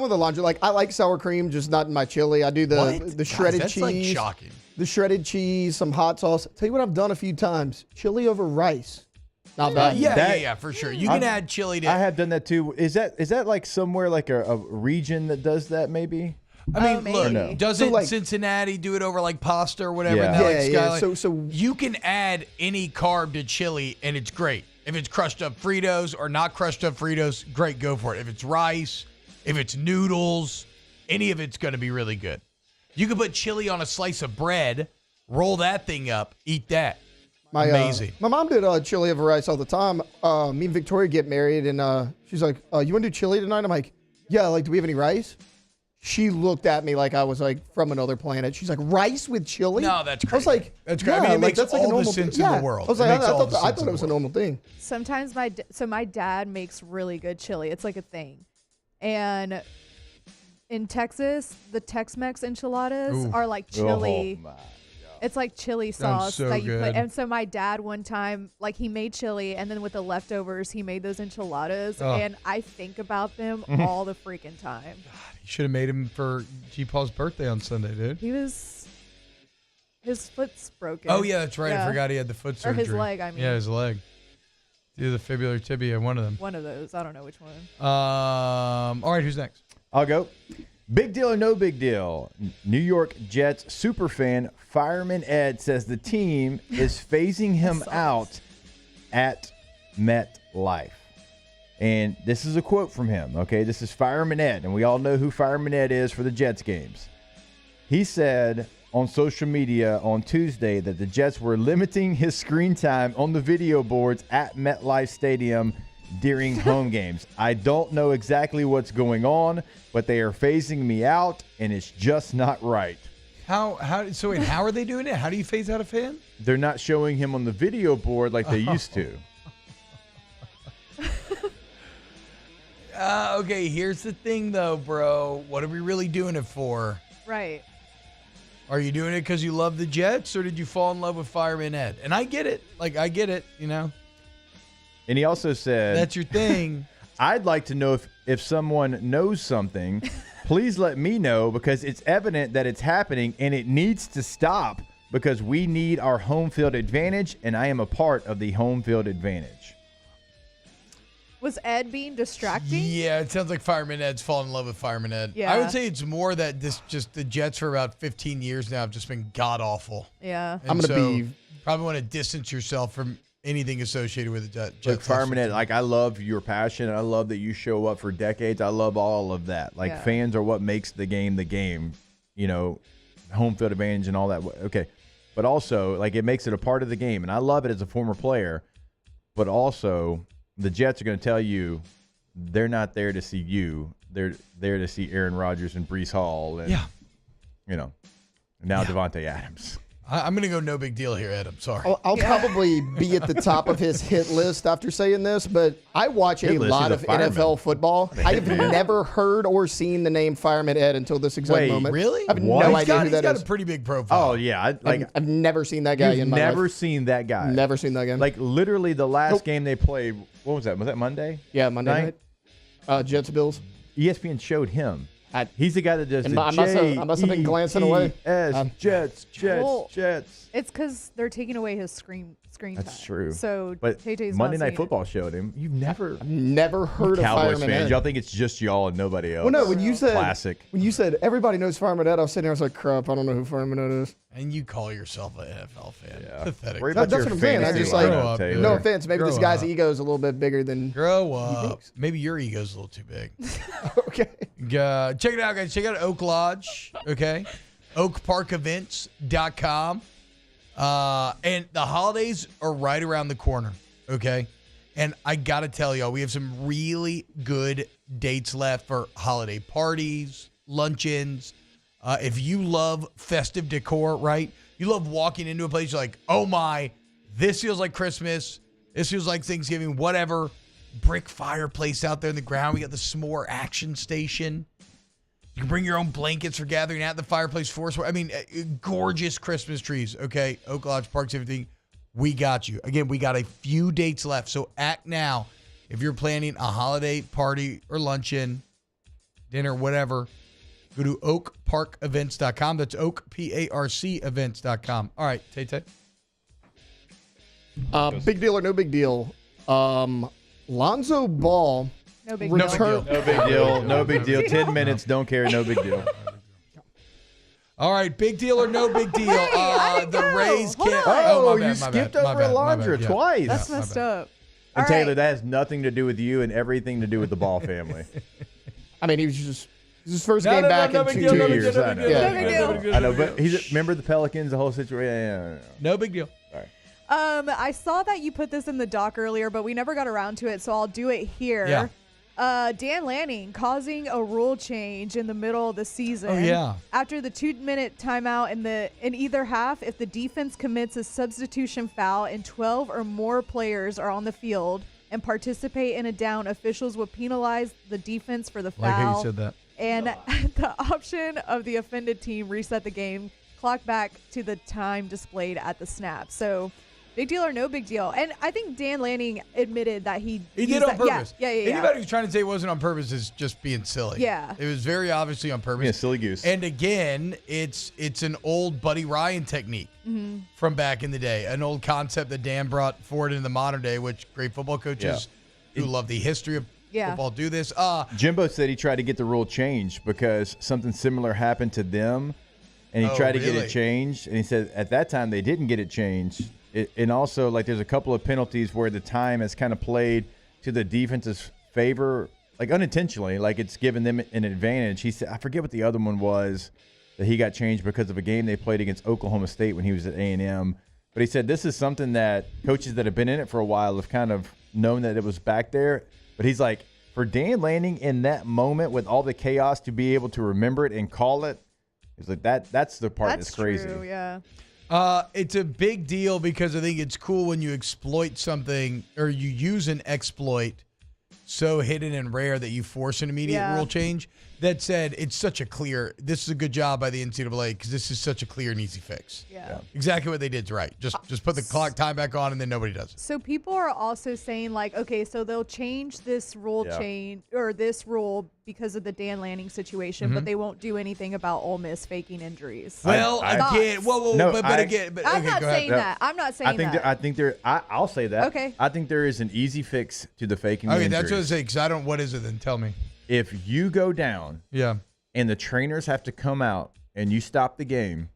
with Alondra. Like, I like sour cream, just not in my chili. I do the What? shredded Guys, that's cheese. like shocking. The shredded cheese, some hot sauce. Tell you what I've done a few times. Chili over rice. Not bad. Yeah, for sure. You can add chili to. I have done that too. Is that like somewhere like a region that does that maybe? I mean, look, No. doesn't So, like- Cincinnati do it over like pasta or whatever? Yeah. And they're like Yeah. Skyline? So You can add any carb to chili and it's great. If it's crushed up Fritos or not crushed up Fritos, great, go for it. If it's rice, if it's noodles, any of it's going to be really good. You can put chili on a slice of bread, roll that thing up, eat that. Amazing. My mom did chili over rice all the time. Me and Victoria get married, and she's like, "You want to do chili tonight?" I'm like, "Yeah." Like, do we have any rice? She looked at me like I was like from another planet. She's like, "Rice with chili?" No, that's I was crazy. like, That's crazy. Yeah, I mean, it makes that's like a all the normal sense thing. in the Yeah. world. I was It like, makes I all thought the I sense thought in it was the a normal thing. Sometimes my dad makes really good chili. It's like a thing. And in Texas, the Tex-Mex enchiladas Ooh. are like chili. Oh, my. It's like chili Sounds sauce so that you good. put. And so my dad one time, like he made chili, and then with the leftovers, he made those enchiladas. Oh. And I think about them all the freaking time. You should have made him for G. Paul's birthday on Sunday, dude. His foot's broken. Oh, yeah, that's right. I Yeah. forgot he had the foot Or surgery. his leg, I mean. Yeah, his leg. Either the fibular tibia, one of them. One of those. I don't know which one. All right, who's next? I'll go. Big deal or no big deal? New York Jets superfan Fireman Ed says the team is phasing him out at MetLife. And this is a quote from him, okay? This is Fireman Ed, and we all know who Fireman Ed is for the Jets games. He said on social media on Tuesday that the Jets were limiting his screen time on the video boards at MetLife Stadium during home games. I don't know exactly what's going on, but they are phasing me out, and it's just not right. How are they doing it? How do you phase out a fan? They're not showing him on the video board like they used to. Okay, here's the thing, though, bro. What are we really doing it for? Right. Are you doing it because you love the Jets, or did you fall in love with Fireman Ed? And I get it. Like, I get it, you know? And he also said, that's your thing. I'd like to know if someone knows something, please let me know, because it's evident that it's happening and it needs to stop because we need our home field advantage, and I am a part of the home field advantage. Was Ed being distracting? Yeah, it sounds like Fireman Ed's fallen in love with Fireman Ed. Yeah. I would say it's more that the Jets for about 15 years now have just been god-awful. Yeah. And probably want to distance yourself from anything associated with the Jets. Look, Fireman Ed, like, I love your passion. I love that you show up for decades. I love all of that. Like, fans are what makes the game, you know, home field advantage and all that. Okay. But also, like, it makes it a part of the game. And I love it as a former player. But also, the Jets are going to tell you they're not there to see you. They're there to see Aaron Rodgers and Brees Hall. And, you know, now Devontae Adams. I'm going to go no big deal here, Ed. I'm sorry. I'll probably be at the top of his hit list after saying this, but I watch a lot of NFL football. I have never heard or seen the name Fireman Ed until this exact moment. Really? I have no idea who that is. He's got a pretty big profile. Oh, yeah. I've never seen that guy in my life. Never seen that guy. Never seen that guy. Like, literally the last game they played, what was that? Was that Monday? Yeah, Monday night. Jets Bills. ESPN showed him. He's the guy that does I must have been glancing away. Jets. It's because they're taking away his screen time. That's true. So but Tay-Tay's Monday not Night seeing Football showed him. You've never heard of Cowboys Fireman fans. Ed. Y'all think it's just y'all and nobody else. Well, no, when you said everybody knows Fireman Ed, I was sitting there, I was like, crap, I don't know who Fireman Ed is. And you call yourself an NFL fan. Yeah. Pathetic. That's what I'm saying. I just like, no offense, maybe this guy's ego is a little bit bigger than. Grow up. Maybe your ego's a little too big. Okay. Check it out, guys. Check out Oak Lodge, okay? OakParkEvents.com. And the holidays are right around the corner, okay? And I got to tell y'all, we have some really good dates left for holiday parties, luncheons. If you love festive decor, right? You love walking into a place, you're like, oh my, this feels like Christmas. This feels like Thanksgiving, whatever. Brick fireplace out there in the ground. We got the s'more action station. You can bring your own blankets for gathering at the fireplace force. I mean, gorgeous Christmas trees, okay? Oak Lodge, Parks, everything. We got you. Again, we got a few dates left, so act now. If you're planning a holiday party or luncheon, dinner, whatever, go to oakparkevents.com. That's OakParc events.com. All right, Tay-Tay. Big deal or no big deal? Lonzo Ball. No big deal. No big deal. No big deal. 10 minutes. Don't care. No big deal. All right, big deal or no big deal? The Rays can't. Oh, my bad, you my skipped bad, over my bad, Alondra yeah. twice. That's messed up. And All Taylor, right. that has nothing to do with you and everything to do with the Ball family. I mean, he was just his first game back in 2 years. I know. No big deal. I know, but remember the Pelicans, the whole situation? Yeah. No big deal. Sorry. I saw that you put this in the doc earlier, but we never got around to it, so I'll do it here. Yeah. Dan Lanning causing a rule change in the middle of the season. Oh, yeah. After the 2-minute timeout in either half, if the defense commits a substitution foul and 12 or more players are on the field and participate in a down, officials will penalize the defense for the foul. Like how you said that. And the option of the offended team reset the game, clock back to the time displayed at the snap. So, big deal or no big deal? And I think Dan Lanning admitted that he did used on purpose. Yeah. Anybody who's trying to say it wasn't on purpose is just being silly. Yeah. It was very obviously on purpose. Yeah, silly goose. And again, it's an old Buddy Ryan technique from back in the day, an old concept that Dan brought forward into the modern day, which great football coaches who love the history of football do this. Jimbo said he tried to get the rule changed because something similar happened to them, and he tried to get it changed, and he said at that time they didn't get it changed. And also, like, there's a couple of penalties where the time has kind of played to the defense's favor, like unintentionally, like it's given them an advantage. He said, I forget what the other one was that he got changed because of a game they played against Oklahoma State when he was at A&M. But he said this is something that coaches that have been in it for a while have kind of known that it was back there. But he's like, for Dan Lanning in that moment with all the chaos to be able to remember it and call it, he's like, that's the part that's crazy. True, yeah. It's a big deal because I think it's cool when you exploit something or you use an exploit so hidden and rare that you force an immediate rule change. That said, it's such a clear, this is a good job by the NCAA because this is such a clear and easy fix. Yeah. Exactly what they did's right. Just put the clock time back on and then nobody does it. So people are also saying like, okay, so they'll change this rule change or this rule because of the Dan Lanning situation, but they won't do anything about Ole Miss faking injuries. Well, again, I'm not saying that. I'm not saying that. I'll say that. Okay. I think there is an easy fix to the faking Okay, injuries. that's what I was saying, because what is it then? Tell me. If you go down and the trainers have to come out and you stop the game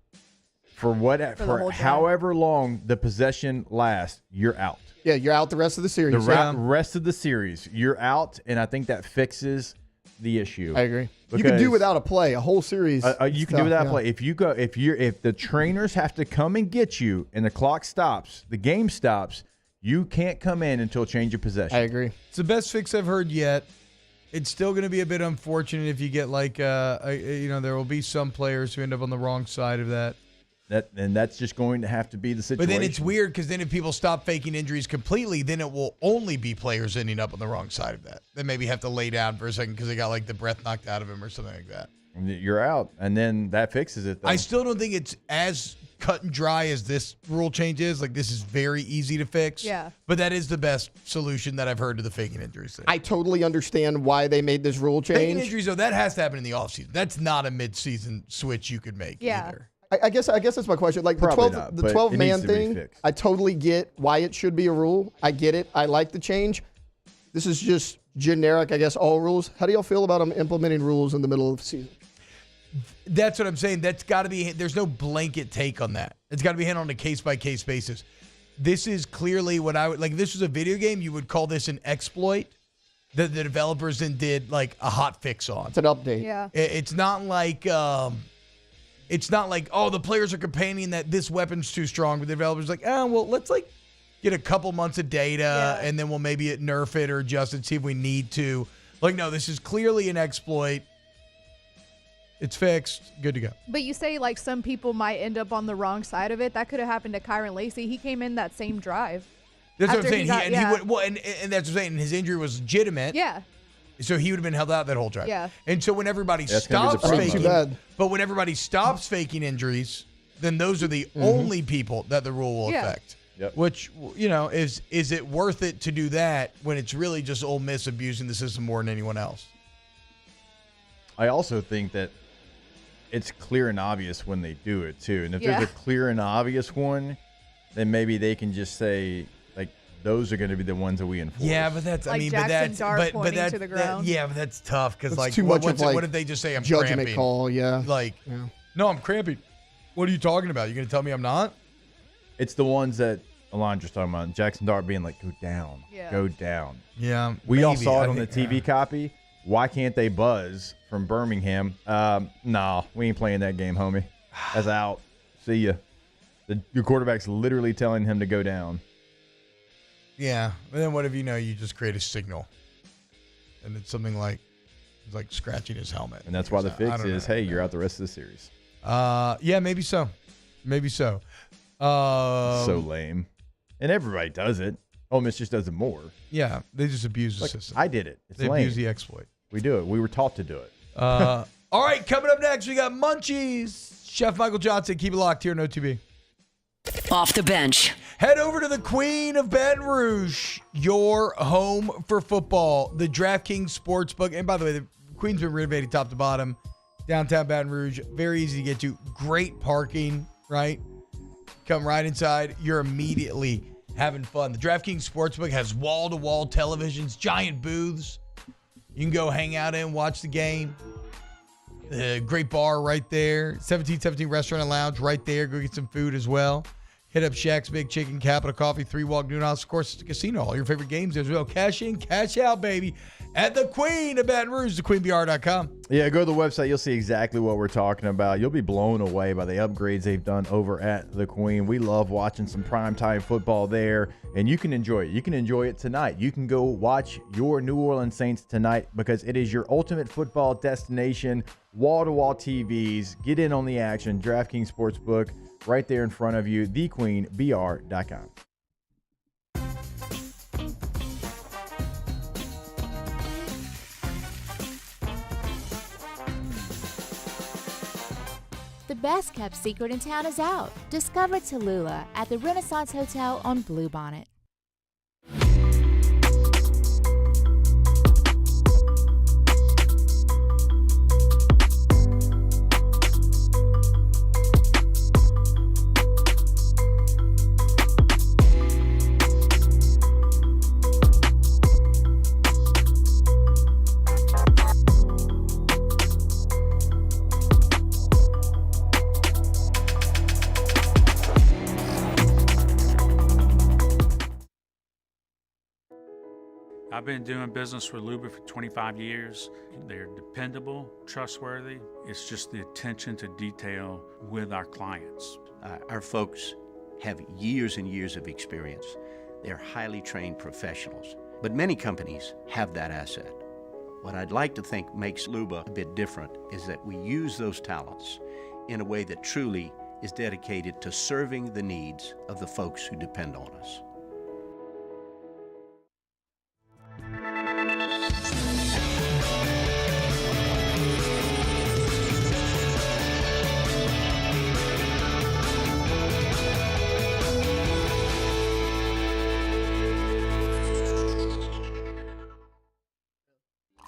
for however long the possession lasts, you're out. Yeah, you're out the rest of the series. The rest of the series, you're out, and I think that fixes the issue. I agree. You can do without a play, a whole series. You can do without a play. If the trainers have to come and get you and the clock stops, the game stops, you can't come in until change of possession. I agree. It's the best fix I've heard yet. It's still going to be a bit unfortunate if you get there will be some players who end up on the wrong side of that. And that's just going to have to be the situation. But then it's weird because then if people stop faking injuries completely, then it will only be players ending up on the wrong side of that. They maybe have to lay down for a second because they got the breath knocked out of them or something like that. You're out, and then that fixes it. Though. I still don't think it's as cut and dry as this rule change is. This is very easy to fix. Yeah. But that is the best solution that I've heard to the faking injuries thing. I totally understand why they made this rule change. Faking injuries, though, that has to happen in the offseason. That's not a midseason switch you could make either. I guess that's my question. The 12-man thing, I totally get why it should be a rule. I get it. I like the change. This is just generic, I guess, all rules. How do y'all feel about them implementing rules in the middle of the season? That's what I'm saying. That's got to be – there's no blanket take on that. It's got to be handled on a case-by-case basis. This is clearly what I would – if this was a video game, you would call this an exploit that the developers then did a hot fix on. It's an update. Yeah. It's not like the players are complaining that this weapon's too strong, but the developers let's get a couple months of data and then we'll maybe nerf it or adjust it, see if we need to. No, this is clearly an exploit. It's fixed. Good to go. But you say some people might end up on the wrong side of it. That could have happened to Kyron Lacey. He came in that same drive. That's what I'm saying. And that's what I'm saying. His injury was legitimate. Yeah. So he would have been held out that whole drive. Yeah. And so when everybody stops faking injuries, then those are the only people that the rule will affect. Yep. Which, is it worth it to do that when it's really just Ole Miss abusing the system more than anyone else? I also think that it's clear and obvious when they do it, too. And if there's a clear and obvious one, then maybe they can just say, those are going to be the ones that we enforce. Yeah, but that's, Jackson Dart pointing to the ground. But that's tough because, what if they just say I'm judgment cramping? Call, yeah. No, I'm cramping. What are you talking about? You're going to tell me I'm not? It's the ones that Alondra's talking about. Jackson Dart being go down. Yeah. Go down. Yeah. We all saw it on the TV copy. Why can't they buzz from Birmingham? No, we ain't playing that game, homie. That's out. See ya. Your quarterback's literally telling him to go down. Yeah, but then what if you just create a signal, and it's something like scratching his helmet, and that's why the fix is, hey, you're out the rest of the series. Yeah, maybe so, So lame, and everybody does it. Ole Miss just does it more. Yeah, they just abuse the system. I did it. It's they lame. Abuse the exploit. We do it. We were taught to do it. All right, coming up next, we got Munchies. Chef Michael Johnson. Keep it locked here on OTB. Off the bench. Head over to the Queen of Baton Rouge, your home for football, the DraftKings Sportsbook. And by the way, the Queen's been renovated top to bottom, downtown Baton Rouge. Very easy to get to. Great parking, right? Come right inside. You're immediately having fun. The DraftKings Sportsbook has wall-to-wall televisions, giant booths. You can go hang out in, watch the game. Great bar right there. 1717 Restaurant and Lounge right there. Go get some food as well. Hit up Shaq's Big Chicken, Capital Coffee, 3 Walk Noon House. Of course, it's a casino. All your favorite games as well. Cash in, cash out, baby. At the Queen of Baton Rouge, thequeenbr.com. Yeah, go to the website. You'll see exactly what we're talking about. You'll be blown away by the upgrades they've done over at the Queen. We love watching some primetime football there, and you can enjoy it. You can enjoy it tonight. You can go watch your New Orleans Saints tonight because it is your ultimate football destination. Wall-to-wall TVs. Get in on the action. DraftKings Sportsbook right there in front of you. thequeenbr.com. The best kept secret in town is out. Discover Tallulah at the Renaissance Hotel on Bluebonnet. I've been doing business with Luba for 25 years. They're dependable, trustworthy. It's just the attention to detail with our clients. Our folks have years and years of experience. They're highly trained professionals, but many companies have that asset. What I'd like to think makes Luba a bit different is that we use those talents in a way that truly is dedicated to serving the needs of the folks who depend on us.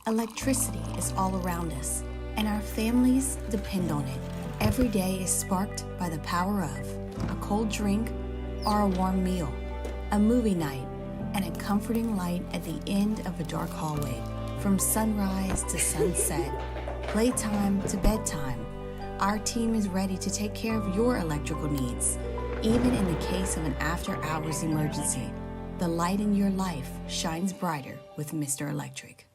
Electricity is all around us, and our families depend on it. Every day is sparked by the power of a cold drink or a warm meal, a movie night, and a comforting light at the end of a dark hallway. From sunrise to sunset, playtime to bedtime, our team is ready to take care of your electrical needs. Even in the case of an after-hours emergency, the light in your life shines brighter with Mr. Electric.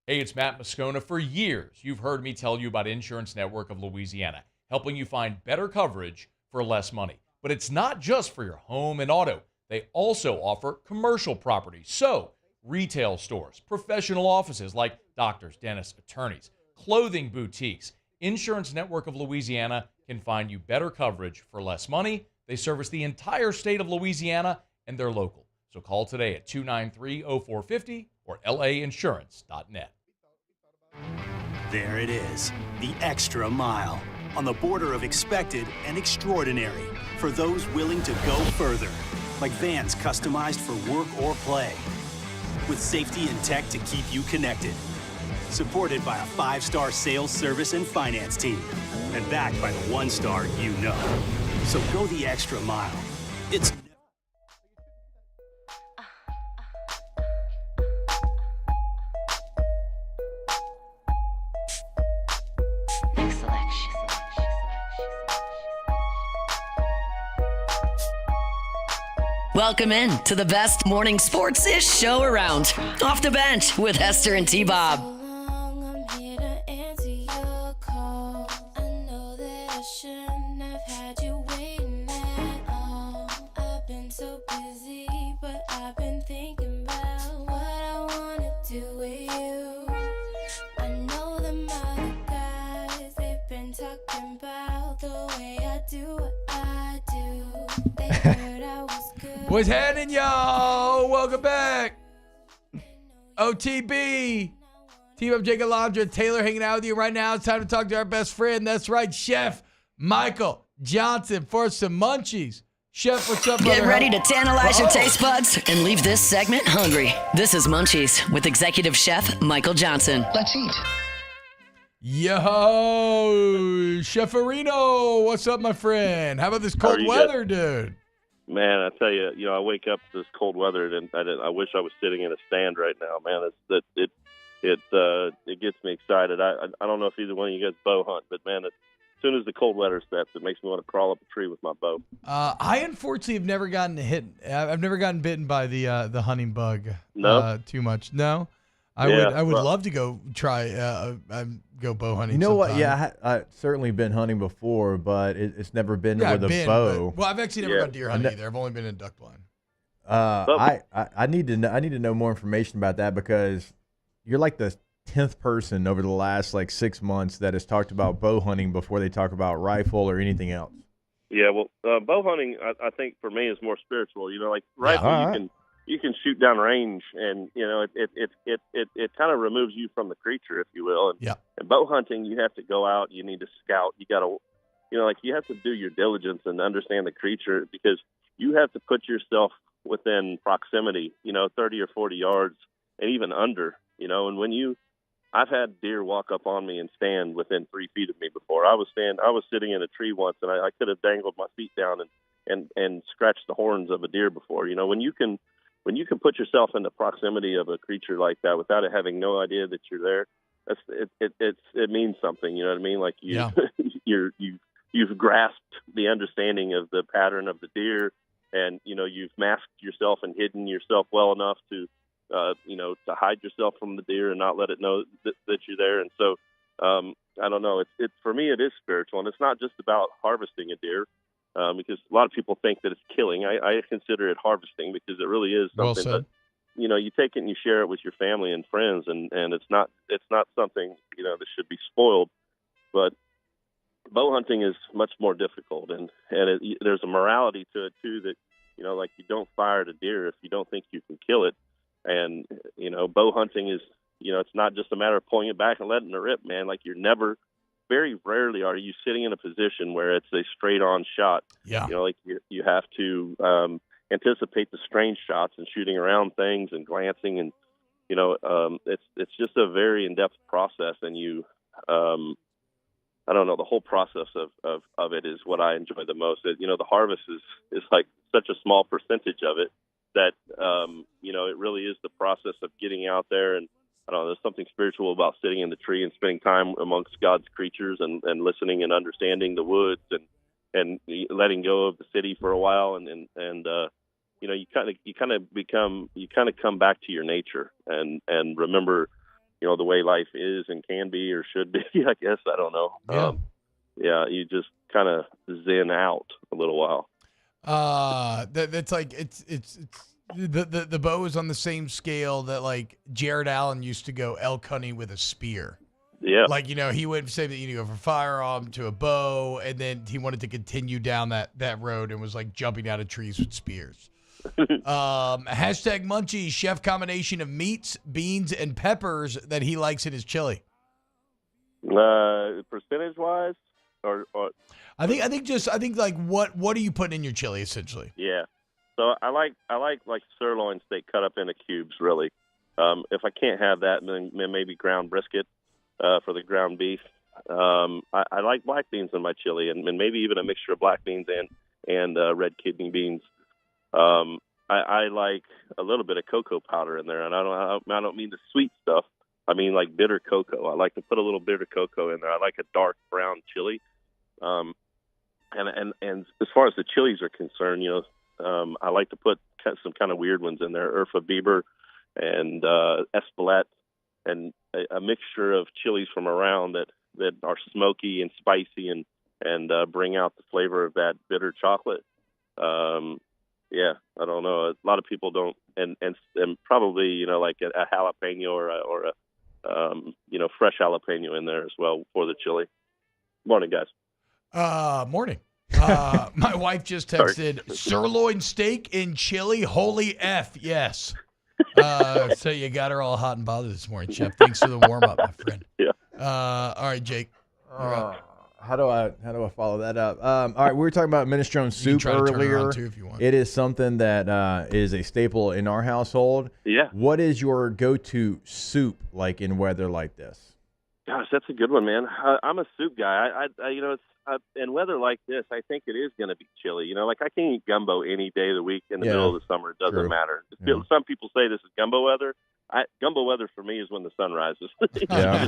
Hey, it's Matt Moscona. For years, you've heard me tell you about Insurance Network of Louisiana, helping you find better coverage for less money. But it's not just for your home and auto. They also offer commercial property. So, retail stores, professional offices like doctors, dentists, attorneys, clothing boutiques. Insurance Network of Louisiana can find you better coverage for less money. They service the entire state of Louisiana, and they're local. So call today at 293-0450 or lainsurance.net. There it is, the extra mile, on the border of expected and extraordinary, for those willing to go further, like vans customized for work or play, with safety and tech to keep you connected, supported by a 5-star sales, service, and finance team, and backed by the 1-star you know. So go the extra mile. It's Welcome in to the best morning sports-ish show around. Off the Bench with Hester and T-Bob. What's happening, y'all? Welcome back. OTB. T-Bob, Jacob Hester, Taylor hanging out with you right now. It's time to talk to our best friend. That's right, Chef Michael Johnson for some Munchies. Chef, what's up, brother? Get ready to tantalize your taste buds and leave this segment hungry. This is Munchies with Executive Chef Michael Johnson. Let's eat. Yo, Chef Areno, what's up, my friend? How about this cold weather, dude? Man, I tell you, I wake up to this cold weather, and I wish I was sitting in a stand right now, man. It gets me excited. I don't know if either one of you guys bow hunt, but man, as soon as the cold weather steps, it makes me want to crawl up a tree with my bow. I unfortunately have never gotten hit. I've never gotten bitten by the hunting bug. No, too much. No, I would love to go try go bow hunting. You know sometime. what? Yeah, I've certainly been hunting before, but it's never been with a bow. Well, I've actually never gone deer hunting either. I've only been in duck blind. I need to know more information about that, because you're like the 10th person over the last 6 months that has talked about bow hunting before they talk about rifle or anything else. Yeah, well, bow hunting, I think for me is more spiritual. Like rifle, you can shoot down range, and it kind of removes you from the creature, if you will. And bow hunting, you have to go out. You need to scout. You got to like you have to do your diligence and understand the creature, because you have to put yourself within proximity, 30 or 40 yards and even under, and I've had deer walk up on me and stand within 3 feet of me before. I was sitting in a tree once, and I could have dangled my feet down and scratched the horns of a deer before. When you can put yourself in the proximity of a creature like that without it having no idea that you're there, it means something. You know what I mean? Like you've grasped the understanding of the pattern of the deer, and you've masked yourself and hidden yourself well enough to to hide yourself from the deer and not let it know that you're there. And so I don't know. It's for me, it is spiritual, and it's not just about harvesting a deer, because a lot of people think that it's killing. I consider it harvesting, because it really is something that you take it and you share it with your family and friends, and it's not something that should be spoiled. But bow hunting is much more difficult, and there's a morality to it too, that like you don't fire at a deer if you don't think you can kill it. And bow hunting is it's not just a matter of pulling it back and letting it rip, man. Like very rarely are you sitting in a position where it's a straight on shot. Yeah. Like you have to anticipate the strange shots and shooting around things and glancing, and it's just a very in-depth process, and I don't know, the whole process of it is what I enjoy the most. The harvest is like such a small percentage of it that it really is the process of getting out there. And I don't know, there's something spiritual about sitting in the tree and spending time amongst God's creatures and listening and understanding the woods and letting go of the city for a while, and you kind of come back to your nature and remember the way life is and can be or should be. I guess, I don't know. You just kind of zen out a little while. That's like it's the bow is on the same scale that like Jared Allen used to go elk hunting with a spear. Yeah. Like, he wouldn't say that you go from firearm to a bow, and then he wanted to continue down that road and was like jumping out of trees with spears. Hashtag Munchies, chef combination of meats, beans, and peppers that he likes in his chili. Percentage wise, or I think like what are you putting in your chili essentially? Yeah. So I like sirloin steak cut up into cubes, really. If I can't have that, then maybe ground brisket for the ground beef. I like black beans in my chili, and maybe even a mixture of black beans and red kidney beans. I like a little bit of cocoa powder in there, and I don't mean the sweet stuff. I mean like bitter cocoa. I like to put a little bitter cocoa in there. I like a dark brown chili. And as far as the chilies are concerned, I like to put some kind of weird ones in there, Urfa Bieber and Espelette, and a mixture of chilies from around that are smoky and spicy and bring out the flavor of that bitter chocolate. I don't know. A lot of people don't, and probably like a jalapeno or a fresh jalapeno in there as well for the chili. Morning, guys. Morning. My wife just texted sirloin steak and chili. Holy F, yes. So you got her all hot and bothered this morning, Chef. Thanks for the warm up, my friend. Yeah. All right, Jake. How do I follow that up? All right, we were talking about minestrone soup earlier. Too, if you want. It is something that is a staple in our household. Yeah. What is your go-to soup like in weather like this? Gosh, that's a good one, man. I'm a soup guy. In weather like this, I think it is going to be chili. Like I can eat gumbo any day of the week in the middle of the summer. It doesn't matter. Yeah. Some people say this is gumbo weather. Gumbo weather for me is when the sun rises. I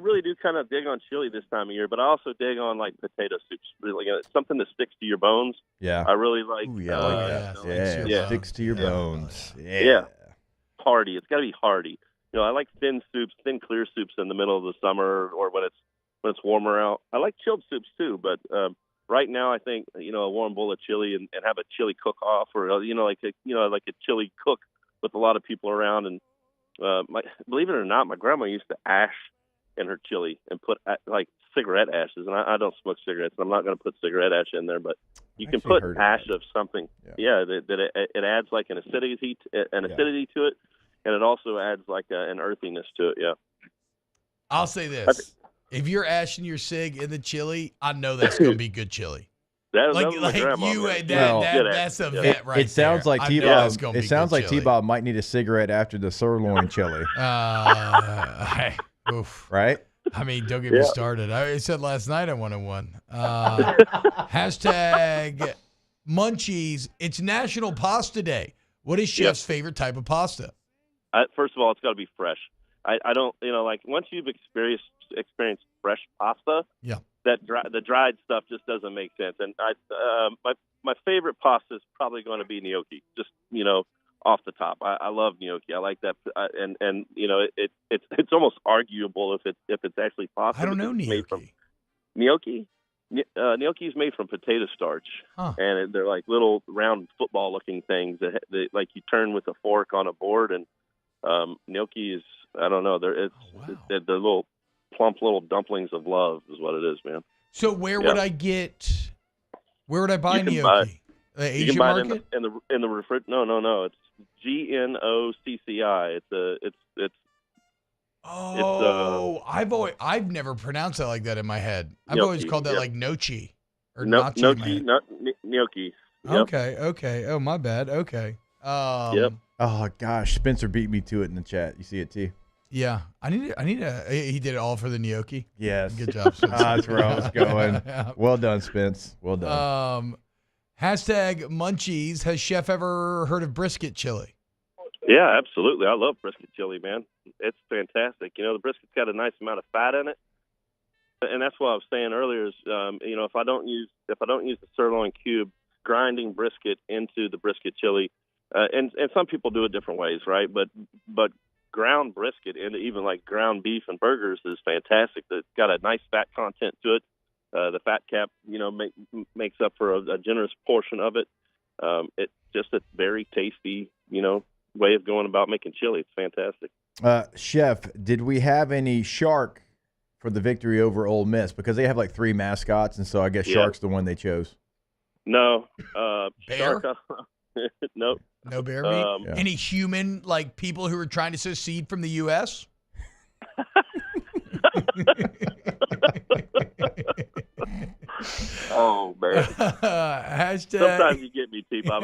really do kind of dig on chili this time of year, but I also dig on like potato soups. Really, something that sticks to your bones. Yeah, I really like. Sticks to your bones. Yeah, hearty. It's got to be hearty. I like thin soups, thin clear soups in the middle of the summer or when it's warmer out. I like chilled soups too, but right now I think a warm bowl of chili and have a chili cook off, or like a chili cook with a lot of people around. And believe it or not, my grandma used to ash in her chili and put like cigarette ashes. And I don't smoke cigarettes, and I'm not going to put cigarette ash in there, but you can put ash of something. That it adds like an acidity to it, and it also adds like an earthiness to it. Yeah. I'll say this. If you're ashing your cig in the chili, I know that's going to be good chili. That was my grandma. That's a vet right there. It sounds like I know that's gonna T-Bob. be It sounds good like chili. T-Bob might need a cigarette after the sirloin chili. Oof. Right? I mean, don't get me started. I said last night I wanted one. Hashtag Munchies. It's National Pasta Day. What is Chef's favorite type of pasta? First of all, it's got to be fresh. I don't, like once you've experienced fresh pasta, the dried stuff just doesn't make sense. And my favorite pasta is probably going to be gnocchi. Just off the top, I love gnocchi. I like that, and it's almost arguable if it's actually pasta. I don't know gnocchi. Gnocchi. Gnocchi is made from potato starch, and they're like little round football-looking things that like you turn with a fork on a board. And gnocchi is, I don't know, they're little plump little dumplings of love is what it is, man. So where would I get? Where would I buy gnocchi? The Asian you can buy market? it in the refrigerator. No. It's GNOCCI. I've never pronounced that like that in my head. I've Gnocchi, always called that like nochi or gnocchi. gnocchi. Yep. Okay. Oh, my bad. Okay. Yep. Oh gosh, Spencer beat me to it in the chat. You see it, T? Yeah, I need a. He did it all for the gnocchi. Yes. Good job, Spencer. That's where I was going. Well done, Spence. Well done. Um, #Munchies. Has Chef ever heard of brisket chili? Yeah, absolutely. I love brisket chili, man. It's fantastic. The brisket's got a nice amount of fat in it, and that's what I was saying earlier. Is if I don't use the sirloin cube, grinding brisket into the brisket chili, and some people do it different ways, right? But ground brisket into even like ground beef and burgers is fantastic. It's got a nice fat content to it. The fat cap, makes up for a generous portion of it. It's just a very tasty, way of going about making chili. It's fantastic. Chef, did we have any shark for the victory over Ole Miss? Because they have like 3 mascots, and so I guess shark's the one they chose. No. Bear? Shark, nope. No bear meat? Any human, like people who are trying to secede from the U.S.? Oh, man. Sometimes you get me, T-Bob.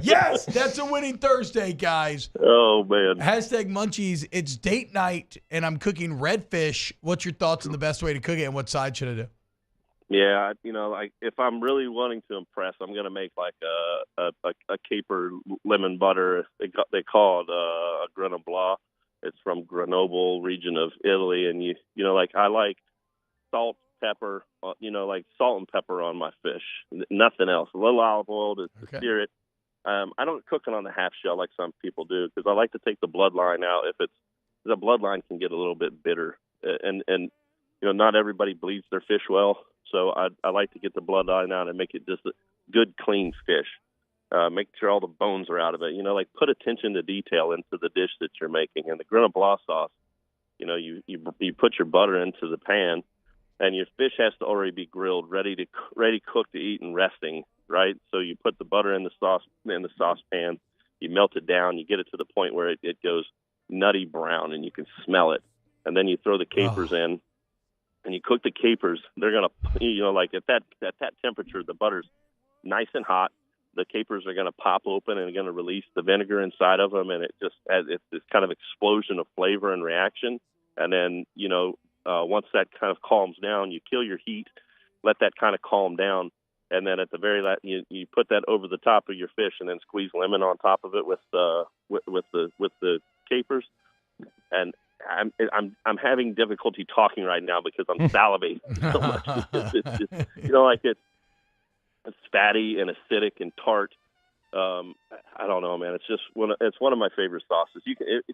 Yes, that's a winning Thursday, guys. Oh, man. #Munchies. It's date night, and I'm cooking redfish. What's your thoughts on the best way to cook it, and what side should I do? Yeah, like if I'm really wanting to impress, I'm gonna make like a caper lemon butter. They call it a Grenoble. It's from Grenoble region of Italy, and I like salt, pepper. Like salt and pepper on my fish. Nothing else. A little olive oil to sear it. I don't cook it on the half shell like some people do because I like to take the bloodline out. The bloodline can get a little bit bitter, and not everybody bleeds their fish well. So I like to get the bloodline out and make it just a good, clean fish. Make sure all the bones are out of it. Put attention to detail into the dish that you're making. And the Grenoble sauce, you put your butter into the pan, and your fish has to already be grilled, ready cooked to eat and resting, right? So you put the butter in the saucepan, you melt it down, you get it to the point where it goes nutty brown, and you can smell it. And then you throw the capers in. And you cook the capers, they're going to, like at that temperature, the butter's nice and hot. The capers are going to pop open and are going to release the vinegar inside of them. And it just has this kind of explosion of flavor and reaction. And then, once that kind of calms down, you kill your heat, let that kind of calm down. And then at the very last, you put that over the top of your fish and then squeeze lemon on top of it with the capers. And I'm having difficulty talking right now because I'm salivating so much. It's fatty and acidic and tart. I don't know, man. It's one of my favorite sauces.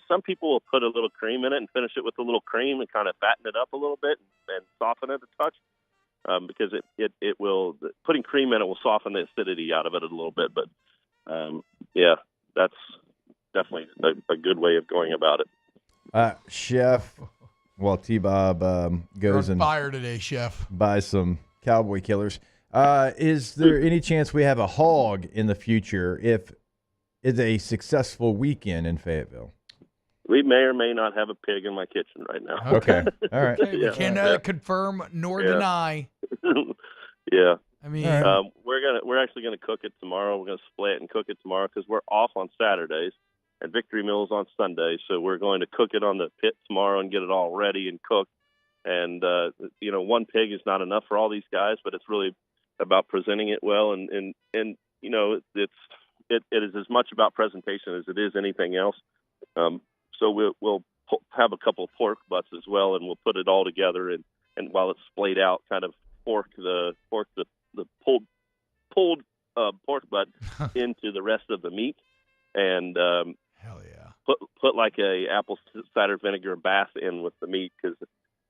Some people will put a little cream in it and finish it with a little cream and kind of fatten it up a little bit and soften it a touch. Because it will, putting cream in it will soften the acidity out of it a little bit. But that's definitely a good way of going about it. Chef, while T-Bob goes You're on and fire today, Chef. buys some cowboy killers, is there any chance we have a hog in the future if it's a successful weekend in Fayetteville? We may or may not have a pig in my kitchen right now. Okay. All right. Okay, we can confirm nor deny. Yeah. I mean, we're actually gonna cook it tomorrow. We're gonna split it and cook it tomorrow because we're off on Saturdays and Victory Mill's on Sundays. So we're going to cook it on the pit tomorrow and get it all ready and cooked. And one pig is not enough for all these guys, but it's really about presenting it well. And it is as much about presentation as it is anything else. So we'll have a couple of pork butts as well, and we'll put it all together. And while it's splayed out, kind of fork the pulled pork butt into the rest of the meat, and hell yeah, put like a apple cider vinegar bath in with the meat, because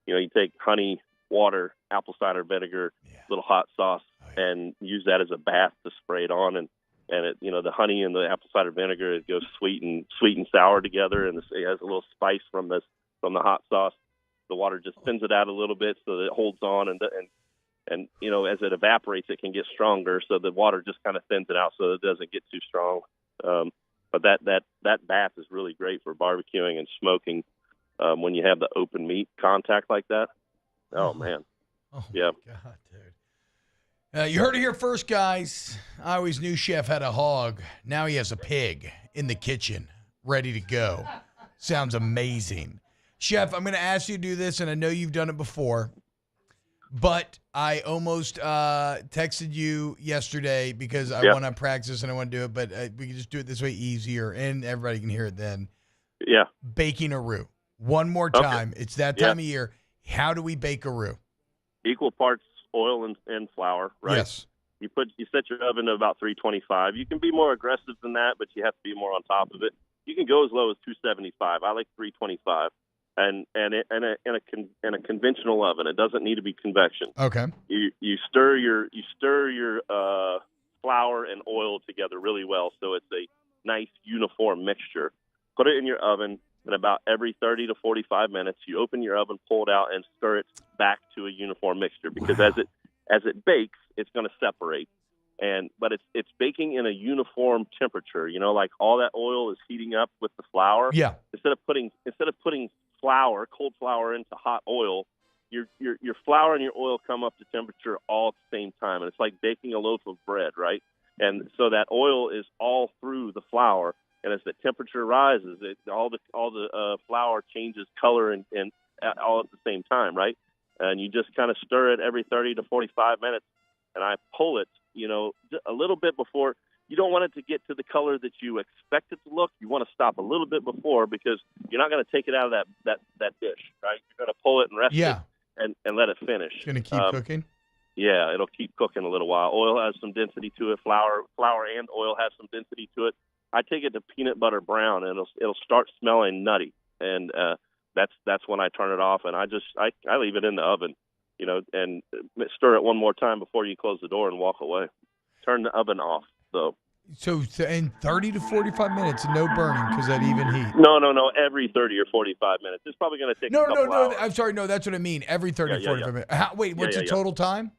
you take honey, water, apple cider vinegar, little hot sauce, and use that as a bath to spray it on, and it the honey and the apple cider vinegar, it goes sweet and sour together, and it has a little spice from the hot sauce. The water just thins it out a little bit so that it holds on, and as it evaporates, it can get stronger. So the water just kind of thins it out so it doesn't get too strong. But that bath is really great for barbecuing and smoking when you have the open meat contact like that. Oh man, yeah. God, dude. You heard it here first, guys. I always knew Chef had a hog. Now he has a pig in the kitchen, ready to go. Sounds amazing. Chef, I'm going to ask you to do this, and I know you've done it before, but I almost texted you yesterday because I want to practice and I want to do it, but we can just do it this way easier, and everybody can hear it then. Yeah. Baking a roux. One more time. It's that time of year. How do we bake a roux? Equal parts oil and flour, right? Yes. You set your oven to about 325. You can be more aggressive than that, but you have to be more on top of it. You can go as low as 275. I like 325. And in a conventional oven, it doesn't need to be convection. Okay. You stir your flour and oil together really well, so it's a nice uniform mixture. Put it in your oven, and about every 30 to 45 minutes, you open your oven, pull it out, and stir it back to a uniform mixture. Because as it bakes, it's going to separate. But it's baking in a uniform temperature. Like all that oil is heating up with the flour. Yeah. Instead of putting cold flour into hot oil, your flour and your oil come up to temperature all at the same time, and it's like baking a loaf of bread, right? And so that oil is all through the flour, and as the temperature rises, all the flour changes color and all at the same time, right? And you just kind of stir it every 30 to 45 minutes, and I pull it, a little bit before. You don't want it to get to the color that you expect it to look. You want to stop a little bit before, because you're not going to take it out of that dish, right? You're going to pull it and rest it and let it finish. It's going to keep cooking? Yeah, it'll keep cooking a little while. Oil has some density to it. Flour and oil has some density to it. I take it to peanut butter brown, and it'll start smelling nutty, and that's when I turn it off, and I leave it in the oven, and stir it one more time before you close the door and walk away. Turn the oven off. So in 30 to 45 minutes, no burning because that even heat. No. Every 30 or 45 minutes. It's probably going to take a couple hours. I'm sorry. No, that's what I mean. Every 30 or 45 minutes. What's the total time?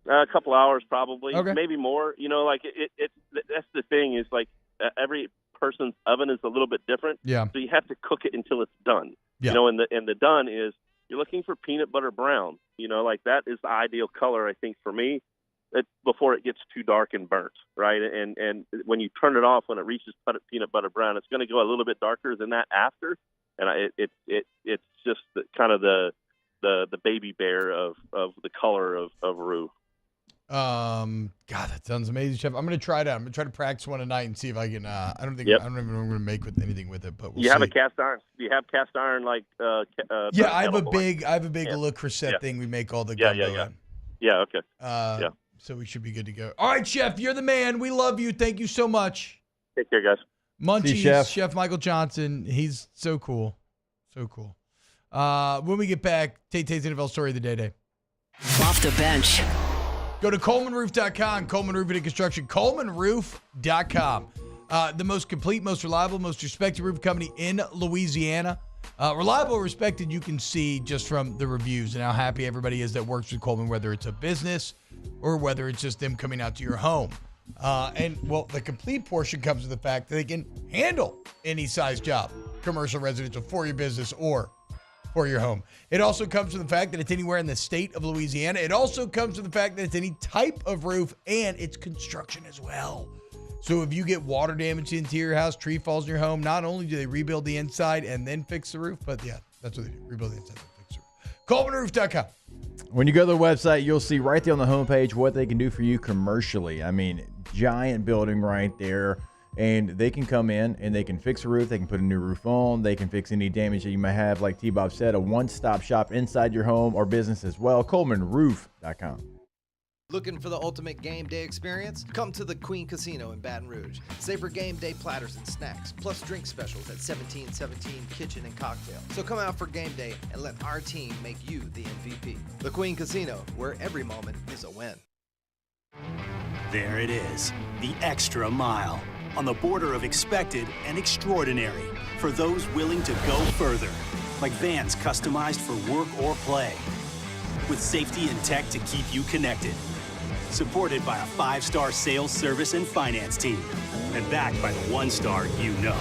A couple hours probably. Okay. Maybe more. That's the thing is like every person's oven is a little bit different. Yeah. So you have to cook it until it's done. Yeah. And the done is you're looking for peanut butter brown. Like that is the ideal color, I think, for me. Before it gets too dark and burnt, right? And when you turn it off, when it reaches peanut butter brown, it's going to go a little bit darker than that after, and it's just kind of the baby bear of the color of roux. God, that sounds amazing, Chef. I'm going to try it out. I'm going to try to practice one tonight and see if I can. I don't even know what I'm going to make with anything with it, but we'll see. Have a cast iron? Do you have cast iron like? Yeah, I have a big Le Creuset thing. We make all the gumbo in. Yeah. Okay. So we should be good to go. All right, Chef, you're the man. We love you. Thank you so much. Take care, guys. Munchies, Chef Michael Johnson. He's so cool. So cool. When we get back, Tay-Tay's NFL Story of the Day. Off the bench. Go to ColemanRoof.com, Coleman Roofing and Construction, ColemanRoof.com. The most complete, most reliable, most respected roof company in Louisiana. Reliable, respected, you can see just from the reviews and how happy everybody is that works with Coleman, whether it's a business or whether it's just them coming out to your home. The complete portion comes with the fact that they can handle any size job. commercial, residential for your business or for your home. It also comes from the fact that it's anywhere in the state of Louisiana. It also comes from the fact that it's any type of roof and it's construction as well. So if you get water damage into your house, tree falls in your home, not only do they rebuild the inside and then fix the roof, but yeah, that's what they do. Rebuild the inside and fix the roof. ColemanRoof.com. When you go to their website, you'll see right there on the homepage what they can do for you commercially. I mean, giant building right there. And they can come in and they can fix a roof. They can put a new roof on. They can fix any damage that you might have. Like T-Bob said, a one-stop shop inside your home or business as well. ColemanRoof.com. Looking for the ultimate game day experience? Come to the Queen Casino in Baton Rouge. Savor game day platters and snacks, plus drink specials at 1717 Kitchen and Cocktail. So come out for game day and let our team make you the MVP. The Queen Casino, where every moment is a win. There it is, the extra mile. On the border of expected and extraordinary for those willing to go further. Like vans customized for work or play. With safety and tech to keep you connected. Supported by a 5-star sales, service, and finance team. And backed by the 1-star you know.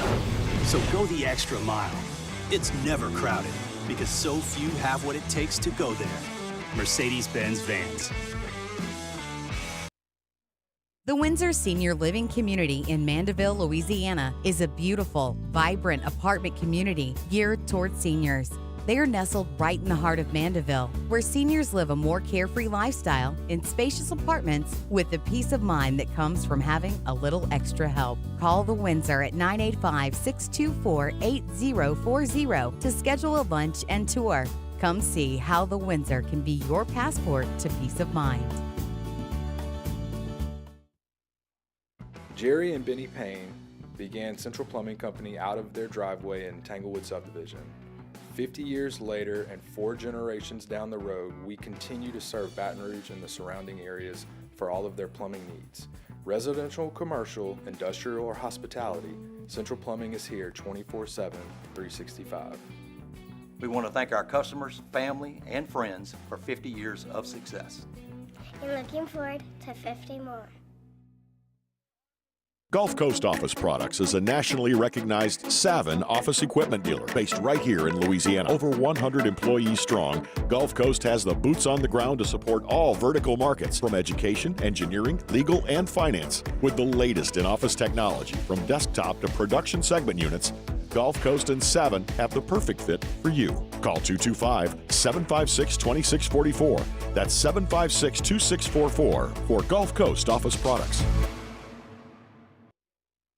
So go the extra mile. It's never crowded because so few have what it takes to go there. Mercedes-Benz Vans. The Windsor Senior Living Community in Mandeville, Louisiana is a beautiful, vibrant apartment community geared toward seniors. They are nestled right in the heart of Mandeville, where seniors live a more carefree lifestyle in spacious apartments with the peace of mind that comes from having a little extra help. Call the Windsor at 985-624-8040 to schedule a lunch and tour. Come see how the Windsor can be your passport to peace of mind. Jerry and Benny Payne began Central Plumbing Company out of their driveway in Tanglewood Subdivision. 50 years later and 4 generations down the road, we continue to serve Baton Rouge and the surrounding areas for all of their plumbing needs. Residential, commercial, industrial, or hospitality, Central Plumbing is here 24/7, 365. We want to thank our customers, family, and friends for 50 years of success. And looking forward to 50 more. Gulf Coast Office Products is a nationally recognized Savin office equipment dealer based right here in Louisiana. Over 100 employees strong, Gulf Coast has the boots on the ground to support all vertical markets from education, engineering, legal, and finance. With the latest in office technology from desktop to production segment units, Gulf Coast and Savin have the perfect fit for you. Call 225-756-2644. That's 756-2644 for Gulf Coast Office Products.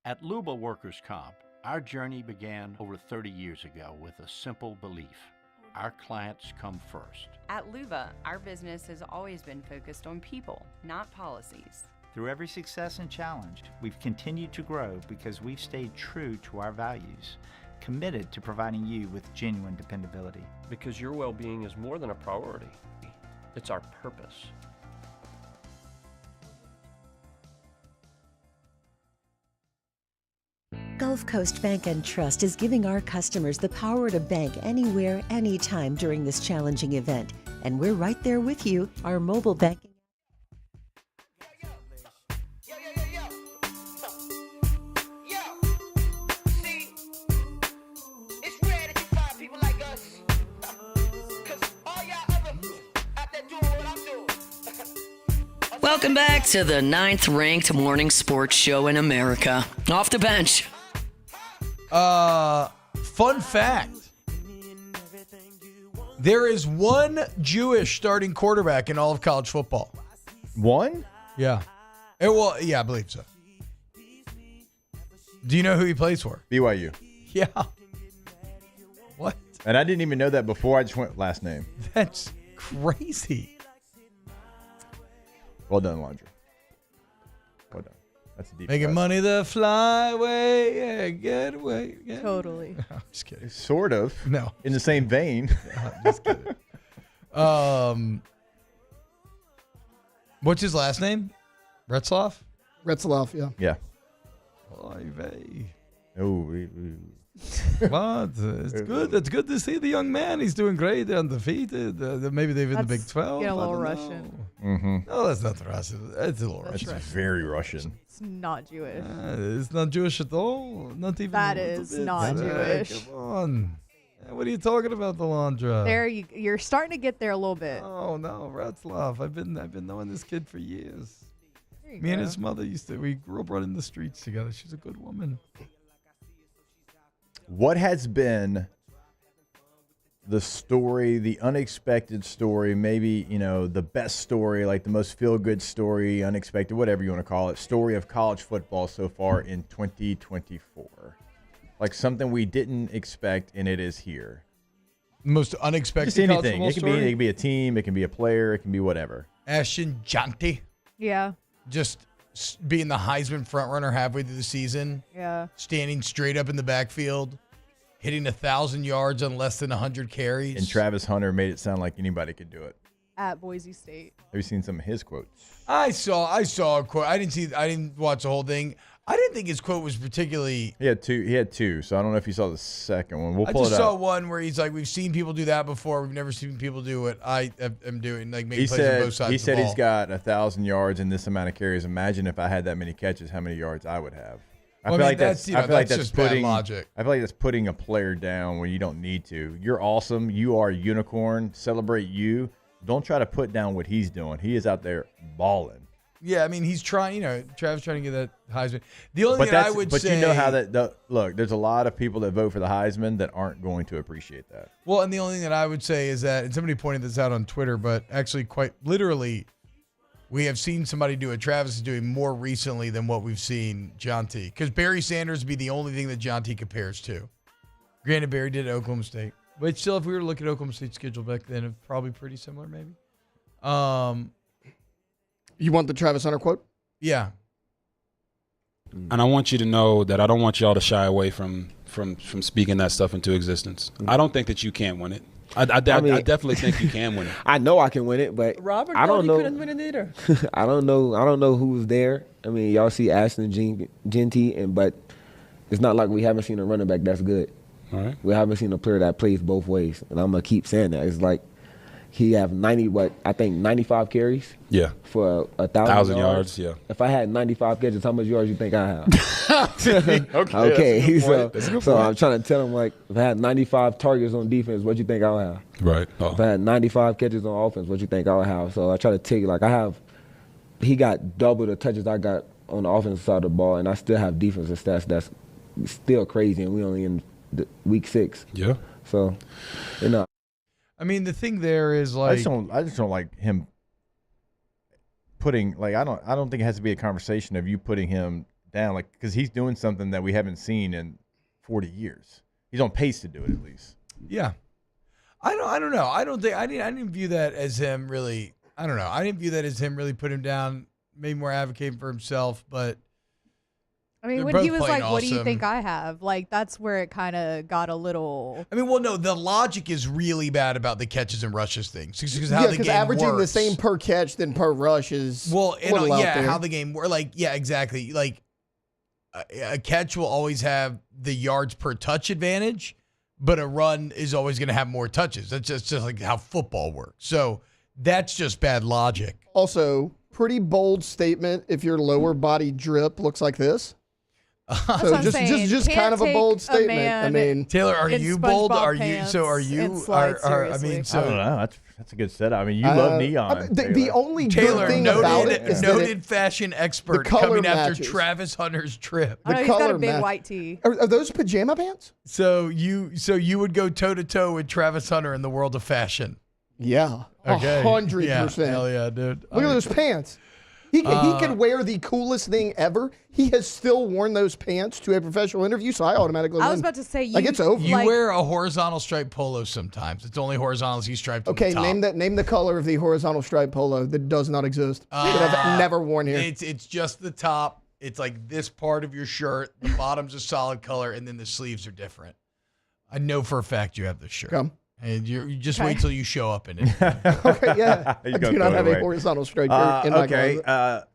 At Luba Workers' Comp, our journey began over 30 years ago with a simple belief. Our clients come first. At Luba, our business has always been focused on people, not policies. Through every success and challenge, we've continued to grow because we've stayed true to our values, committed to providing you with genuine dependability. Because your well-being is more than a priority. It's our purpose. Gulf Coast Bank and Trust is giving our customers the power to bank anywhere, anytime during this challenging event. And we're right there with you. Our mobile banking. Welcome back to the 9th-ranked morning sports show in America. Off the bench. Fun fact. There is one Jewish starting quarterback in all of college football. One? Yeah. Yeah, I believe so. Do you know who he plays for? BYU. Yeah. What? And I didn't even know that before. I just went last name. That's crazy. Well done, Laundry. Well done. That's a deep Making cut. money the flyway. Yeah, get away. Get Totally. away. I'm just kidding. Sort of. No. In the same vein. Just kidding. What's his last name? Retzloff? Retzloff, yeah. Yeah. Oy vey. Oh, What? It's good. It's good to see the young man. He's doing great. They're undefeated. Maybe they've in the Big 12. Get a little Russian. Mm-hmm. No, that's not Russian. It's a little Russian. It's very Russian. It's not Jewish. It's not Jewish at all. Not even. That is not Jewish. Come on. What are you talking about, Delandra? There, you're starting to get there a little bit. Oh no, Ratzlaff. I've been knowing this kid for years. There you Me and go. his mother we grew up running the streets together. She's a good woman. What has been the story, the unexpected story, maybe, the best story, like the most feel-good story, unexpected, whatever you want to call it, story of college football so far in 2024? Like something we didn't expect, and it is here. Most unexpected Just anything. college football It can be a team, it can be a player, it can be whatever. Ashton Janty. Yeah. Just being the Heisman frontrunner halfway through the season. Yeah. Standing straight up in the backfield, hitting 1,000 yards on less than 100 carries. And Travis Hunter made it sound like anybody could do it. At Boise State. Have you seen some of his quotes? I saw a quote. I didn't watch the whole thing. I didn't think his quote was particularly. He had two. So I don't know if you saw the second one. We'll I pull just it saw up. one where he's like, "We've seen people do that before. We've never seen people do what I am doing." Like making plays on both sides. He of the said ball. he's got 1,000 yards and this amount of carries. Imagine if I had that many catches, how many yards I would have. I feel like that's just bad logic. I feel like that's putting a player down when you don't need to. You're awesome. You are a unicorn. Celebrate you. Don't try to put down what he's doing. He is out there balling. Yeah, I mean, he's trying. Travis trying to get that Heisman. The only thing I would say, but you know how look. There's a lot of people that vote for the Heisman that aren't going to appreciate that. Well, and the only thing that I would say is that, and somebody pointed this out on Twitter, but actually quite literally, we have seen somebody do it. Travis is doing more recently than what we've seen Jonty. Because Barry Sanders would be the only thing that Jonty compares to. Granted, Barry did at Oklahoma State. But still, if we were to look at Oklahoma State's schedule back then, it's probably pretty similar maybe. You want the Travis Hunter quote? Yeah. And I want you to know that I don't want y'all to shy away from speaking that stuff into existence. I don't think that you can win it. I definitely think you can win it. I know I can win it, but Robert I don't know. couldn't win it either. I don't know who's there. I mean, y'all see Ashton Genty, but it's not like we haven't seen a running back that's good. All right. We haven't seen a player that plays both ways, and I'm gonna keep saying that. It's like he have 95 carries. Yeah. For 1,000 yards. Yeah. If I had 95 catches, how much yards you think I have? Okay. So I'm trying to tell him, like, if I had 95 targets on defense, what you think I'll have? Right. If I had 95 catches on offense, what you think I'll have? So I try to tell you, like, he got double the touches I got on the offensive side of the ball, and I still have defensive stats that's still crazy, and we only in week 6. Yeah. So, I mean, the thing there is like I just don't like him putting, like, I don't think it has to be a conversation of you putting him down, like, because he's doing something that we haven't seen in 40 years. He's on pace to do it at least. Yeah. I don't know. I didn't view that as him really. I don't know. I didn't view that as him really put him down. Maybe more advocating for himself, but I mean, they're when both he was playing like, "What do you awesome. think I have?" Like, that's where it kind of got a little. I mean, well, no, the logic is really bad about the catches and rushes thing. Because averaging the same per catch than per rush is how the game works. Like, yeah, exactly. Like a catch will always have the yards per touch advantage, but a run is always going to have more touches. That's just like how football works. So that's just bad logic. Also, pretty bold statement if your lower body drip looks like this. So just kind of a bold statement. I mean, Taylor, are you bold? Are you? I don't know. That's a good setup. I mean, you love neon. The only Taylor, good thing about it is noted fashion expert coming after Travis Hunter's trip. I know he's got a big white tee. Are those pajama pants? So you would go toe to toe with Travis Hunter in the world of fashion. Yeah, okay. 100%. Hell yeah, dude. Look at those pants. He could wear the coolest thing ever. He has still worn those pants to a professional interview, so I automatically I win. was about to say, it's over. You wear a horizontal striped polo sometimes. It's only horizontally striped. Okay, on the top. name the color of the horizontal striped polo that does not exist. That I've never worn here. It's just the top. It's like this part of your shirt. The bottom's a solid color, and then the sleeves are different. I know for a fact you have this shirt. Come. And you just wait till you show up in it. Okay, yeah. I do not have a horizontal striped shirt in my closet.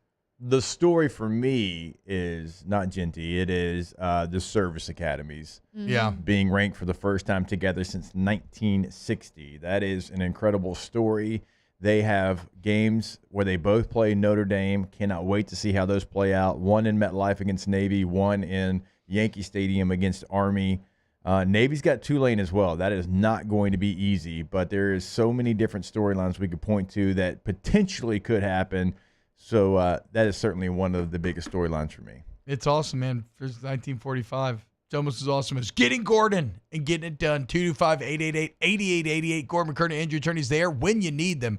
The story for me is not Genty. It is the service academies. Yeah. Being ranked for the first time together since 1960. That is an incredible story. They have games where they both play Notre Dame. Cannot wait to see how those play out. One in MetLife against Navy, one in Yankee Stadium against Army. Navy's got Tulane as well. That is not going to be easy, but there is so many different storylines we could point to that potentially could happen. So that is certainly one of the biggest storylines for me. It's awesome, man. For 1945. It's almost as awesome as getting Gordon and getting it done. 225-888-8888. Gordon McKernan, Andrew attorneys there when you need them.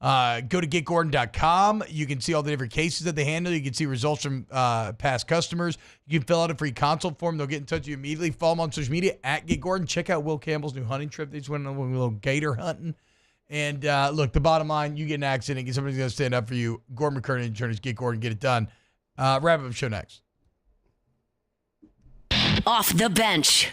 Go to getgordon.com. You can see all the different cases that they handle. You can see results from past customers. You can fill out a free consult form. They'll get in touch with you immediately. Follow them on social media at GetGordon. Check out Will Campbell's new hunting trip. They just went on a little gator hunting. And look, the bottom line, you get in an accident, get somebody's going to stand up for you. Gordon McKernan, attorneys, Get Gordon, get it done. Wrap up show next. Off the bench.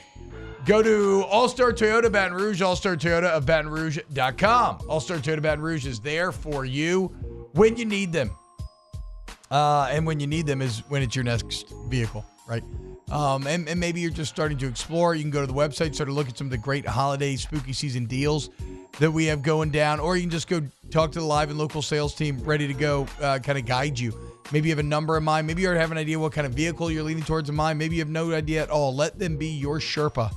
Go to All-Star Toyota Baton Rouge, All-Star Toyota of Baton Rouge.com. All-Star Toyota Baton Rouge is there for you when you need them. And when you need them is when it's your next vehicle, right? And maybe you're just starting to explore. You can go to the website, start to look at some of the great holiday spooky season deals that we have going down, or you can just go talk to the live and local sales team ready to go kind of guide you. Maybe you have a number in mind. Maybe you already have an idea what kind of vehicle you're leaning towards in mind. Maybe you have no idea at all. Let them be your Sherpa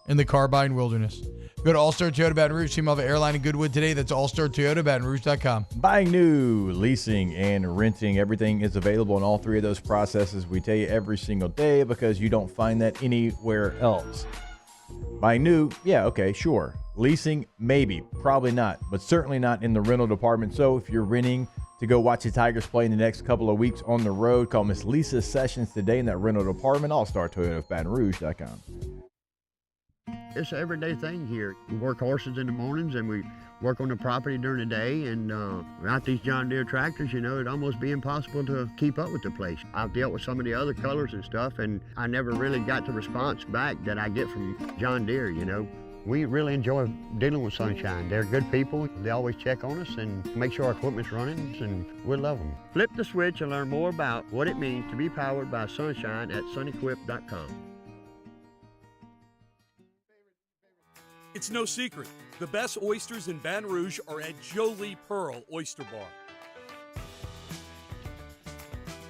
in the car buying wilderness. Go to All-Star Toyota Baton Rouge, team of Airline in Goodwood today. That's All-Star Toyota Baton Rouge.com. Buying new, leasing, and renting. Everything is available in all three of those processes. We tell you every single day because you don't find that anywhere else. Buying new, yeah, okay, sure. Leasing, maybe, probably not, but certainly not in the rental department. So if you're renting to go watch the Tigers play in the next couple of weeks on the road, call Miss Lisa Sessions today in that rental department. All-Star Toyota of Baton Rouge.com. It's an everyday thing here. We work horses in the mornings and we work on the property during the day, and without these John Deere tractors, you know, it'd almost be impossible to keep up with the place. I've dealt with some of the other colors and stuff, and I never really got the response back that I get from John Deere, you know. We really enjoy dealing with Sunshine. They're good people. They always check on us and make sure our equipment's running, and we love them. Flip the switch and learn more about what it means to be powered by Sunshine at sunequip.com. It's no secret. The best oysters in Baton Rouge are at Jolie Pearl Oyster Bar.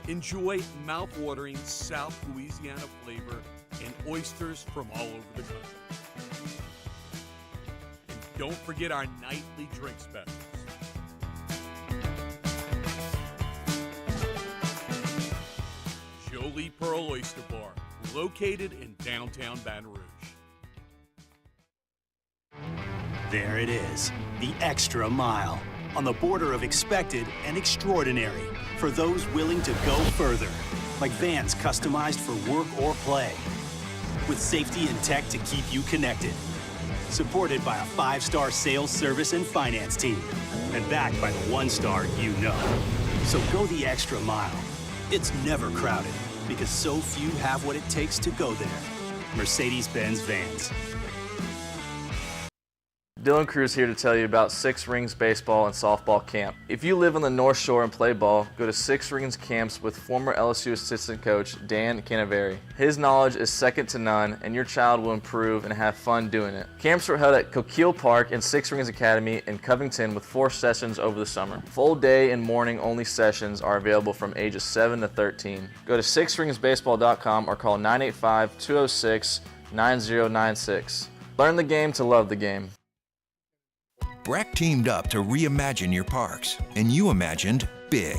Enjoy mouth-watering South Louisiana flavor and oysters from all over the country. And don't forget our nightly drink specials. Jolie Pearl Oyster Bar, located in downtown Baton Rouge. There it is, the extra mile, on the border of expected and extraordinary for those willing to go further, like vans customized for work or play, with safety and tech to keep you connected, supported by a 5-star sales, service, and finance team, and backed by the 1-star you know. So go the extra mile. It's never crowded, because so few have what it takes to go there. Mercedes-Benz Vans. Dylan Cruz here to tell you about Six Rings Baseball and Softball Camp. If you live on the North Shore and play ball, go to Six Rings Camps with former LSU assistant coach Dan Canaveri. His knowledge is second to none, and your child will improve and have fun doing it. Camps are held at Coquille Park and Six Rings Academy in Covington with 4 sessions over the summer. Full day and morning only sessions are available from ages 7 to 13. Go to sixringsbaseball.com or call 985-206-9096. Learn the game to love the game. Breck teamed up to reimagine your parks, and you imagined big.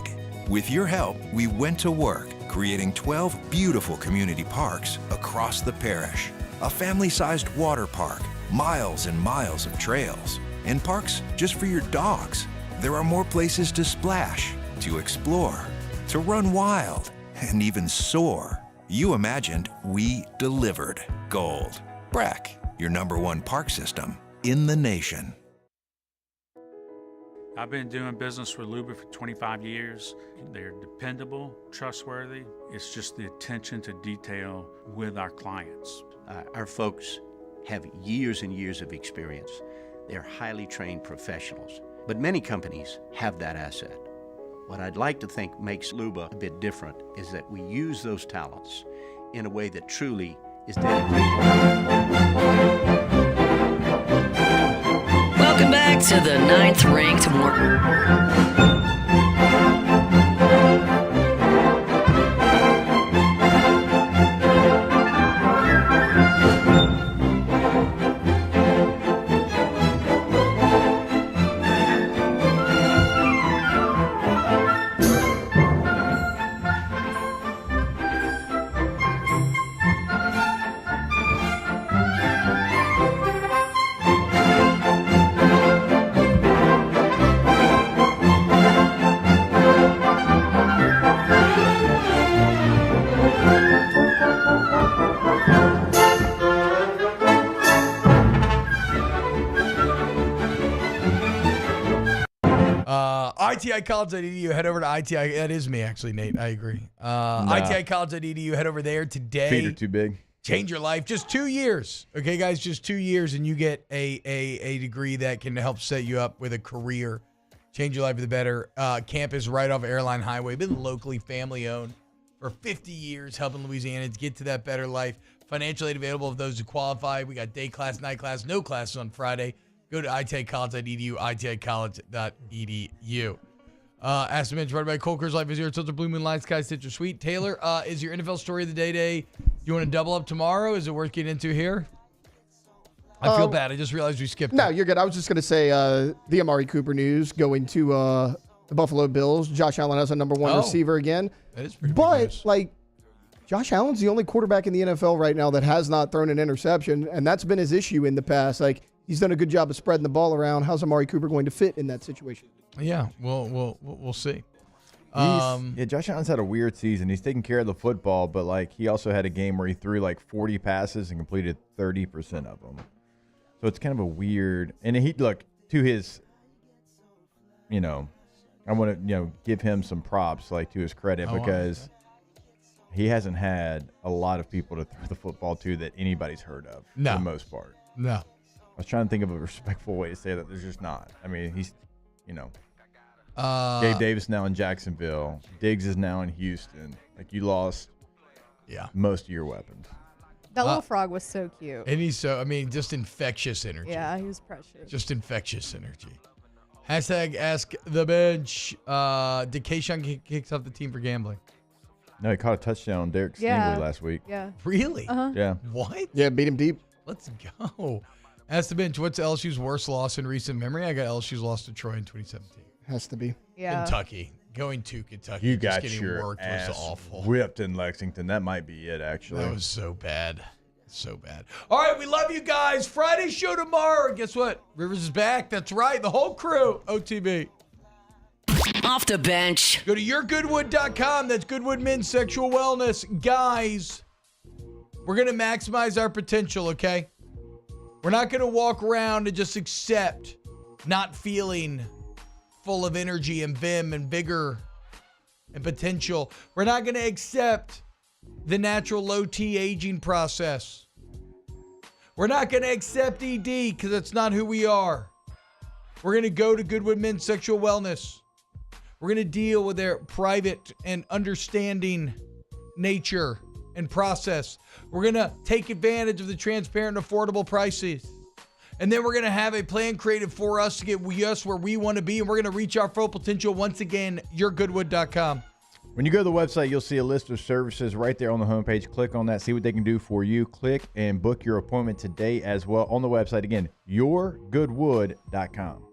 With your help, we went to work, creating 12 beautiful community parks across the parish. A family-sized water park, miles and miles of trails, and parks just for your dogs. There are more places to splash, to explore, to run wild, and even soar. You imagined, we delivered. Gold. Breck, your #1 park system in the nation. I've been doing business with Luba for 25 years. They're dependable, trustworthy. It's just the attention to detail with our clients. Our folks have years and years of experience. They're highly trained professionals, but many companies have that asset. What I'd like to think makes Luba a bit different is that we use those talents in a way that truly is dedicated. Welcome back to the 9th ranked morning. ITIcollege.edu. Head over to ITI. That is me, actually, Nate. I agree. ITIcollege.edu. Head over there today. Feet are too big. Change your life. Just 2 years. Okay, guys, just 2 years, and you get a degree that can help set you up with a career. Change your life for the better. Campus right off Airline Highway. Been locally family-owned for 50 years, helping Louisianans get to that better life. Financial aid available for those who qualify. We got day class, night class, no classes on Friday. Go to ITIcollege.edu, ITIcollege.edu. Ask the bench, right by Colker's Life is here. It's Blue Moon, Light Sky, Stitcher Sweet. Taylor, is your NFL story of the day? You want to double up tomorrow? Is it worth getting into here? I feel bad. I just realized we skipped No, it. you're good. I was just going to say the Amari Cooper news going to the Buffalo Bills. Josh Allen has a number one receiver again. That is pretty But, big news. like, Josh Allen's the only quarterback in the NFL right now that has not thrown an interception, and that's been his issue in the past. Like, he's done a good job of spreading the ball around. How's Amari Cooper going to fit in that situation? Yeah, we'll see. Josh Allen's had a weird season. He's taking care of the football, but like he also had a game where he threw like 40 passes and completed 30% of them. So it's kind of a weird. And he look to his, I want to give him some props like to his credit because he hasn't had a lot of people to throw the football to that anybody's heard of for the most part. No. I was trying to think of a respectful way to say that. There's just not. I mean, he's, Gabe Davis now in Jacksonville. Diggs is now in Houston. Like, you lost most of your weapons. That little frog was so cute. And he's just infectious energy. Yeah, he was precious. Just infectious energy. Hashtag ask the bench. Did Kayshawn kicks off the team for gambling? No, he caught a touchdown on Derek Stingley last week. Yeah. Really? Uh-huh. Yeah. What? Yeah, beat him deep. Let's go. Ask the bench. What's LSU's worst loss in recent memory? I got LSU's loss to Troy in 2017. Has to be. Yeah. Kentucky. Going to Kentucky. You just got getting your worked ass was awful. whipped in Lexington. That might be it, actually. That was so bad. So bad. All right, we love you guys. Friday show tomorrow. Guess what? Rivers is back. That's right. The whole crew. OTB. Off the bench. Go to yourgoodwood.com. That's Goodwood Men's Sexual Wellness. Guys, we're going to maximize our potential, okay? We're not going to walk around and just accept not feeling full of energy and vim and vigor and potential. We're not going to accept the natural low T aging process. We're not going to accept ED because that's not who we are. We're going to go to Goodwood Men's Sexual Wellness. We're going to deal with their private and understanding nature and process. We're going to take advantage of the transparent and affordable prices. And then we're going to have a plan created for us to get us where we want to be. And we're going to reach our full potential. Once again, yourgoodwood.com. When you go to the website, you'll see a list of services right there on the homepage. Click on that. See what they can do for you. Click and book your appointment today as well on the website. Again, yourgoodwood.com.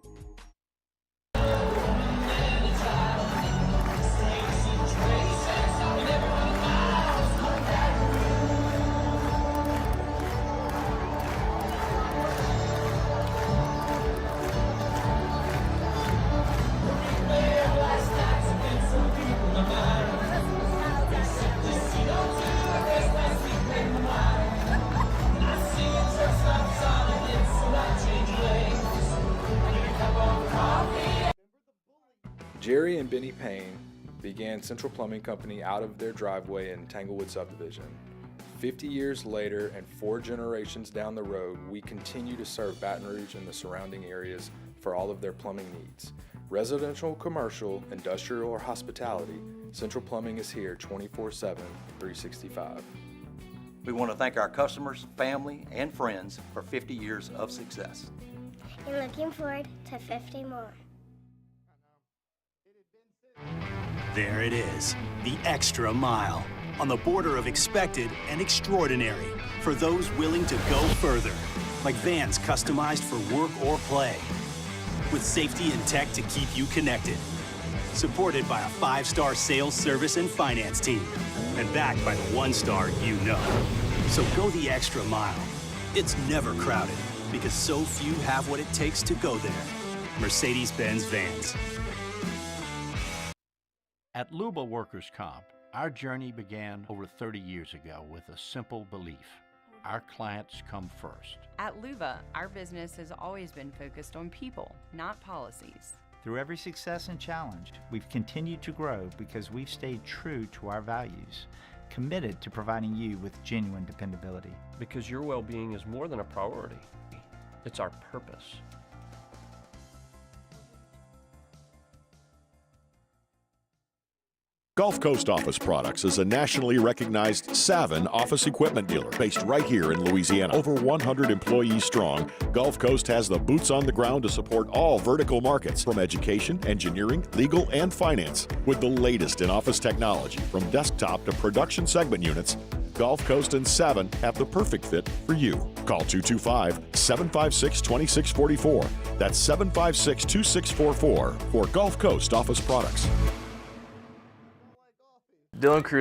Jerry and Benny Payne began Central Plumbing Company out of their driveway in Tanglewood subdivision. 50 years later and 4 generations down the road, we continue to serve Baton Rouge and the surrounding areas for all of their plumbing needs. Residential, commercial, industrial, or hospitality, Central Plumbing is here 24/7, 365. We want to thank our customers, family, and friends for 50 years of success. And looking forward to 50 more. There it is, the extra mile, on the border of expected and extraordinary, for those willing to go further, like vans customized for work or play, with safety and tech to keep you connected, supported by a 5-star sales, service, and finance team, and backed by the 1-star you know. So go the extra mile. It's never crowded, because so few have what it takes to go there. Mercedes-Benz Vans. At Luba Workers' Comp, our journey began over 30 years ago with a simple belief: our clients come first. At Luba, our business has always been focused on people, not policies. Through every success and challenge, we've continued to grow because we've stayed true to our values, committed to providing you with genuine dependability. Because your well-being is more than a priority. It's our purpose. Gulf Coast Office Products is a nationally recognized Savin office equipment dealer based right here in Louisiana. Over 100 employees strong, Gulf Coast has the boots on the ground to support all vertical markets, from education, engineering, legal, and finance. With the latest in office technology, from desktop to production segment units, Gulf Coast and Savin have the perfect fit for you. Call 225-756-2644. That's 756-2644 for Gulf Coast Office Products. Dylan Cruz